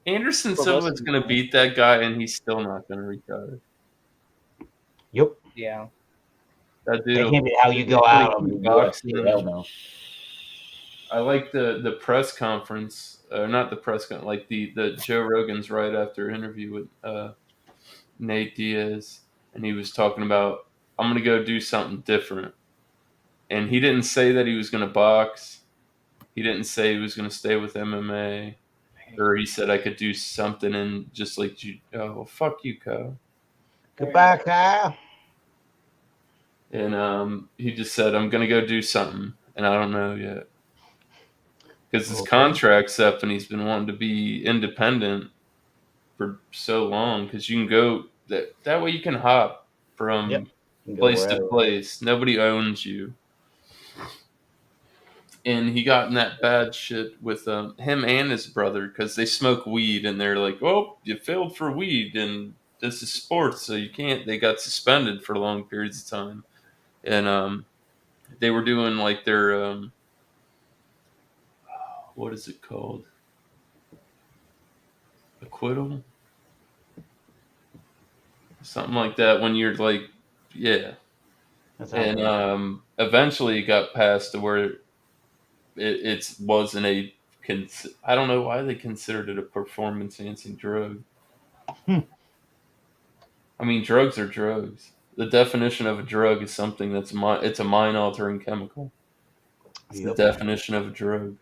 Anderson Silva's going to beat that guy, and he's still not going to retire. Yep. Yeah. That dude. That can't be how you go out on the UFC. Hell no. I like the press conference, or not the press conference, like the Joe Rogan's right after interview with Nate Diaz, and he was talking about, I'm going to go do something different. And he didn't say that he was going to box. He didn't say he was going to stay with MMA. Or he said I could do something and just like you. Oh, fuck you, Kyle. Goodbye, Kyle. And he just said, I'm going to go do something. And I don't know yet. Because his contract's up and he's been wanting to be independent for so long. Because you can go, that way you can hop from place to place. Nobody owns you. And he got in that bad shit with him and his brother because they smoke weed and they're like, oh, you failed for weed and this is sports, so you can't. They got suspended for long periods of time. And they were doing like their, what is it called? Acquittal? Something like that when you're like, yeah. And eventually it got passed to where it wasn't a, I don't know why they considered it a performance-enhancing drug. I mean, drugs are drugs. The definition of a drug is something it's a mind-altering chemical. It's the definition of a drug.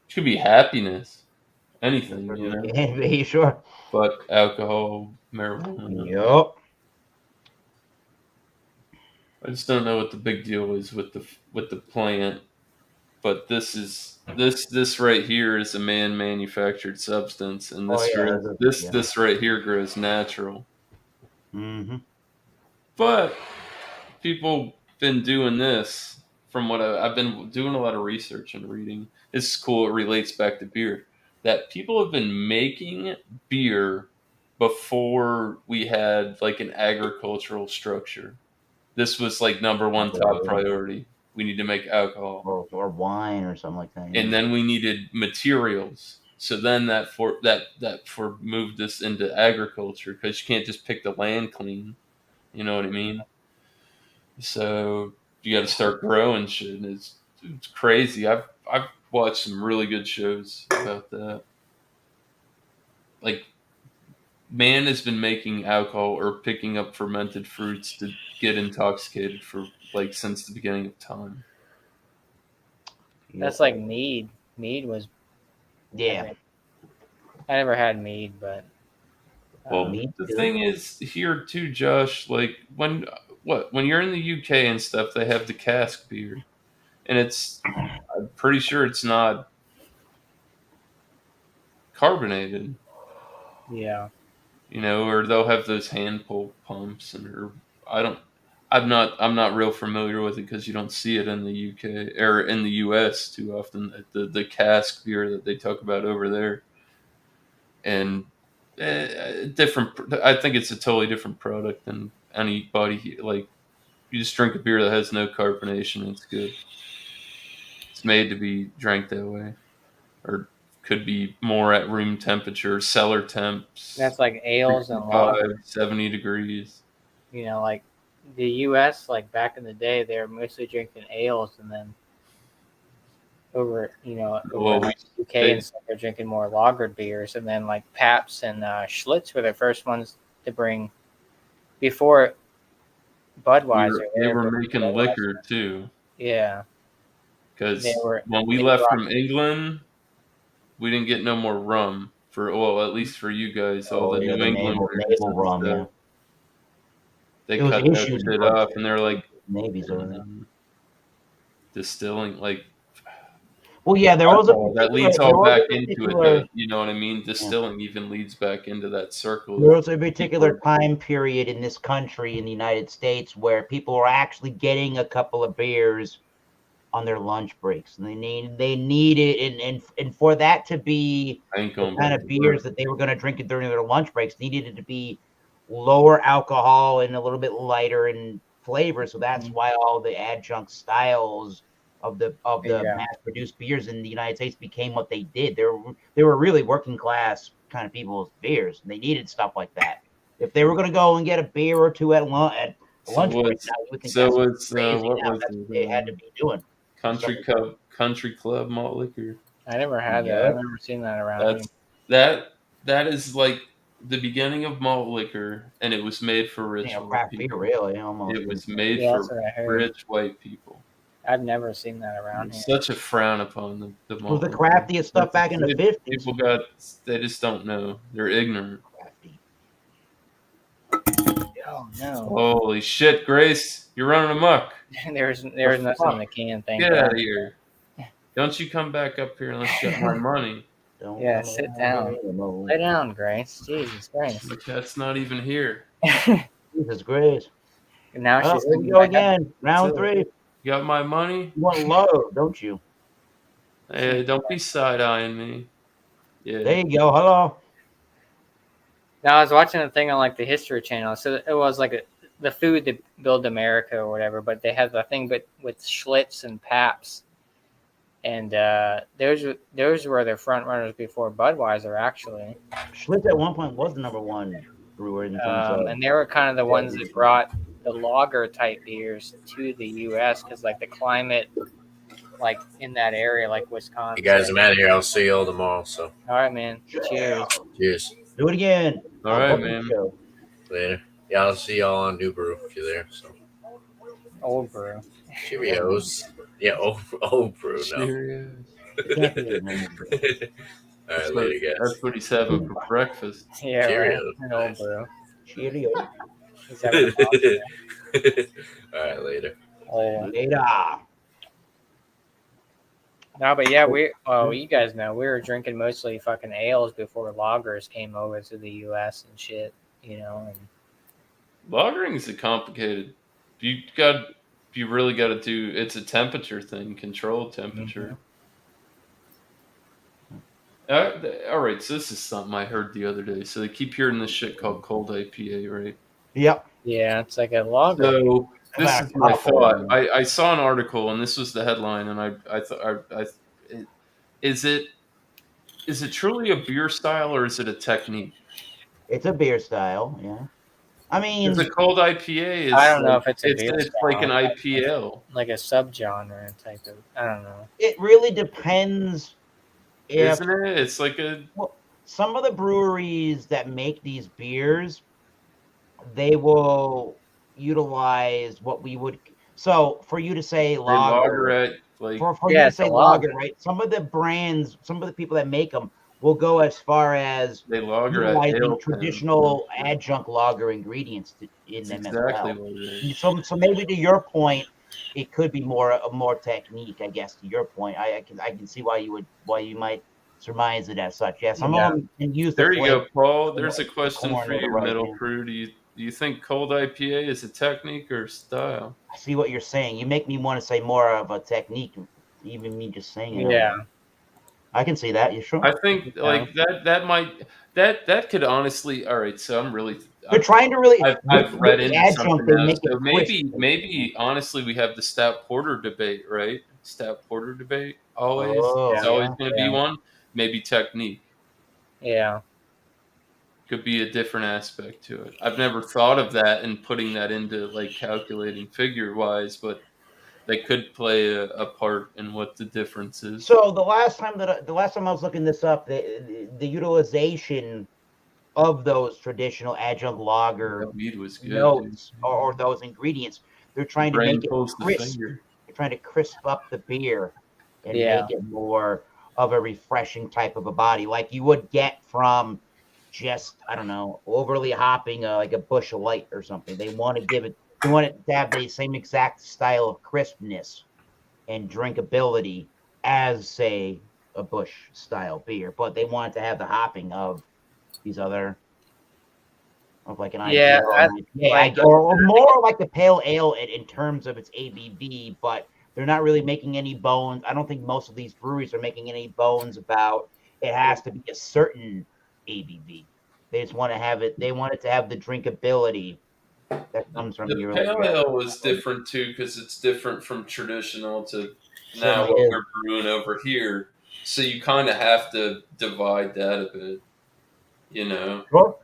It could be happiness, anything, you know. Yeah, sure. But alcohol, marijuana. Yup. I just don't know what the big deal is with the plant. But this right here is a man-manufactured substance, and this right here grows natural. Mm-hmm. But people been doing this from what I've been doing a lot of research and reading. It's cool. It relates back to beer. That people have been making beer before we had like an agricultural structure. This was like number one top priority. We need to make alcohol or wine or something like that. And then we needed materials. So then that moved us into agriculture because you can't just pick the land clean. You know what I mean? So you got to start growing shit, and it's crazy. I've watched some really good shows about that. Like, man has been making alcohol or picking up fermented fruits to get intoxicated for like since the beginning of time. That's like mead. Mead was. Yeah. I never had mead, but. Well, Me the too. thing is here too, Josh. Like when you're in the UK and stuff, they have the cask beer, and I'm pretty sure it's not carbonated. Yeah. You know, or they'll have those hand pull pumps, or I don't. I'm not real familiar with it because you don't see it in the UK or in the US too often. The cask beer that they talk about over there, and different. I think it's a totally different product than anybody like. You just drink a beer that has no carbonation. It's good. It's made to be drank that way, or could be more at room temperature, cellar temps, That's like ales and 65, lager. 70 degrees. You know, like the U.S. Like back in the day, they were mostly drinking ales, and then over Well, in like the UK and stuff, they're drinking more lagered beers, and then like Pabst and Schlitz were the first ones to bring before Budweiser. they were Before making Budweiser. liquor too, Yeah, they because were. when we They left brought, from England, we didn't get no more rum at least for you guys, all Oh the yeah, New the naval Englanders and rum. Yeah, stuff. They it was cut that issued shit from off, and they're like navies over there. distilling like Well, yeah, there was a alcohol. That particular. leads There all was back a into it, particular. though. You know what I mean? Yeah. Distilling even leads back into that circle. There was a particular time period in this country, in the United States, where people were actually getting a couple of beers on their lunch breaks. And they needed and for that to be I ain't the going kind back of to beers work. that they were going to drink it during their lunch breaks, needed it to be lower alcohol and a little bit lighter in flavor. So that's why all the adjunct styles of the Yeah. mass produced beers in the United States became what they did. They were really working class kind of people's beers, and they needed stuff like that. If they were going to go and get a beer or two at lunch break, now you would think that's crazy. What Now was that's what they had to it? be doing. Country Club malt liquor. I never had that. Yeah. I've never seen that around That is like the beginning of malt liquor, and it was made for rich white Craft beer, people. really, almost. It was made Yeah, that's for what I heard. rich white people. I've never seen that around here. Such a frown upon the It was malt the liquor. craftiest stuff back in the 50s. People they just don't know. They're ignorant. Crafty. Oh no! Holy shit, Grace, you're running amok. there's nothing in the can. Thank Get God. out of here. Don't you come back up here unless you got my money. Don't Yeah, come sit around down. here anymore. Lay down, Grace. Jesus Christ. But that's not even here. Jesus Grace. Now Oh, she's here we coming go back up. again. Round So- 3. You got my money? You want love, don't you? Hey, don't be side-eyeing me. Yeah. There you go. Hello. Now I was watching a thing on like the History Channel. So it was like the food that built America or whatever, but they had the thing with Schlitz and Pabst. And those were their front runners before Budweiser, actually. Schlitz at one point was the number one brewer in terms of. And they were kind of the ones that brought the lager type beers to the U.S. because like the climate, like in that area, like Wisconsin. You guys, I'm out of here. I'll see you all tomorrow. So, All right, man. Cheers. cheers. Do it again. All right, man. Later. Yeah, I'll see y'all on New Brew if you're there. So, Old brew. Cheerios. Yeah, old brew. No. Cheerios. All right, later, guys. That's what he's having for breakfast. Yeah, right. Cheerios. An old brew. Cheerio. He's having a monster. All right, later. Later. No, but yeah, you guys know we were drinking mostly fucking ales before lagers came over to the U.S. and shit, you know. And Lagering is a complicated. You really got to do. It's a temperature thing, controlled temperature. All right, so this is something I heard the other day. So they keep hearing this shit called cold IPA, right? Yep. yeah, it's like a lager. So this is my thought. I saw an article, and this was the headline, and I thought, is it truly a beer style or is it a technique? It's a beer style, yeah. I mean, Because a cold IPA is I don't know if it's a beer it's like an style, IPL. like a subgenre type of. I don't know. it really depends if Isn't it? It's like a well, some of the breweries that make these beers, they will utilize what we would. So for you to say they lager lager, at like for you Yeah, to it's a say lager, lager. right? Some of the brands, some of the people that make them will go as far as they lager at utilizing ale pens. traditional adjunct lager ingredients in That's them as exactly well. what it is. So maybe to your point, it could be more technique. I guess to your point, I can see why you might surmise it as such. Yeah, some Yeah. of them can use the There you flavor, go, Paul. the, There's a the question corn for or the you, rice. Middle Yeah. Crew. Do you think cold IPA is a technique or style? I see what you're saying. You make me want to say more of a technique, even me just saying it. Yeah. I can see that. You sure? I think like that could honestly. All right, so I'm really They're trying to really I've with read the into something adjunct. They now. make it So crisp. maybe honestly we have the stout porter debate, right? Stout porter debate always. Oh It's Yeah. always yeah. going to be Yeah. one. Maybe technique Yeah. could be a different aspect to it. I've never thought of that and putting that into like calculating figure wise, but they could play a part in what the difference is. So the last time I was looking this up, the utilization of those traditional adjunct lager That weed was good, dude. notes or those ingredients, they're Your trying to brain make it pulls the crisp. finger. They're trying to crisp up the beer and Yeah. make it more of a refreshing type of a body, like you would get from just I don't know overly hopping like a Bush Light or something. They want to give it. They want it to have the same exact style of crispness and drinkability as say a Bush style beer, but they want to have the hopping of these other of like an Yeah. IPA, or more like the pale ale in terms of its ABV, but they're not really making any bones. I don't think most of these breweries are making any bones about it has to be a certain ABV. They just want to have it. They want it to have the drinkability that comes from The your pale ale was different too because it's different from traditional to now certainly what is. we're brewing over here. So you kind of have to divide that a bit, you know. Sure.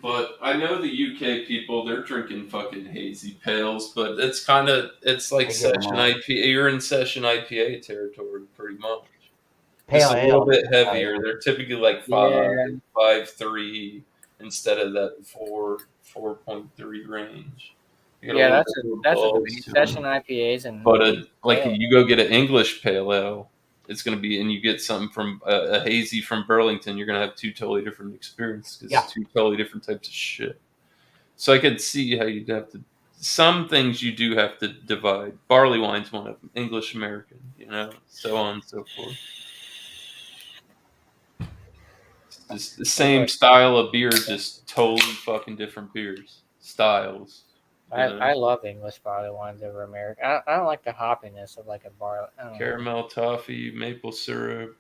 But I know the UK people, they're drinking fucking hazy pales, but it's like I get 'em session all. IPA. You're in session IPA territory pretty much. Just Pale a little ale. bit Oh, heavier. yeah. They're typically like Yeah. 5.3 instead of that 4.3 range. You get Yeah. little That's bit of a balls debate. to Session them. IPAs and But like pale. you go get an English pale ale, it's going to be, and you get something from a hazy from Burlington, you're going to have two totally different experiences. Yeah. Two totally different types of shit. So I could see how you'd have to. Some things you do have to divide. Barley wine's one of them. English American, so on and so forth. It's the same style of beer, just totally fucking different beers styles. I love English barley wines over American. I don't like the hoppiness of like a barley. I don't know. Caramel, toffee, maple syrup.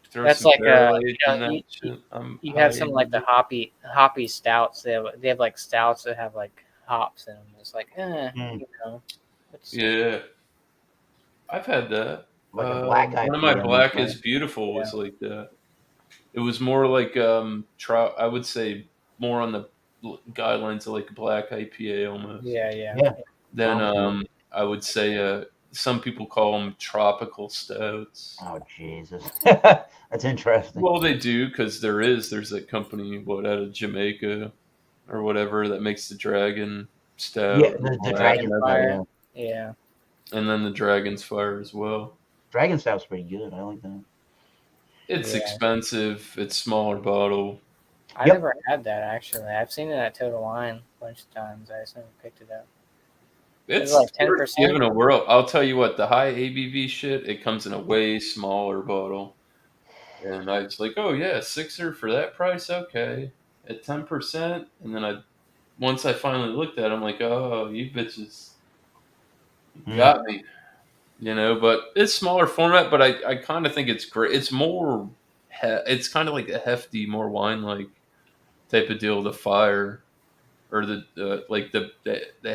Throw That's some like barrel aged in that you, shit. you have some like the hoppy stouts. They have like stouts that have like hops in them. It's like Yeah, I've had that. Like a black One of my IPA, Black right? is Beautiful was like that. It was more like I would say more on the guidelines of like black IPA almost. Yeah. Then I would say some people call them tropical stouts. Oh Jesus, that's interesting. Well, they do because there's that company out of Jamaica or whatever that makes the Dragon Stout. Yeah, the Dragon Fire. Yeah. And then the Dragon's Fire as well. Dragon Stout's pretty good. I like that. It's expensive. It's smaller bottle. I never had that actually. I've seen it at Total Wine a bunch of times. I just never picked it up. It's like worth 10%. giving a whirl. I'll tell you what, the high ABV shit, it comes in a way smaller bottle. And I was like, oh yeah, sixer for that price? Okay. At 10%. And then once I finally looked at it, I'm like, oh, you bitches got me. But it's smaller format, but I kind of think it's great. It's more, it's kind of like a hefty, more wine-like type of deal. The Fire, or they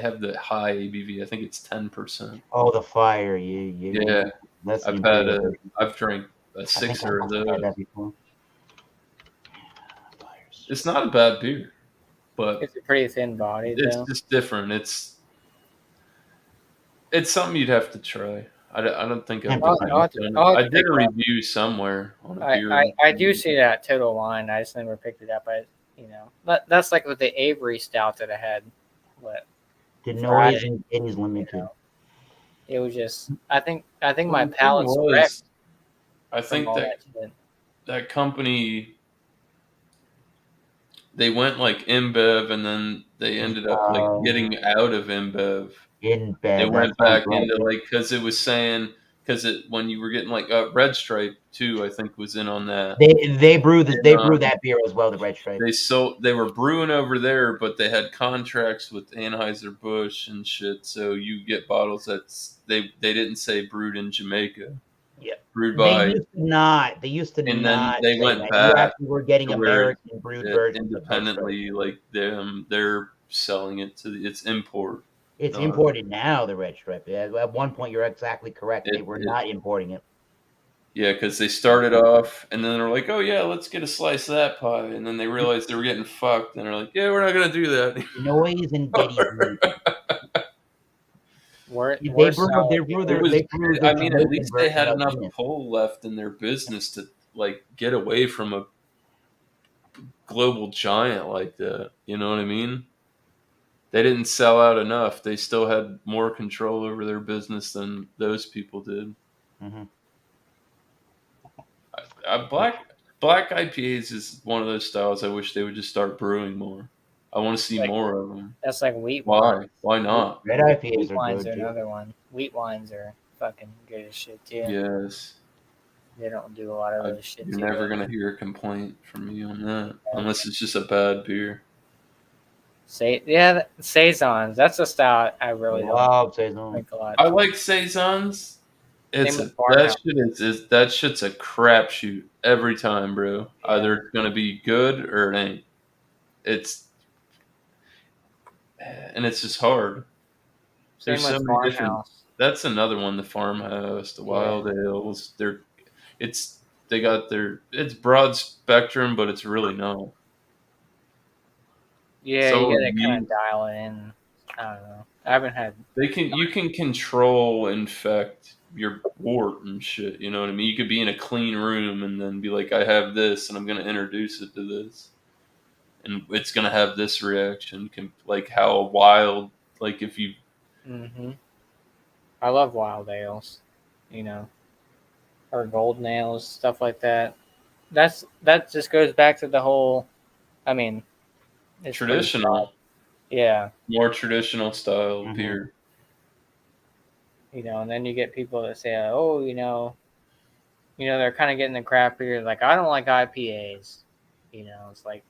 have the high ABV. I think it's 10%. Oh, the Fire, yeah. That's I've drank a sixer of those. That before. It's not a bad beer. but It's a pretty thin body, it's though. just different. It's something you'd have to try. I don't think I've I'll have to- I'll have I to did pick a it up. review somewhere on a beer. I do see that Total Wine. I just never picked it up. That's like with the Avery Stout that I had. What The Friday, noise and it is limited. it was just. I think my The thing palate's was, wrecked I from think all that that shit. that company, they went like InBev and then they ended up like getting out of InBev. In They bed. went back into like, because it was saying, because when you were getting like Red Stripe too, I think was in on that. They brew that beer as well, the Red Stripe. They were brewing over there, but they had contracts with Anheuser-Busch and shit, so you get bottles they didn't say brewed in Jamaica. Yeah. Brewed by. They used to And not. then they say went that. back You actually were getting to where American brewed versions of Red Stripe. independently, like they're selling it to it's import. It's imported now, the Red Stripe. At one point, you're exactly correct. They were not importing it. Yeah, because they started off, and then they're like, "Oh yeah, let's get a slice of that pie," and then they realized they were getting fucked, and they're like, "Yeah, we're not gonna do that." Noise and Getty's limited. They brew their I mean, at Jamaican least they had version of enough Guinness. pull left in their business to like get away from a global giant like that. You know what I mean? They didn't sell out enough. They still had more control over their business than those people did. Mm-hmm. Black IPAs is one of those styles I wish they would just start brewing more. I want to see more of them. That's like wheat Why? wine. Why not? Red IPAs Wheat are wines good. are another one. Wheat wines are fucking good as shit too. Yes. They don't do a lot of those shit. You're too. never gonna hear a complaint from me on that, unless it's just a bad beer. Saisons. That's a style I really love. Don't drink a lot. I like saisons. That shit's a crapshoot every time, bro. Yeah. Either it's gonna be good or it ain't. And it's just hard. There's so many different. That's another one. The farmhouse, the wild ales. It's broad spectrum, but it's really not. Yeah, you gotta kind of dial it in. I don't know. I haven't had. You can control infect your wort and shit. You know what I mean? You could be in a clean room and then be like, I have this, and I'm gonna introduce it to this, and it's gonna have this reaction. Like how wild, like if you. Mm-hmm. I love wild ales, or golden ales, stuff like that. That just goes back to the whole. I mean, it's traditional. Yeah. More traditional style beer. And then you get people that say, "Oh, they're kind of getting the crap beer. Like, I don't like IPAs." It's like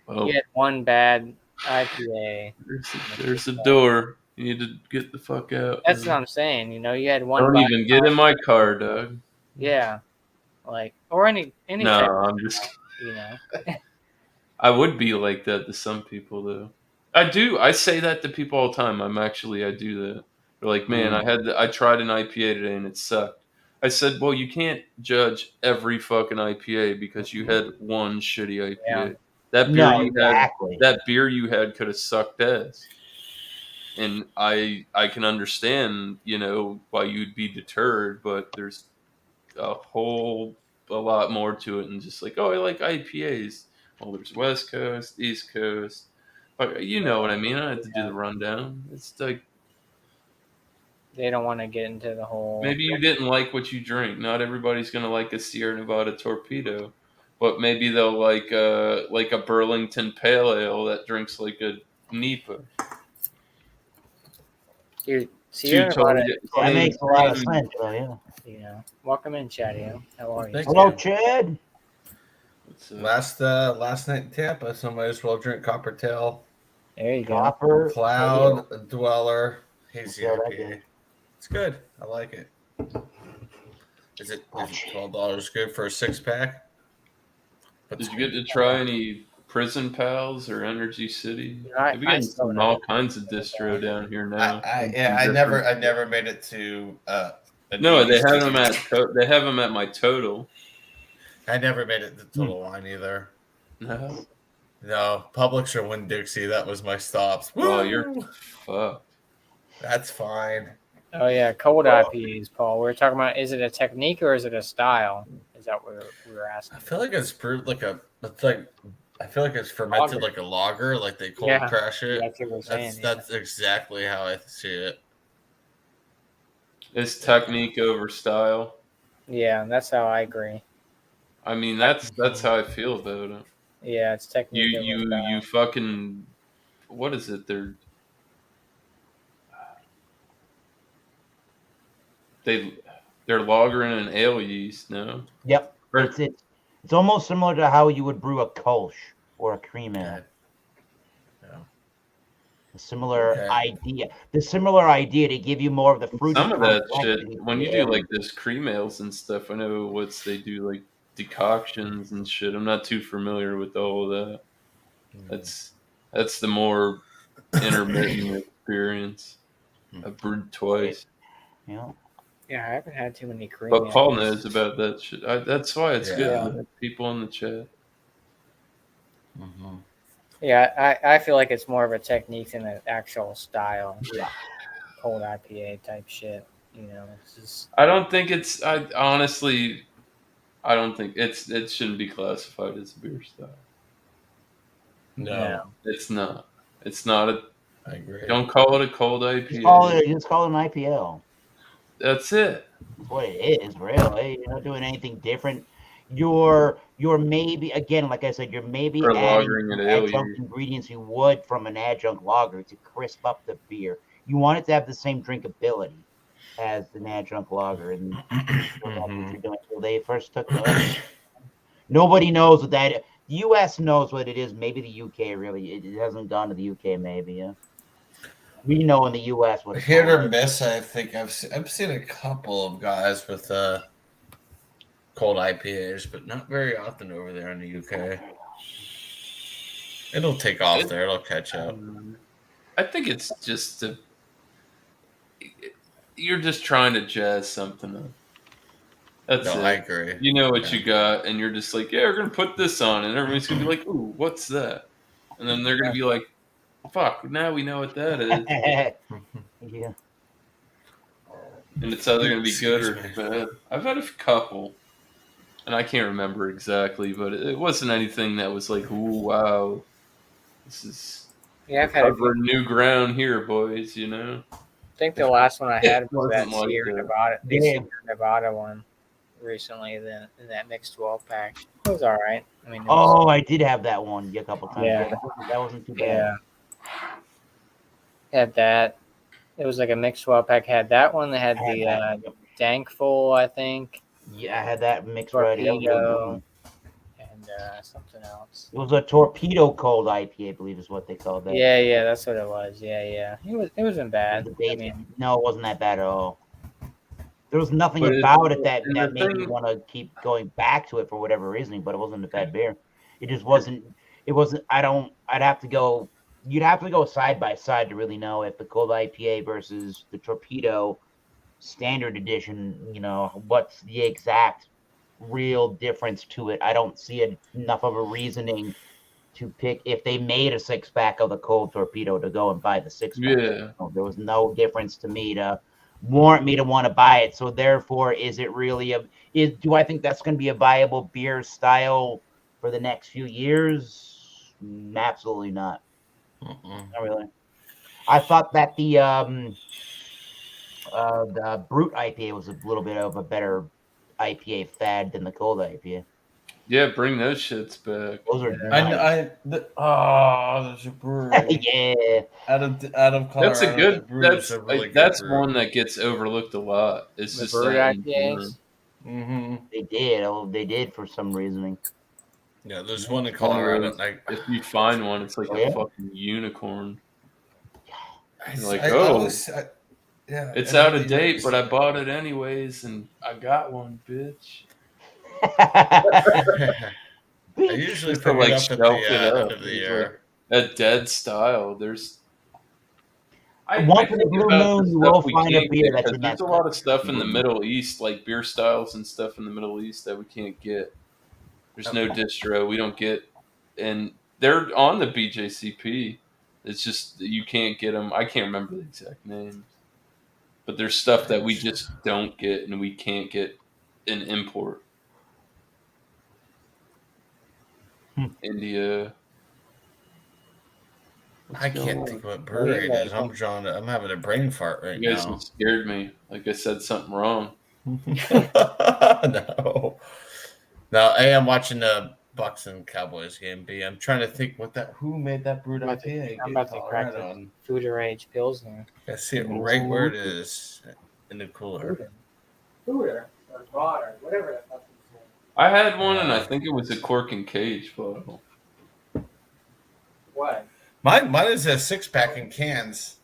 you get one bad IPA. There's a door. You need to get the fuck out. That's what I'm saying. You had one. Don't even get in my car, Doug. Yeah, or any. No, I'm just. I would be like that to some people, though. I do. I say that to people all the time. I do that. They're like, man, I tried an IPA today and it sucked. I said, well, you can't judge every fucking IPA because you had one shitty IPA. Yeah. That beer you had could have sucked ass. And I can understand, why you'd be deterred, but there's a lot more to it than just like, oh, I like IPAs. Well, there's West Coast, East Coast. You know what I mean? I don't have to do the rundown. It's like they don't want to get into the whole. Maybe you didn't like what you drink. Not everybody's gonna like a Sierra Nevada Torpedo, but maybe they'll like a Burlington Pale Ale that drinks like a NEPA. Dude, Sierra Nevada. That makes a lot of sense, though. Yeah. Welcome in, Chad. How are you? Hello, Chad. Last night in Tampa, somebody as well drink Coppertail. There you go. Copper Cloud Dweller Hazy IPA. It's good. I like it. Is it $12 good for a 6-pack? Did you get to try any Prison Pals or Energy City? I getting all kinds of distro down here now. I never made it to. No, they have them at my Total. I never made it to Total Wine either. No. No, Publix or Winn-Dixie. That was my stops. Oh, you're Woo! fucked. That's fine. Oh yeah, cold IPAs, Paul. We're talking about, is it a technique or is it a style? Is that what we were asking? I feel like it's brewed like a. It's like I feel like it's fermented Lager. like a lager, like they cold Yeah, crash it. that's what we're saying. That's exactly how I see it. It's technique over style. Yeah, that's how I agree. I mean, that's how I feel about it. Yeah, it's technique. You fucking, what is it? They're lagering an ale yeast, no? Yep. Or- It's almost similar to how you would brew a Kolsch or a cream ale. Okay. Yeah. A similar Okay. idea. The similar idea to give you more of the fruit. Some of that shit, when you do like this cream ales and stuff, I know they do like decoctions and shit. I'm not too familiar with all of that. That's the more intermittent experience. I've brewed twice. Yeah. Yeah, I haven't had too many cream. But Paul knows about that shit. That's why it's good Yeah. to have people in the chat. Mm-hmm. Yeah, I feel like it's more of a technique than an actual style. Yeah. Cold IPA type shit. You know, it's just. I don't think it's. I honestly, I don't think it shouldn't be classified as a beer style. No, It's not. It's not a. I agree. Don't call it a cold IPA. Just call it an IPL. That's it. That's what it is, really. You're not doing anything different. You're maybe, again, like I said, you're maybe Or adding lagering some an ale adjunct ingredients you would from an adjunct lager to crisp up the beer. You want it to have the same drinkability as an adjunct lager, and that's what you're doing. So they first took the. Nobody knows what that. The U.S. knows what it is. Maybe the U.K. really. It hasn't gone to the U.K. Maybe. Yeah. We know in the U.S. what it's Hit or called. miss. I think I've seen a couple of guys with cold IPAs, but not very often over there in the UK. It'll take off there. It'll catch up. I think it's just you're just trying to jazz something up. That's No, it. I agree. You know what you got, and you're just like, yeah, we're gonna put this on, and everybody's gonna be like, ooh, what's that? And then they're gonna be like, fuck, now we know what that is. Yeah. And it's either gonna be good or bad. I've had a couple, and I can't remember exactly, but it wasn't anything that was like, ooh, wow, this is covering new ground here, boys. You know. I think the last one I had was that Wasn't like Sierra that. Nevada. The Yeah. Sierra Nevada one recently. In that mixed 12 pack, it was all right. I mean, Oh, I did have that one a couple times. Yeah. That wasn't too bad. yeah, had that. It was like a mixed 12 pack. Had that one. They had I had the that. Dankful, I think, Yeah, I had that mixed ready. That was a good Torpedo, one. and something else. It was a torpedo cold IPA, I believe is what they called that. Yeah, that's what it was. Yeah. It wasn't bad. I mean, No, it wasn't that bad at all. There was nothing But about it that and the made me thing- want to keep going back to it for whatever reason, but it wasn't a bad beer. It just wasn't. It wasn't. I'd have to go. You'd have to go side by side to really know if the cold IPA versus the torpedo standard edition. You know what's the exact real difference to it. I don't see enough of a reasoning to pick if they made a 6-pack of the cold torpedo to go and buy the 6-pack. Yeah. There was no difference to me to warrant me to want to buy it. So therefore, is it really do I think that's going to be a viable beer style for the next few years? Absolutely not. Not really. I thought that the Brute IPA was a little bit of a better IPA fad than the cold IPA. Yeah, bring those shits back. Those are nice. There's a brewery. Yeah. Out of Colorado. That's a good. that brews a really good That's brew. one that gets overlooked a lot. It's the just Bird that IPAs. Mm-hmm. They did for some reasoning. Yeah, there's one in Colorado. If you find one, it's like Oh, a yeah? fucking unicorn. You're like, yeah, it's and out of you date, notice but I it. bought it anyways, and I got one, bitch. I usually Just pick to, like, it up at shelf it the up. end of the It's year. A dead style. There's. Once in a think blue about moon, the you stuff will we find a can't beer get, that's 'cause in there's that a lot of stuff in the blue moon. Middle East, like beer styles and stuff in the Middle East that we can't get. There's no distro we don't get, and They're on the BJCP. It's just that you can't get them. I can't remember the exact names, but there's stuff that we just don't get and we can't get in import. India. I can't think what brewery it is. I'm having a brain fart right You guys now. scared me. Like I said something wrong. No. No, A, I'm watching the Bucks and Cowboys game. B, I'm trying to think who made that brewed IPA. I'm about to crack the Fooder Age Pilsner. I see it right where it is in the cooler. Fooder or Water, whatever the fuck it's called. I had one, and I think it was a cork and cage bottle. What? Mine is a 6-pack in cans.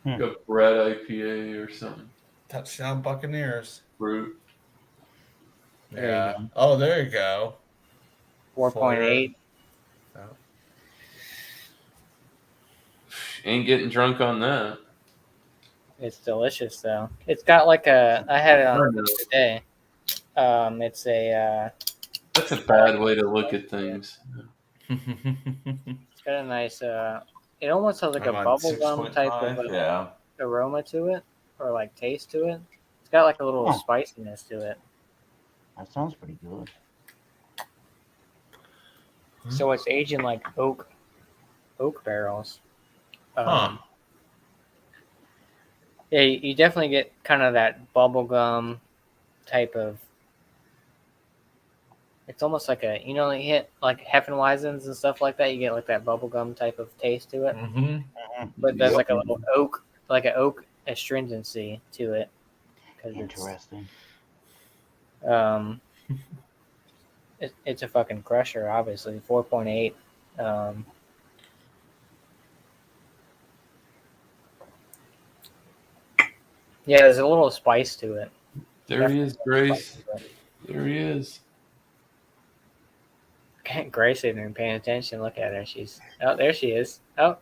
Like a bread IPA or something. Touchdown Buccaneers. Fruit. Yeah. Oh, there you go. 4.8. Oh. Ain't getting drunk on that. It's delicious though. It's got like I had it on today. It's a. That's a bad way to look at things. It's got a nice. It almost has like a bubble gum type of aroma to it, or like taste to it. It's got like a little spiciness to it. That sounds pretty good. So it's aging like oak barrels. Yeah, you definitely get kind of that bubblegum type of. It's almost like a, you know, you hit like Heffenweizens and stuff like that. You get like that bubblegum type of taste to it. But there's like a little oak, like an oak astringency to it. Interesting. It's a fucking crusher, obviously. 4.8. Yeah, there's a little spice to it. There he is, Grace. There he is. Grace isn't even paying attention. Look at her. There she is. Oh.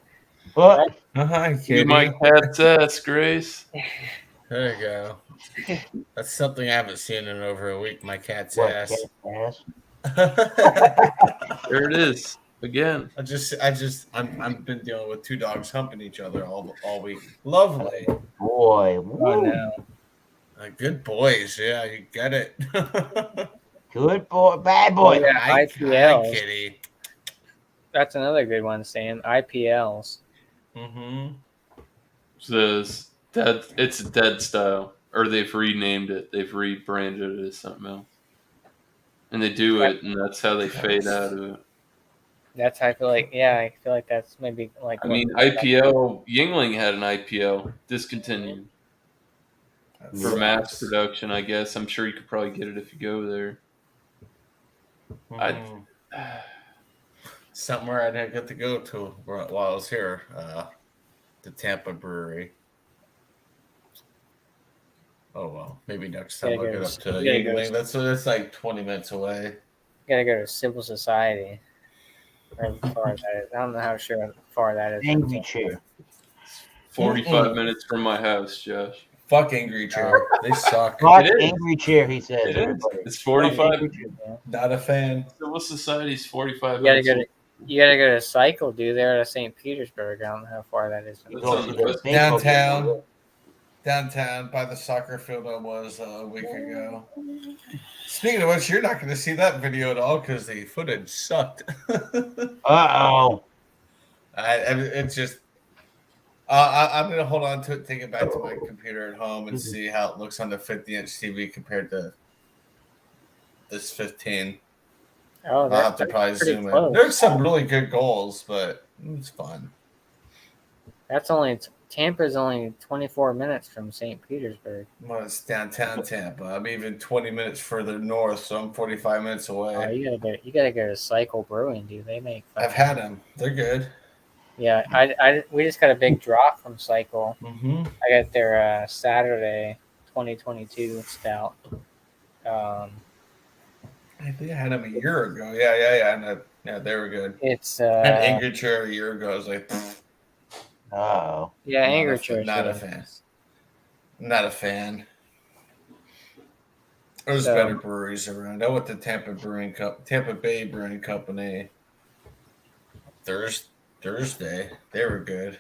What? Hi, You kitty. my cat's ass, Grace. There you go. That's something I haven't seen in over a week. My cat's What, ass. cat's There it is again. I've been dealing with two dogs humping each other all week. Lovely. Boy. Oh, no. Good boys. Yeah, you get it. Good boy. Bad boy. Yeah, Hi, IPLs. kitty. That's another good one, Sam. IPLs. Says dead. It's dead style, or they've renamed it. They've rebranded it as something else, and they do it, and that's how they fade out of it. That's how I feel like. Yeah, I feel like that's maybe like. I mean, IPL. Yingling had an IPL discontinued for mass production. I guess I'm sure you could probably get it if you go there. Somewhere I didn't get to go to while I was here, the Tampa Brewery. Oh well, maybe next time I'll get up to Yingling. That's like 20 minutes away. You gotta go to Civil Society. Or how far that is. I don't know how far that is. Angry Chair. 45 minutes from my house, Josh. Fuck Angry Chair. They suck. Fuck Angry Chair, he says. It is. It's 45. Not a fan. Civil Society's 45 minutes. You gotta go to Cycle, dude. They're at St. Petersburg. I don't know how far that is. Downtown by the soccer field I was a week ago. Speaking of which, you're not going to see that video at all because the footage sucked. Uh-oh. It's just... I'm going to hold on to it, take it back to my computer at home and see how it looks on the 50-inch TV compared to this 15. Oh, I'll have to probably zoom in. There's some really good goals, but it's fun. That's Tampa's only 24 minutes from St. Petersburg. Well, it's downtown Tampa. I'm even 20 minutes further north, so I'm 45 minutes away. Oh, you gotta go to Cycle Brewing, dude. They make. I've had them. They're good. Yeah, we just got a big drop from Cycle. Mm-hmm. I got their Saturday 2022 stout. I think I had them a year ago. Yeah, they were good. It's I had Angry Chair a year ago. I was like, oh, yeah, Angry Chair. Not a fan. Not a fan. There's So- better breweries around. I went to Tampa Bay Brewing Company Thursday. They were good.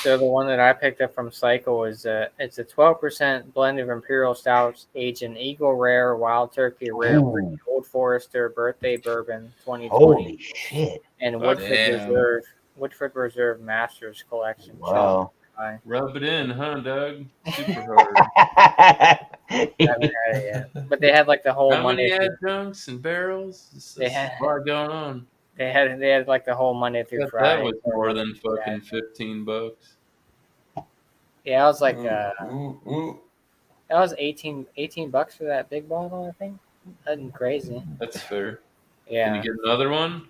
So the one that I picked up from Cycle is it's a 12% blend of Imperial Stouts aged in Eagle Rare, Wild Turkey Rare, Ooh. Old Forester, Birthday Bourbon 2020, Holy shit! and Fuck Woodford damn. Reserve. Woodford Reserve Masters Collection. Wow. I Rub it in, huh, Doug? Super hard. haven't had it yet, but they had like the whole How many Monday. adjuncts and barrels? They There's had- a lot going on. They had like the whole Monday through Bet Friday. that was more than fucking Saturday. $15. Yeah, I was like Ooh. that was 18 $18 for that big bottle. I think nothing crazy. That's fair. Yeah, Can you get another one?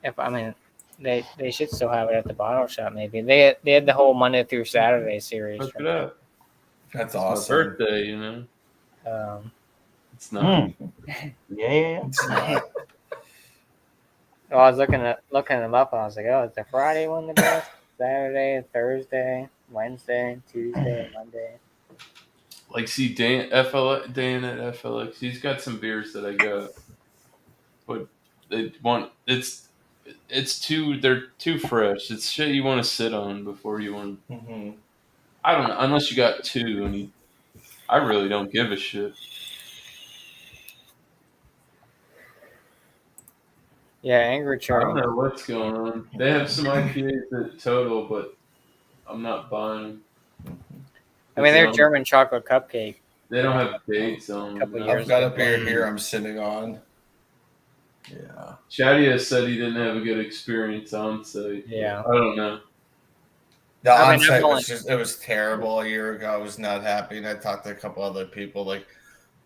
if I mean they should still have it at the bottle shop. Maybe they had the whole Monday through Saturday series. Look from it up. That's It's awesome. my birthday, you know. It's not. Yeah. It's not. Well, I was looking them up, and I was like, oh, is the Friday one the best? Saturday, Thursday, Wednesday, Tuesday, Monday. Like, see, Dan at FLX, he's got some beers that I got, but they're too fresh. It's shit you want to sit on before you want. Mm-hmm. I don't know, unless you got two, and I really don't give a shit. Yeah, Angry I don't Charlie. know what's going on. They have some IPAs at Total, but I'm not buying them. I mean, they're It's, German chocolate cupcake. They don't have dates on Couple them. years I've got a ago. beer here I'm sitting on. Yeah. Shadia said he didn't have a good experience on site. Yeah. I don't know. The I mean, on-site I'm it was terrible a year ago. I was not happy, and I talked to a couple other people. Like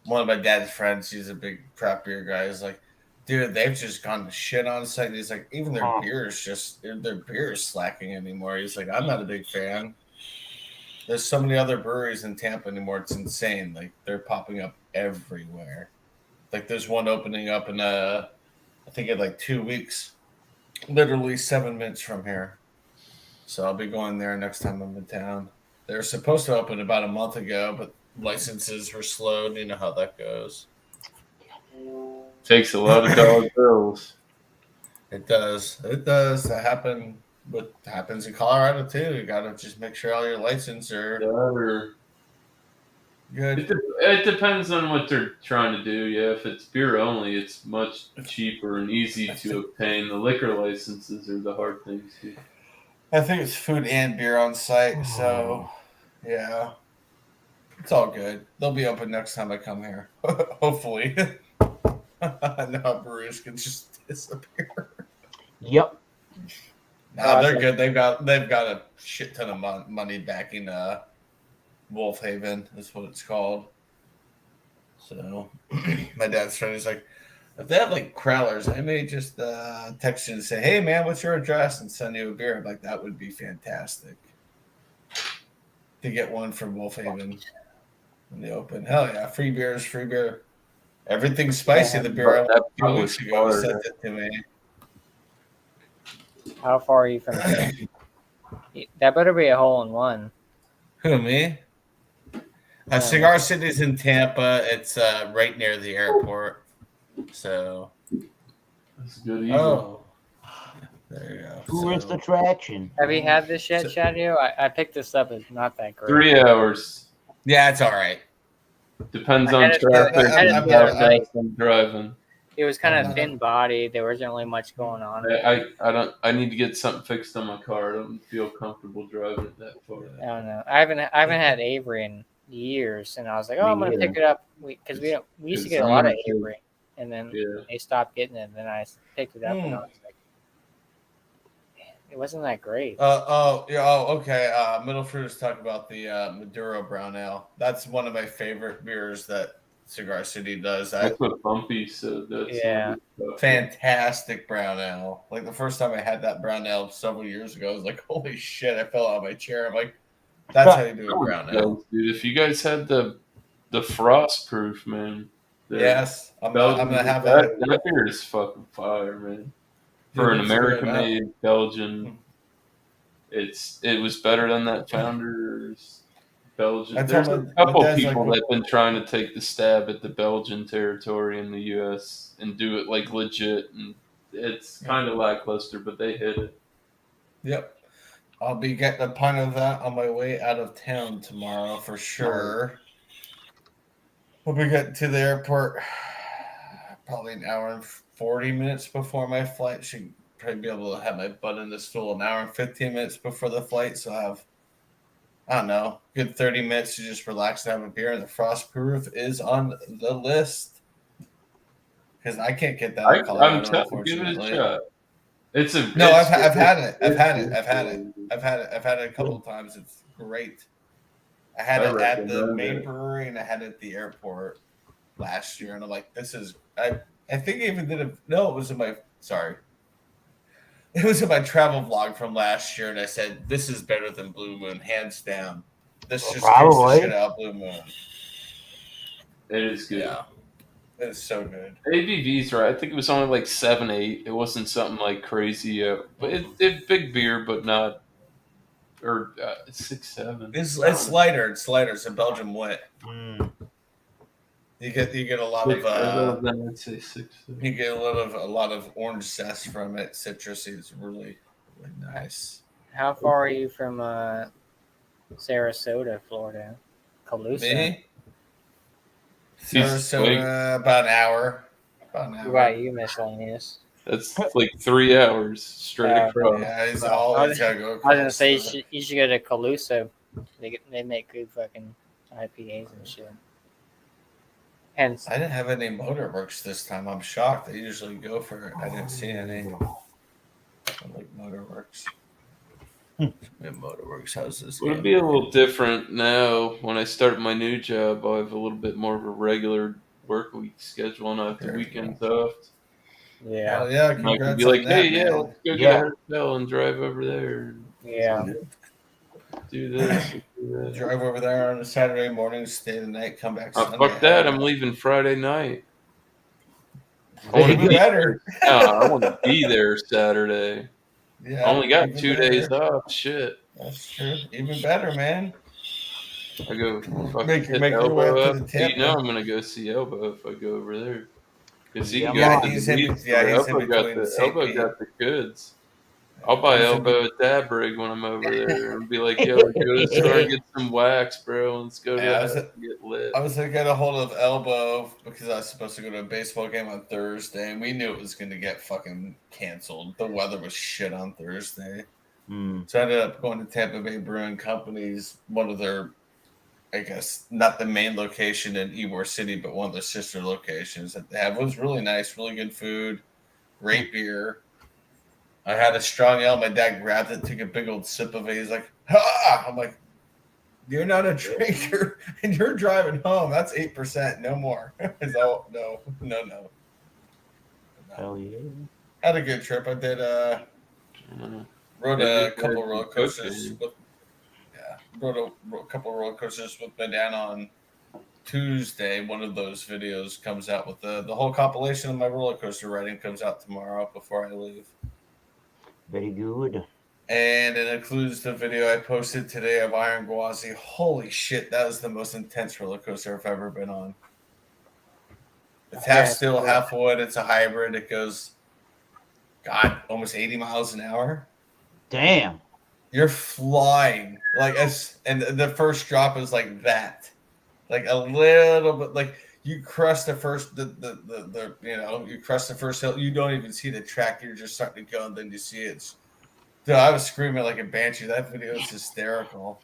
one of my dad's friends, he's a big craft beer guy. He's like, dude, they've just gone to shit on site. He's like, even their beer is slacking anymore. He's like, I'm not a big fan. There's so many other breweries in Tampa anymore. It's insane. Like they're popping up everywhere. Like there's one opening up in I think in like 2 weeks, literally 7 minutes from here. So I'll be going there next time I'm in town. They were supposed to open about a month ago, but licenses were slowed. You know how that goes. Takes a lot of dollar bills. It does. It does. That happens in Colorado too. You got to just make sure all your licenses are good. It depends on what they're trying to do. Yeah, if it's beer only, it's much cheaper and easy to obtain. The liquor licenses are the hard things too. I think it's food and beer on site. So, yeah, it's all good. They'll be open next time I come here. Hopefully. I know how breweries can just disappear. Yep. Nah, they're good. They've got a shit ton of money backing Wolf Haven is what it's called. So my dad's friend is like, if they have like crowlers, I may just text you and say, hey man, what's your address, and send you a beer. I'm like, that would be fantastic to get one from Wolf Haven when they open. Hell yeah, free beers, free beer. Everything's spicy. The beer I went a few weeks ago sent it to me. How far are you from that? Better be a hole in one. Who, me? Cigar City's in Tampa. It's right near the airport. So that's good. Oh, there you go. Tourist attraction. Have you had this yet, Shadio? I picked this up. It's not that great. 3 hours. Yeah, it's all right. Depends on traffic and driving. It was kind of thin body. There wasn't really much going on. I need to get something fixed on my car. I don't feel comfortable driving it that far. I don't know. I haven't had Avery in years, and I was like, oh, I'm gonna pick it up because we used to get a lot of Avery, and then they stopped getting it. And then I picked it up, and I was like, it wasn't that great. Okay. Middle Fruiters talk about the Maduro Brown Ale. That's one of my favorite beers that Cigar City does. That's what Bumpy said. That's fantastic brown ale. Like the first time I had that brown ale several years ago, I was like, holy shit, I fell out of my chair. I'm like, that's how you do a brown ale. Dude, if you guys had the frost proof, man. Yes. I'm gonna have that. That beer is fucking fire, man. For an American made Belgian, it was better than that Founders. Belgium. I There's told a my couple dad's people like, that have been trying to take the stab at the Belgian territory in the U.S. and do it like legit, and it's kind of lackluster, but they hit it. yep. I'll be getting a pint of that on my way out of town tomorrow for sure. We'll be getting to the airport probably an hour and 40 minutes before my flight. Should probably be able to have my butt in the stool an hour and 15 minutes before the flight. So I have, I don't know, good 30 minutes to just relax and have a beer. And the Frostproof is on the list because I can't get that in I'm Colorado, telling you, give it a unfortunately. shot. It's a No, it's I've had it. I've it's had it. good. I've had it a couple of times. It's great. I had I it at the recommend main it. brewery and I had it at the airport last year, and I'm like, this is. I think I even did a no. It was in my sorry. It was in my travel vlog from last year, and I said this is better than Blue Moon, hands down. This just kicks the Probably. shit out of Blue Moon. It is good. Yeah, it's so good. ABV's right. I think it was only like 7.8. It wasn't something like crazy, but it's big beer, but not or 6.7. It's lighter. It's lighter. It's a Belgian wit. You get a lot of I'd say 6. you get a lot of orange zest from it. Citrusy. It's really nice. How far are you from Sarasota, Florida? Calusa? Me? Sarasota, about an hour. About an hour. Right, you miscellaneous. That's like 3 hours straight across. Yeah, he's always gotta go. I was gonna say you should go to Calusa. They make good fucking IPAs and shit. Hence, I didn't have any Motorworks this time. I'm shocked. They usually go for it. I didn't see any. I like Motorworks. Motorworks. How's this? It'll be a little different now. When I start my new job, I'll have a little bit more of a regular work week schedule, and I have the weekends off. yeah. Oh, yeah, And I can congrats be like, on that, hey, man. let's go get a hotel and drive over there. Yeah. Do this. Do that. Drive over there on a Saturday morning, stay the night, come back. Oh, Sunday. fuck that! I'm leaving Friday night. Even better. No, I want to be there Saturday. Yeah, I only got even 2 better. days off. Shit. That's true. Even better, man. I go fucking Make hit your way Elbow up up. to the Tampa. You know I'm gonna go see Elbow if I go over there. Because he Yeah, got he's the in- meat, yeah, he's in Elbow got between the St. Elbow Pete. got the goods. I'll buy He's in Elbow a dab rig when I'm over there and be like, yo, go to the store and get some wax, bro. Let's go to Yeah, get lit. I was gonna get a hold of Elbow because I was supposed to go to a baseball game on Thursday, and we knew it was gonna get fucking canceled. The weather was shit on Thursday, so I ended up going to Tampa Bay Brewing Company's one of their, I guess not the main location in Ybor City, but one of the sister locations that they have. It was really nice, really good food, great beer. I had a strong ale. My dad grabbed it, took a big old sip of it. He's like, "Ha!" I'm like, "You're not a drinker, and you're driving home. That's 8%, no more." He's oh no. Hell yeah. Had a good trip. I did. Rode a couple roller coasters. Rode a couple roller coasters with my dad on Tuesday. One of those videos comes out with the whole compilation of my roller coaster riding comes out tomorrow before I leave. Very good. And it includes the video I posted today of Iron Gwazi. Holy shit, that was the most intense roller coaster I've ever been on. It's half steel, half wood. It's a hybrid. It goes, God, almost 80 miles an hour. Damn. You're flying. And the first drop is like that. Like a little bit, like you crest the first, you crest the first hill. You don't even see the track. You're just starting to go, and then you see it. Dude, I was screaming like a banshee. That video is hysterical.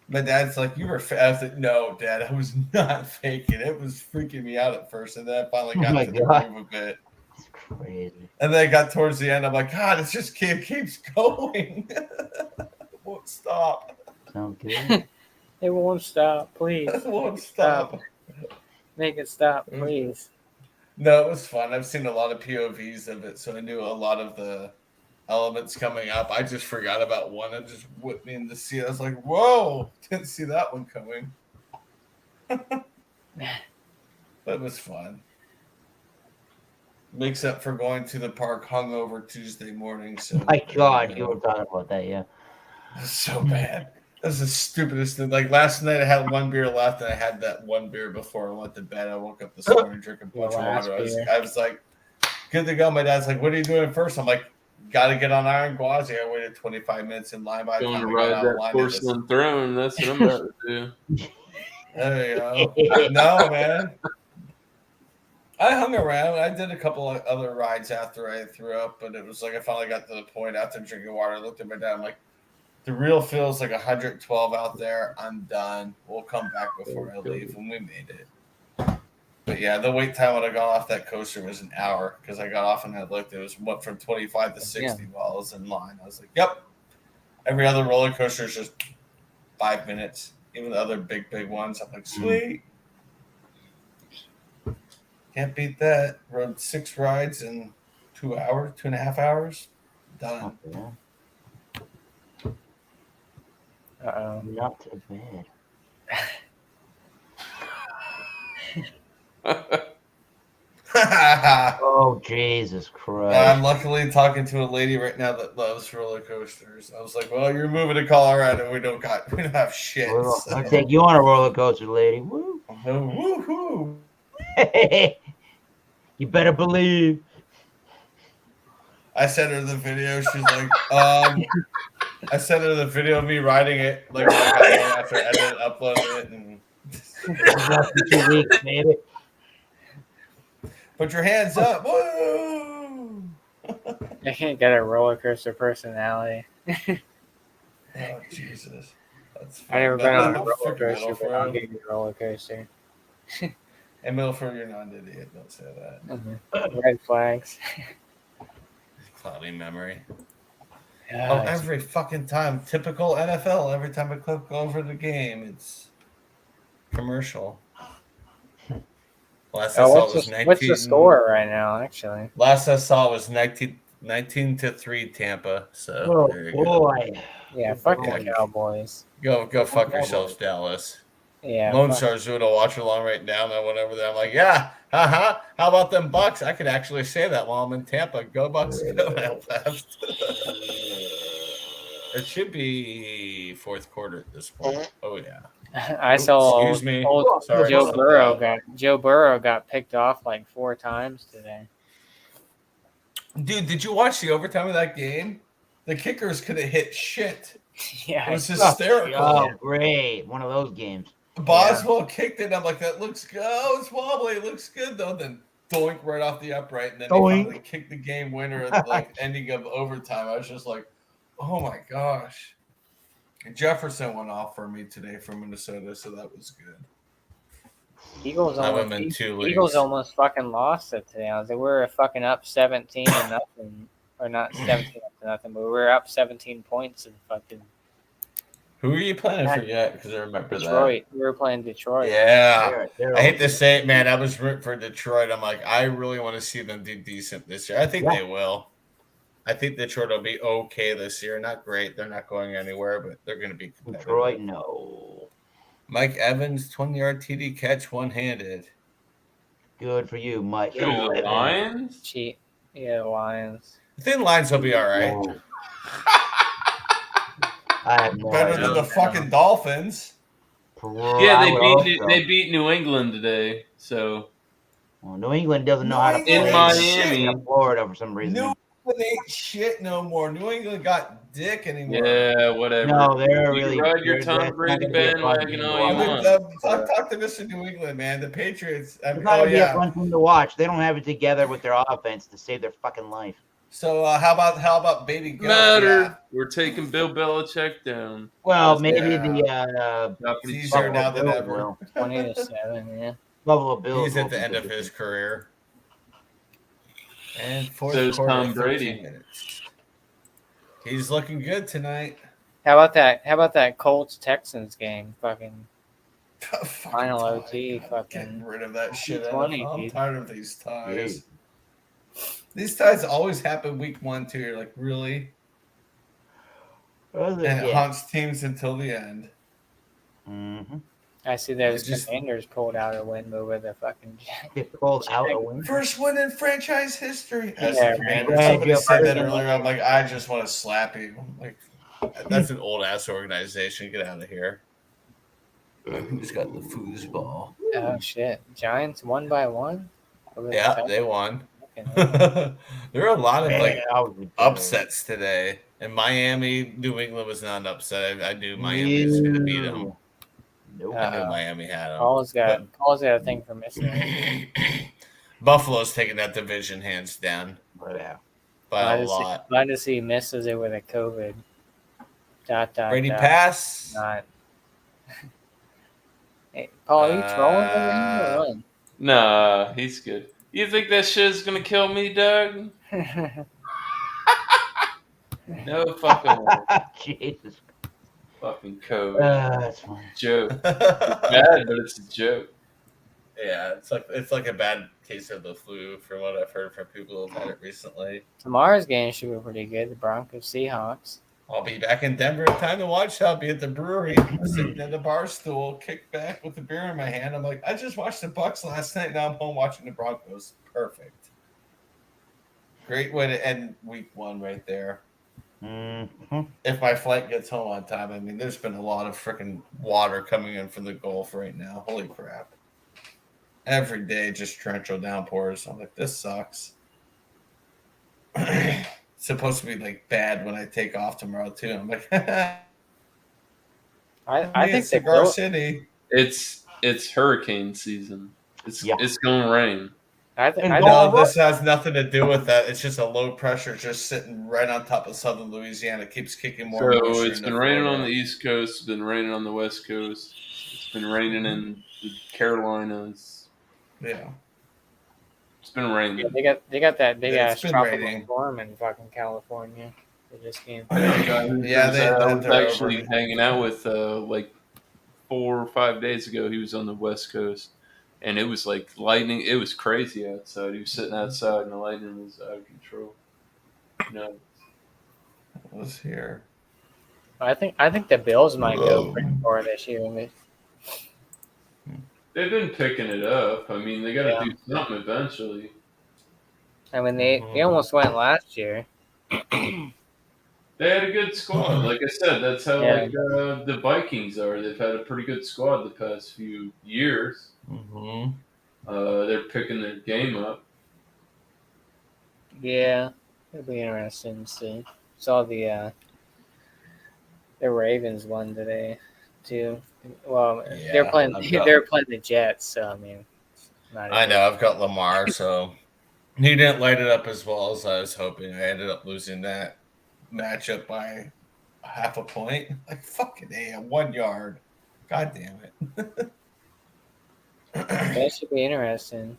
My dad's like, "You were." I was like, "No, Dad, I was not faking. It was freaking me out at first, and then I finally got to the groove a bit. That's crazy. And then I got towards the end. I'm like, God, it just keeps going. It won't stop. Sounds good. It won't stop, please. It won't stop. Make it stop, please. No, it was fun. I've seen a lot of POVs of it, so I knew a lot of the elements coming up. I just forgot about one. It just whipped me in the seat. I was like, whoa, didn't see that one coming. But it was fun. Makes up for going to the park hungover Tuesday morning. So My God, you were talking about that, yeah. It's so bad. That's the stupidest thing. Like last night, I had one beer left, and I had that one beer before I went to bed. I woke up this morning drinking a bunch of last water. beer. I was like, good to go. My dad's like, what are you doing first? I'm like, got to get on Iron Gwazi. I waited 25 minutes in line by the Going time to I got ride out of that line. porcelain throne. That's what I'm about to do. There you go. No, man. I hung around. I did a couple of other rides after I threw up, but it was like I finally got to the point after drinking water. I looked at my dad. I'm like, the real feels like 112 out there. I'm done. We'll come back before I leave. And we made it. But yeah, the wait time when I got off that coaster was an hour because I got off and I looked. It was what from 25 to 60 while I was in line. I was like, yep. Every other roller coaster is just 5 minutes. Even the other big ones. I'm like, sweet. Can't beat that. Rode 6 rides in 2 hours, 2.5 hours. Done. Uh-oh. Not to bed. Oh, Jesus Christ. I'm luckily talking to a lady right now that loves roller coasters. I was like, well, you're moving to Colorado. We don't have shit. Well, So. I'll take you on a roller coaster, lady. Woo. Woohoo. You better believe. I sent her the video. She's like, I sent her the video of me riding it, like after editing, uploading it, and Less than 2 weeks, baby. Put your hands up. Woo! I can't get a roller coaster personality. Oh, Jesus. That's I never been on a roller Freaking coaster, but I'll Milford. get you a roller coaster. Hey, Milford, you're not an idiot. Don't say that. Red flags. Cloudy memory. Yeah, Oh, every fucking time. Typical NFL. Every time I click over the game, it's commercial. Last I saw what's, was the, 19, what's the score right now, actually? Last I saw was 19-3 Tampa. So Oh, there you go. boy. Yeah, fuck the Cowboys. Go fuck yourselves, Dallas. Yeah, Lone fuck. Star's doing a watch along right now, and I went over there. I'm like, yeah, how about them Bucks? I could actually say that while I'm in Tampa. Go Bucks, go. I left. It should be fourth quarter at this point. Oh yeah. I saw Excuse me. old Sorry Joe about Burrow Joe Burrow got picked off like 4 times today. Dude, did you watch the overtime of that game? The kickers could have hit shit. Yeah, It was hysterical. Oh, great. One of those games. Boswell kicked it. I'm like, that looks good. Oh, it's wobbly. It looks good, though. Then doink right off the upright. And then they finally kicked the game winner at the ending of overtime. I was just like, oh, my gosh. And Jefferson went off for me today from Minnesota, so that was good. Eagles I'm almost, in 2 Eagles leagues. almost fucking lost it today. I was like, we were fucking up 17-0, or not 17-0, but we were up 17 points and fucking. Who are you playing for yet? Because I remember Detroit. We were playing Detroit. that. Yeah. I hate to say it, man. I was rooting for Detroit. I'm like, I really want to see them do decent this year. I think they will. I think Detroit will be okay this year. Not great. They're not going anywhere, but they're going to be competitive. Detroit, no. Mike Evans, 20-yard TD catch, one-handed. Good for you, Mike. The Lions? Cheat. Yeah, Lions. I think Lions will be all right. Oh. I have no Better idea. than the fucking Dolphins. Yeah, I would hope so. they beat New England today. So Well, New England doesn't know how to New play England ain't shit. in Florida for some reason. New England ain't shit no more. New England got dick anymore. yeah, whatever. No, they're You really. ride your they're- Tom that's not Brady gonna be a fun bandwagon team to all you watch. want. Talk to Mr. New England, man. The Patriots. It's not gonna be a fun team to watch. They don't have it together with their offense to save their fucking life. So how about baby Goat? Matter. Yeah. We're taking Bill Belichick down. Well, maybe Yeah. the It's easier now than Bills ever. will. 20-7. Yeah. Buffalo Bills. He's at will the be end of good. his career. And fourth So's quarter, Tom 13 Brady. minutes. He's looking good tonight. How about that Colts Texans game? Fucking Fucking final tie. OT. Getting Fucking. rid of that shit. 20, I'm dude. tired of these ties. These ties always happen week 1, 2. You're like, really? And it haunts teams until the end. Mm-hmm. I see those It's just- Commanders pulled out a win over the fucking. They pulled out a win. First win in franchise history. As Yeah, a Commander. right. Somebody Yeah, said that yeah. earlier. I'm like, I just want to slap you. I'm like, That's an old ass organization. Get out of here. Who's got the foosball? Oh shit! Giants won by one. Over the Yeah, Titans? they won. Fucking hell. There are a lot of like I was ridiculous. upsets today. In Miami, New England was not an upset. I knew Miami was going to beat them. Nope. I knew Miami had them. Paul's got a thing for missing. Buffalo's taking that division hands down Yeah. by a lot. Glad to see misses it with a COVID. Brady pass. Not. Hey, Paul, are you trolling over here or what? Nah, he's good. You think that shit's gonna kill me, Doug? No fucking way. Jesus. Fucking COVID. That's fine. Joke. Bad, but it's a joke. Yeah, it's like a bad case of the flu, from what I've heard from people who've had it recently. Tomorrow's game should be pretty good. The Broncos Seahawks. I'll be back in Denver in time to watch. I'll be at the brewery, sitting at the bar stool, kicked back with the beer in my hand. I'm like, I just watched the Bucks last night. Now I'm home watching the Broncos. Perfect. Great way to end week 1 right there. Mm-hmm. If my flight gets home on time, I mean, there's been a lot of freaking water coming in from the Gulf right now. Holy crap. Every day, just torrential downpours. I'm like, this sucks. It's supposed to be like bad when I take off tomorrow too. I'm like, I think Cigar City. It's hurricane season. It's gonna rain. I know this has nothing to do with that. It's just a low pressure just sitting right on top of southern Louisiana. It keeps kicking more. So it's been raining on the East Coast. It's been raining on the West Coast. It's been raining in the Carolinas. Yeah. It's been raining. Yeah, they got that big ass tropical raining. storm in fucking California. They just came. I was actually hanging out with like 4 or 5 days ago. He was on the West Coast, and it was like lightning. It was crazy outside. He was sitting outside, and the lightning was out of control. No, it was here. I think the Bills might go pretty far this year. They've been picking it up. I mean, they got to do something eventually. I mean, they almost went last year. They had a good squad. Like I said, that's how like the Vikings are. They've had a pretty good squad the past few years. Mm-hmm. They're picking their game up. Yeah, it'll be interesting to see. Saw the Ravens won today too. Well, they're playing the Jets, so I mean, I know I've got Lamar, so he didn't light it up as well as I was hoping. I ended up losing that matchup by half a point. Like fucking 1 yard. God damn it. That should be interesting.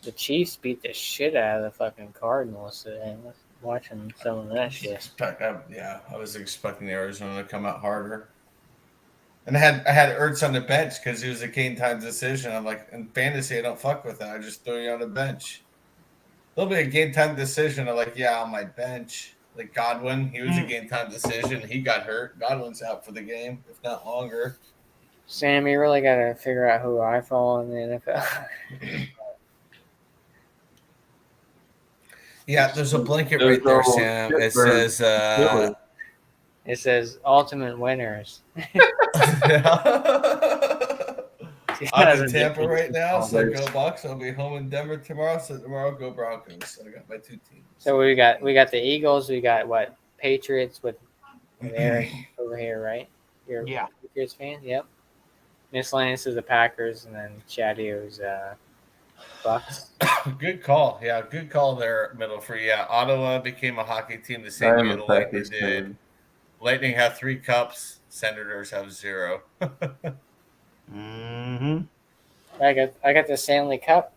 The Chiefs beat the shit out of the fucking Cardinals today. Watching some of that shit. I was expecting Arizona to come out harder. And I had Ertz on the bench because it was a game time decision. I'm like, in fantasy, I don't fuck with that. I just throw you on the bench. There'll be a game time decision. I'm like, yeah, on my bench. Like Godwin, he was a game time decision. He got hurt. Godwin's out for the game, if not longer. Sam, you really got to figure out who I follow in the NFL. Yeah, there's a blanket right there, Sam. It says it says ultimate winners. I'm in Tampa right now, so go Bucks. I'll be home in Denver tomorrow, so tomorrow go Broncos. So I got my 2 teams. So we got the Eagles. We got what, Patriots with Eric over here, right? You're a Patriots fan, yep. Miss Lance is the Packers, and then Chadio's Bucks. Good call. Yeah, good call there, middle free. Yeah, Ottawa became a hockey team the same way the Lightning did. Lightning have 3 cups. Senators have 0. Mm-hmm. I got the Stanley Cup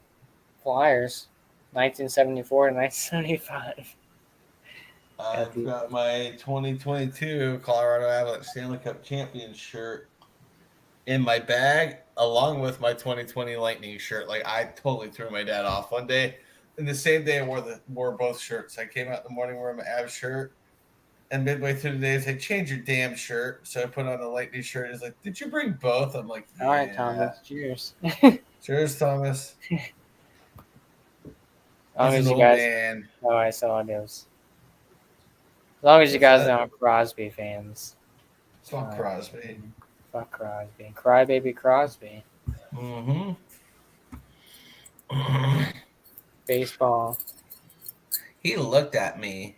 Flyers, 1974 to 1975. I've got my 2022 Colorado Avalanche Stanley Cup champion shirt in my bag, along with my 2020 Lightning shirt. Like, I totally threw my dad off one day. And the same day, I wore both shirts. I came out in the morning wearing my Avs shirt. And midway through the day, he's like, change your damn shirt. So I put on a Lightning shirt. He's like, did you bring both? I'm like, yeah. All right, Thomas. Cheers. Cheers, Thomas. Oh, you guys. Man. Oh, I saw those. long as you guys What's that? aren't Crosby fans. Fuck Crosby. Fuck Crosby. Crybaby Crosby. Mm-hmm. Baseball. He looked at me.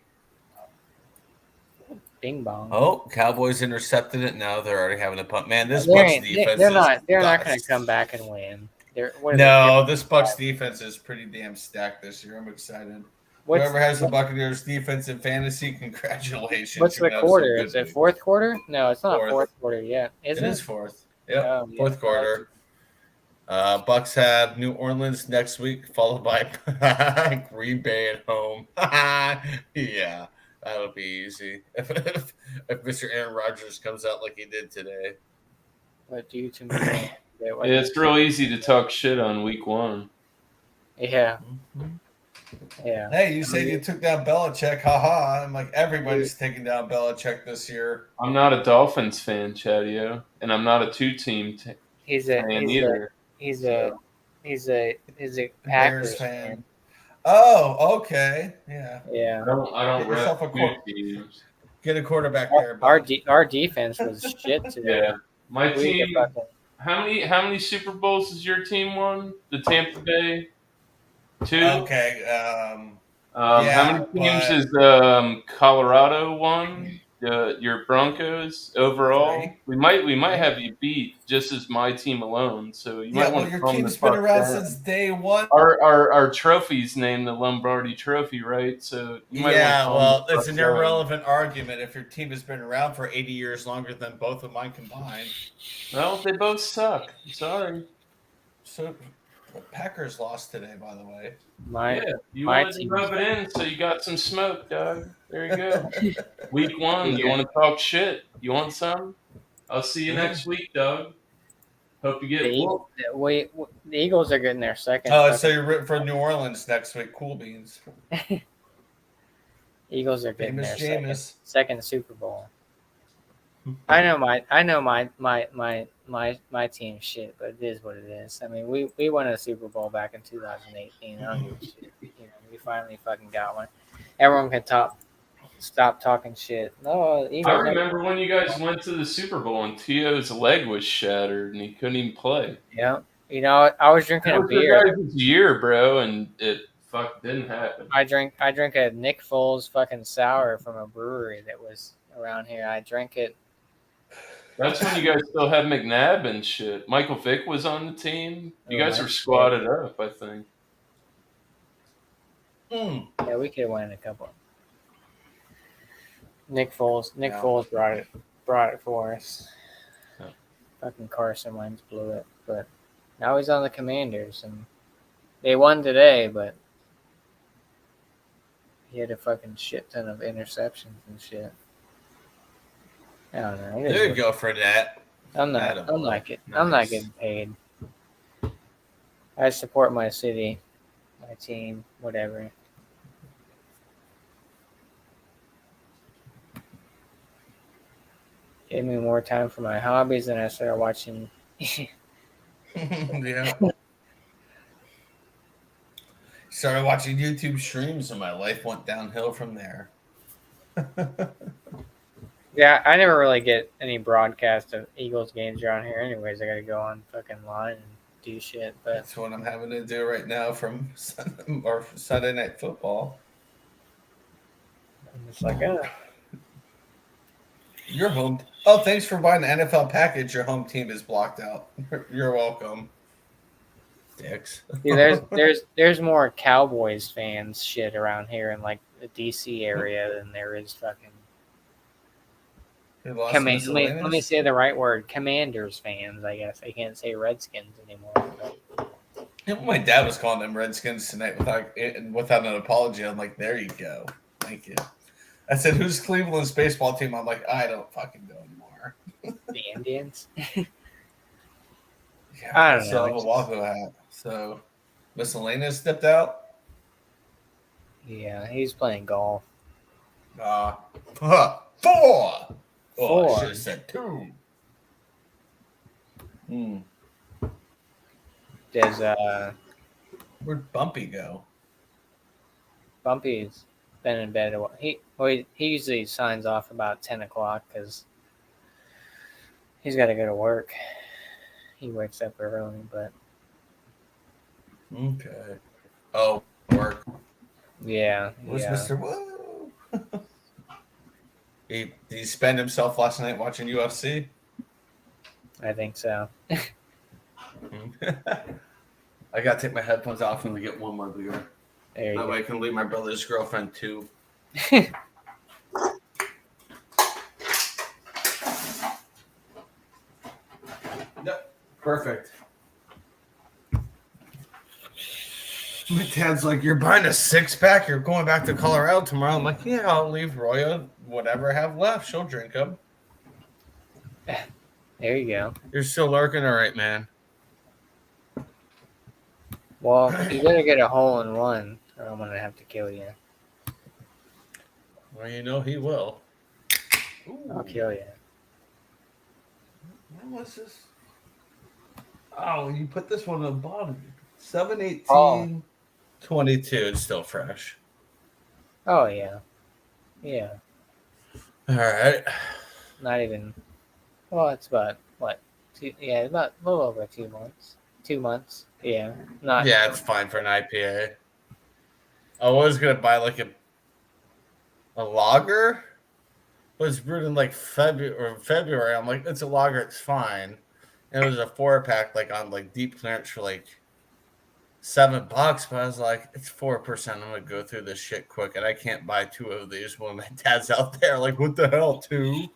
Bing bong. Oh, Cowboys intercepted it. Now they're already having a punt. Man, this They Bucks ain't- defense they're is not. They're not going to dust. come back and win. What are No, they? this Bucks defense is pretty damn stacked this year. I'm excited. What's, Whoever has the Buccaneers defense in fantasy, congratulations. what's You're the gonna have some quarter? good Is it weeks. fourth quarter? No, it's not Fourth. fourth quarter yet. Is It it? is fourth. Yep, Oh, yeah. fourth quarter. Bucks have New Orleans next week, followed by Green Bay at home. Yeah, that'll be easy. If Mr. Aaron Rodgers comes out like he did today. What do you to me? Yeah, it's real easy to talk shit on week 1. Yeah. Yeah. Hey, you said you took down Belichick. Haha. I'm like, everybody's taking down Belichick this year. I'm not a Dolphins fan, Chadio, and I'm not a two-team fan either. He's a Bears Packers fan. fan. Oh, okay. Yeah. Yeah. I don't Get yourself rep a two teams. Get a quarterback there. Our defense was shit today. Yeah, my We team. fucking- How many Super Bowls has your team won? The Tampa Bay 2. Okay. How yeah, many teams but- has Colorado won? Your Broncos overall. 3. We might have you beat just as my team alone. So you Yeah, might well, want to your calm team's the been fuck around down. since day one. Our trophy's named the Lombardi Trophy, right? So you might Yeah, want to calm well, the it's fuck an down. irrelevant argument if your team has been around for 80 years longer than both of mine combined. Well, they both suck. I'm sorry. So, the Packers lost today, by the way. My You my wanted to team- rub it in, so you got some smoke, Doug. There you go. Week 1, you Yeah. want to talk shit? You want some? I'll see you next week, Doug. Hope you the get Eagles, the Eagles are getting their second. Oh, fucking- so you're rooting for New Orleans next week. Cool beans. Eagles are getting Famous their Jameis. second Super Bowl. I know my team shit, but it is what it is. I mean, we won a Super Bowl back in 2018. I don't give a shit. You know, we finally fucking got one. Everyone can stop talking shit. No, I remember when you guys went to the Super Bowl and T.O.'s leg was shattered and he couldn't even play. Yeah, you know, I was drinking That a was your beer. guys' year, bro, and it didn't happen. I drink a Nick Foles fucking sour from a brewery that was around here. I drank it. That's when you guys still had McNabb and shit. Michael Vick was on the team. You guys were squatted up, I think. Yeah, we could have won a couple. Nick Foles brought it for us. Yeah. Fucking Carson Wentz blew it, but now he's on the Commanders and they won today, but he had a fucking shit ton of interceptions and shit. I don't know. It is There you what- go for that. I'm not Nice. getting paid. I support my city, my team, whatever. Gave me more time for my hobbies, and I started watching. Yeah. Started watching YouTube streams, and my life went downhill from there. Yeah, I never really get any broadcast of Eagles games around here. Anyways, I gotta go on fucking line and do shit. But That's what I'm having to do right now from Sunday Night Football. I'm just like, Your home. Oh, thanks for buying the NFL package. Your home team is blocked out. You're welcome. Dicks. See, there's more Cowboys fans shit around here in like the DC area than there is fucking. Let me say the right word. Commanders fans, I guess. I can't say Redskins anymore. But. My dad was calling them Redskins tonight without an apology. I'm like, there you go. Thank you. I said, who's Cleveland's baseball team? I'm like, I don't fucking know anymore. The Indians? Yeah, I don't still know. have a Waco hat. So, Miscellaneous stepped out. Yeah, he's playing golf. 4. Oh, I 4. should have said 2. Does Where'd Bumpy go? Bumpy's been in bed. He usually signs off about 10 o'clock because he's got to go to work. He wakes up early, but Okay. Oh, work. yeah, Where's yeah. Mr. Woo? Did he spend himself last night watching UFC? I think so. I gotta take my headphones off and get one more beer. There you That go. way I can leave my brother's girlfriend too. Yep. Perfect. My dad's like, "You're buying a 6-pack? You're going back to Colorado tomorrow?" I'm like, "Yeah, I'll leave Roya whatever I have left. She'll drink them." There you go. You're still lurking, all right, man. Well, you better get a hole in one, or I'm gonna have to kill you. Well, you know he will. I'll kill you. What was this? Oh, you put this one on the bottom. 7/18, Oh. 22. It's still fresh. Oh yeah, yeah. All right. Not even. Well, it's about what? About a little over 2 months. 2 months. Yeah. Not. Yeah, it's fine for an IPA. I was gonna buy like a lager, but it's brewed in like February. I'm like, it's a lager, it's fine. And it was a 4-pack, like on like deep clearance for like $7. But I was like, it's 4%. I'm gonna go through this shit quick, and I can't buy 2 of these when my dad's out there. Like, what the hell, 2?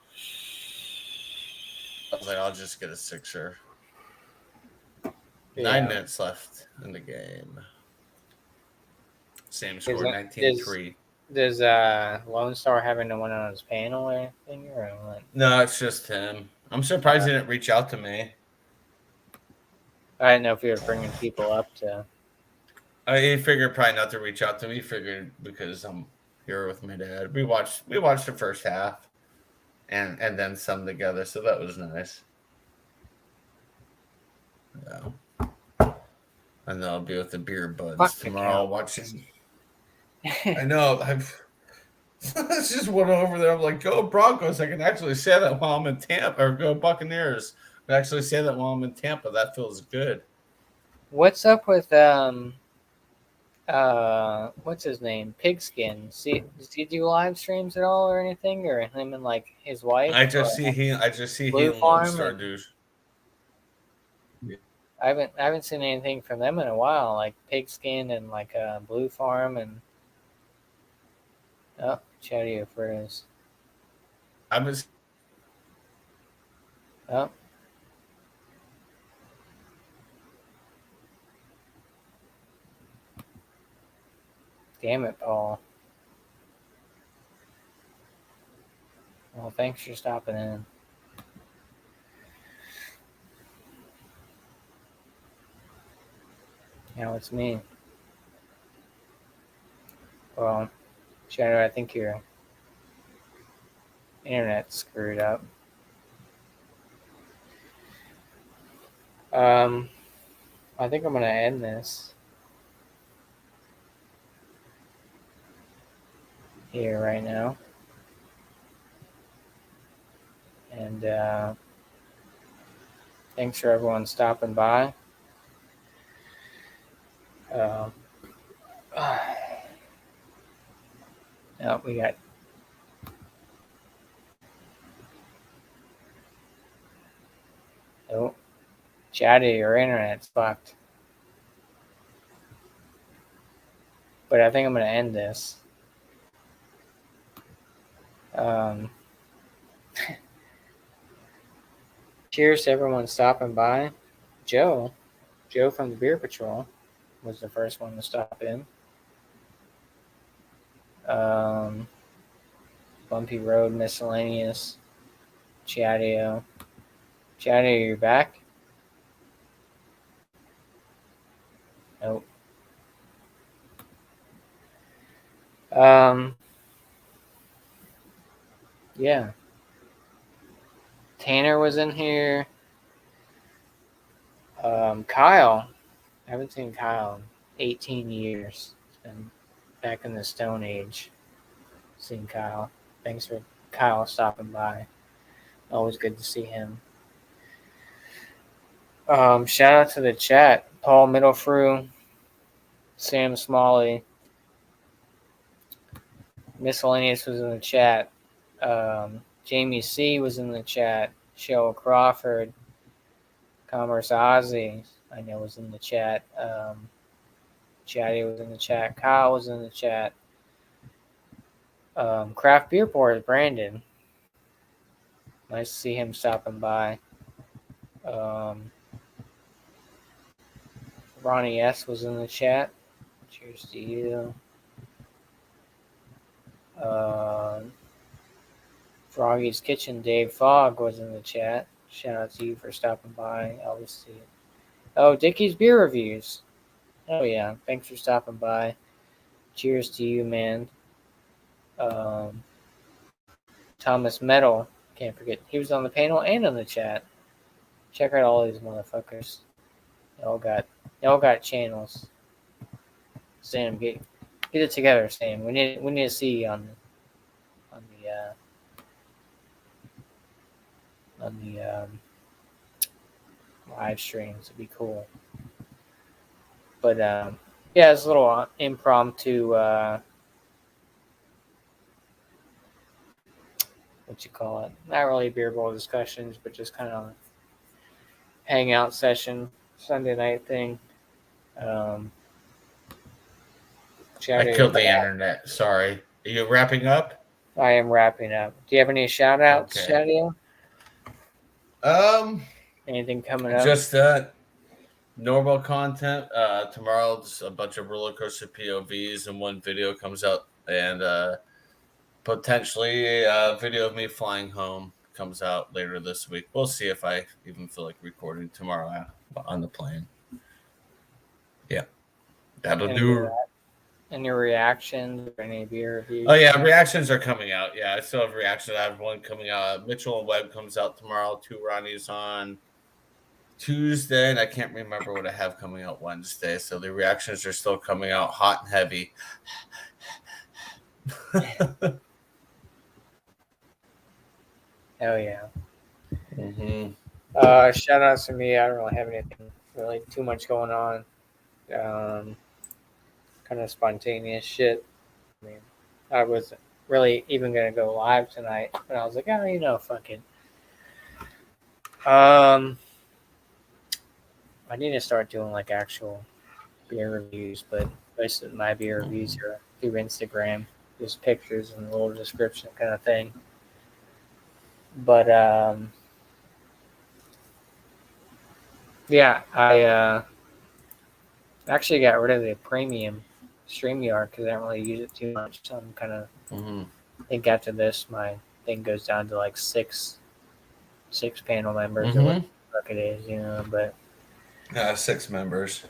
I was like, I'll just get a 6er. 9 minutes left in the game. Same score, 19-3. Does Lone Star have anyone on his panel or anything, or what? No, it's just him. I'm surprised he didn't reach out to me. I didn't know if you were bringing people up to. He figured probably not to reach out to me. He figured because I'm here with my dad. We watched the first half, and then some together. So that was nice. Yeah. And then I'll be with the beer buds tomorrow watching. I know. I just went over there. I'm like, go Broncos. I can actually say that while I'm in Tampa, or go Buccaneers. I can actually say that while I'm in Tampa. That feels good. What's up with what's his name? Pigskin. Does he do live streams at all or anything, or him and like his wife? I just see he and Lone Star do. I haven't seen anything from them in a while, like Pigskin and like Blue Farm and Chatio Frizz. I was. Oh. Damn it, Paul. Well, thanks for stopping in. Now it's me. Well, Shadow, I think your internet's screwed up. I think I'm gonna end this here right now. And thanks for everyone stopping by. We got Chatty, your internet's fucked. But I think I'm gonna end this. Cheers to everyone stopping by. Joe from the Beer Patrol was the first one to stop in. Bumpy Road Miscellaneous. Chatio, you're back? Nope. Yeah. Tanner was in here. Kyle. I haven't seen Kyle in 18 years. It's been back in the Stone Age. seeing Kyle. Thanks for Kyle stopping by. Always good to see him. Shout out to the chat. Paul Middlefrew, Sam Smalley, Miscellaneous was in the chat. Jamie C was in the chat. Cheryl Crawford, Commerce Ozzy, I know was in the chat. Chatty was in the chat. Kyle was in the chat. Craft Beer Port, Brandon. Nice to see him stopping by. Ronnie S was in the chat. Cheers to you. Froggy's Kitchen, Dave Fogg was in the chat. Shout out to you for stopping by. Always see it. Oh, Dickie's Beer Reviews. Oh, yeah. Thanks for stopping by. Cheers to you, man. Thomas Metal. Can't forget. He was on the panel and on the chat. Check out all these motherfuckers. They all got channels. Sam, get it together, Sam. We need to see you on the live streams. It'd be cool. But yeah, it's a little impromptu. What you call it? Not really beer bowl discussions, but just kind of hangout session, Sunday night thing. I killed the internet. Sorry. Are you wrapping up? I am wrapping up. Do you have any shout outs, Okay. Shadio? Anything coming up? Just normal content. Tomorrow, just a bunch of roller coaster POVs, and one video comes out, and potentially a video of me flying home comes out later this week. We'll see if I even feel like recording tomorrow on the plane. Yeah, that'll do. Any reactions or any beer reviews? Oh yeah, reactions are coming out. Yeah, I still have reactions. I have one coming out. Mitchell and Webb comes out tomorrow. 2 Ronnies on Tuesday, and I can't remember what I have coming out Wednesday. So the reactions are still coming out hot and heavy. Hell yeah. Mm-hmm. Shout outs to me. I don't really have anything really too much going on. Kind of spontaneous shit. I mean, I was really even gonna go live tonight, but I was like, oh, fuck it. I need to start doing like actual beer reviews, but most of my beer reviews are through Instagram, just pictures and a little description kind of thing. But yeah, I actually got rid of the premium StreamYard because I don't really use it too much. So I'm kind of I think after this, my thing goes down to like six panel members or what the fuck it is, but 6 members.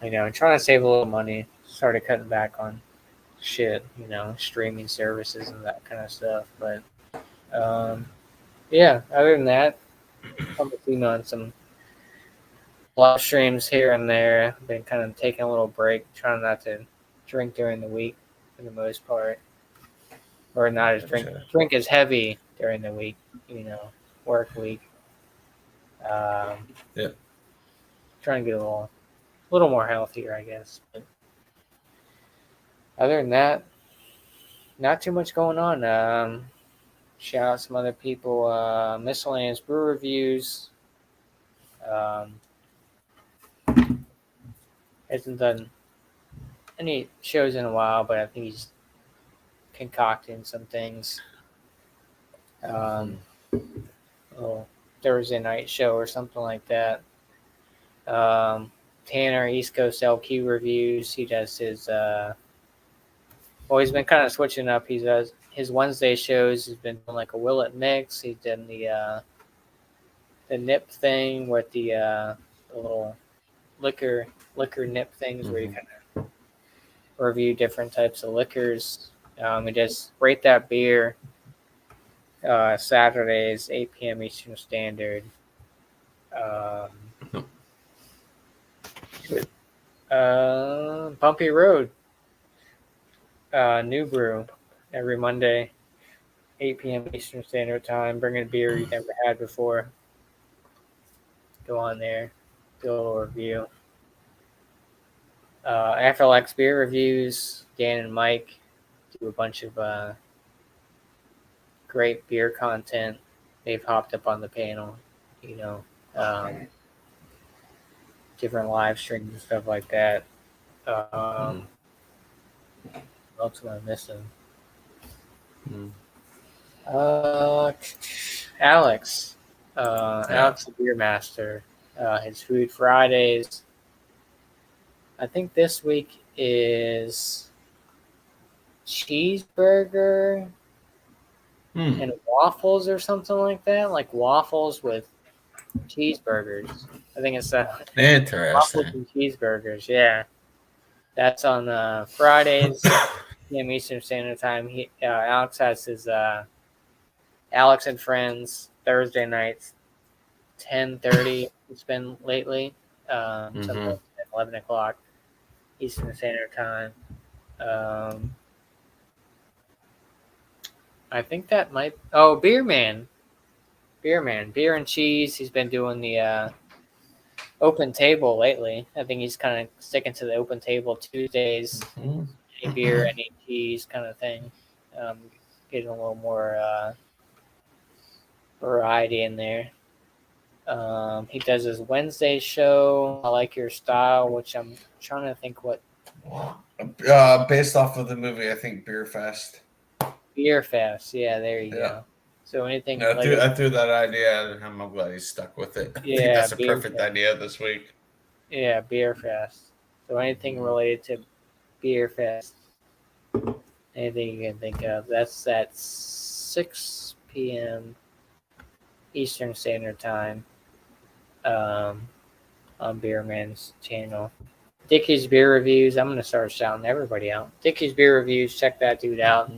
I'm trying to save a little money. Started cutting back on shit, streaming services and that kind of stuff. But yeah, other than that, I'm on some live streams here and there. Been kind of taking a little break, trying not to drink during the week for the most part, or not as drink as heavy during the week, work week. Yeah. Trying to get a little more healthier, I guess. But other than that, not too much going on. Shout out some other people. Miscellaneous Brew Reviews. Hasn't done any shows in a while, but I think he's concocting some things. Little Thursday night show or something like that. Tanner, East Coast LQ Reviews. He does his. He's been kind of switching up. He does his Wednesday shows. He's been doing like a Willet mix. He's done the nip thing with the little liquor nip things where you kind of review different types of liquors. He does Rate That Beer Saturdays, 8 p.m. Eastern Standard. Bumpy Road, New Brew, every Monday, 8 p.m. Eastern Standard Time. Bring a beer you've never had before. Go on there, do a little review. FLX beer reviews. Dan and Mike do a bunch of great beer content. They've hopped up on the panel, different live streams and stuff like that. What else am I missing? Alex. Alex the Beer Master. His Food Fridays. I think this week is cheeseburger and waffles or something like that. Like waffles with cheeseburgers. I think it's waffles Interesting. and cheeseburgers. Yeah. That's on Fridays, p.m. Eastern Standard Time. Alex has his Alex and Friends Thursday nights, 10:30. It's been lately, something like 11 o'clock Eastern Standard Time. I think that might. Oh, Beer Man, Beer and Cheese. He's been doing the open table lately. I think he's kind of sticking to the open table Tuesdays. Any beer, any cheese kind of thing. Getting a little more variety in there. He does his Wednesday show, I Like Your Style, which I'm trying to think what. Based off of the movie, I think Beer Fest. Beer Fest, yeah, there you go. So anything. I threw that idea, and I'm glad he stuck with it. Yeah, I think that's a perfect idea this week. Yeah, Beer Fest. So anything related to Beer Fest, anything you can think of. That's at 6 p.m. Eastern Standard Time on Beerman's channel. Dickie's Beer Reviews. I'm going to start shouting everybody out. Dickie's Beer Reviews. Check that dude out.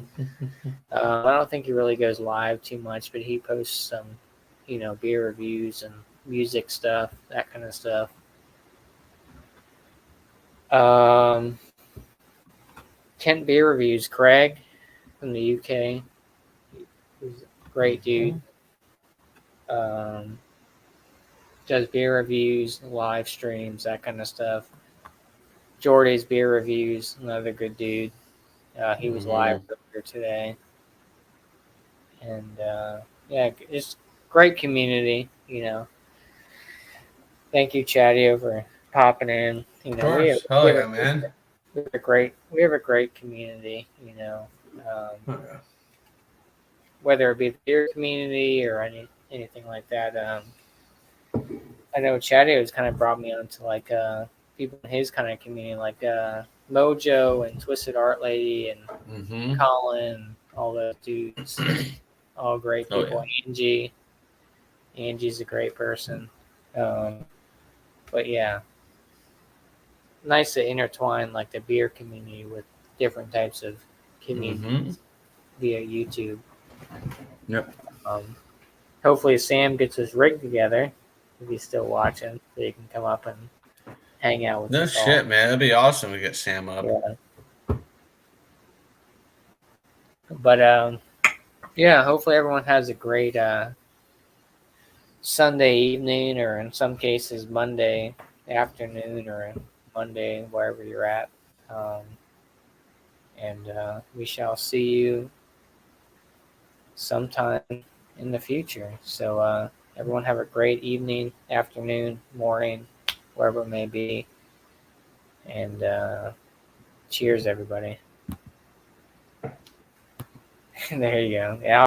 I don't think he really goes live too much, but he posts some, beer reviews and music stuff, that kind of stuff. Kent Beer Reviews. Craig from the UK. He's a great dude. Does beer reviews, live streams, that kind of stuff. Jordy's Beer Reviews, another good dude. He was live earlier today. And it's great community, Thank you, Chatty, for popping in. Of course. Hell yeah, man. We have a great community, whether it be the beer community or anything like that. I know Chatty has kind of brought me onto like people in his kind of community, like Mojo and Twisted Art Lady and Colin, all those dudes, all great people. Angie's a great person. But yeah, nice to intertwine like the beer community with different types of communities via YouTube. Yep. Hopefully Sam gets his rig together if he's still watching, so he can come up and hang out with us. No shit, man. That'd be awesome to get Sam up. Yeah. But hopefully everyone has a great Sunday evening, or in some cases Monday afternoon, or Monday wherever you're at. And we shall see you sometime in the future. So everyone have a great evening, afternoon, morning, wherever it may be. And cheers, everybody. There you go. Yeah.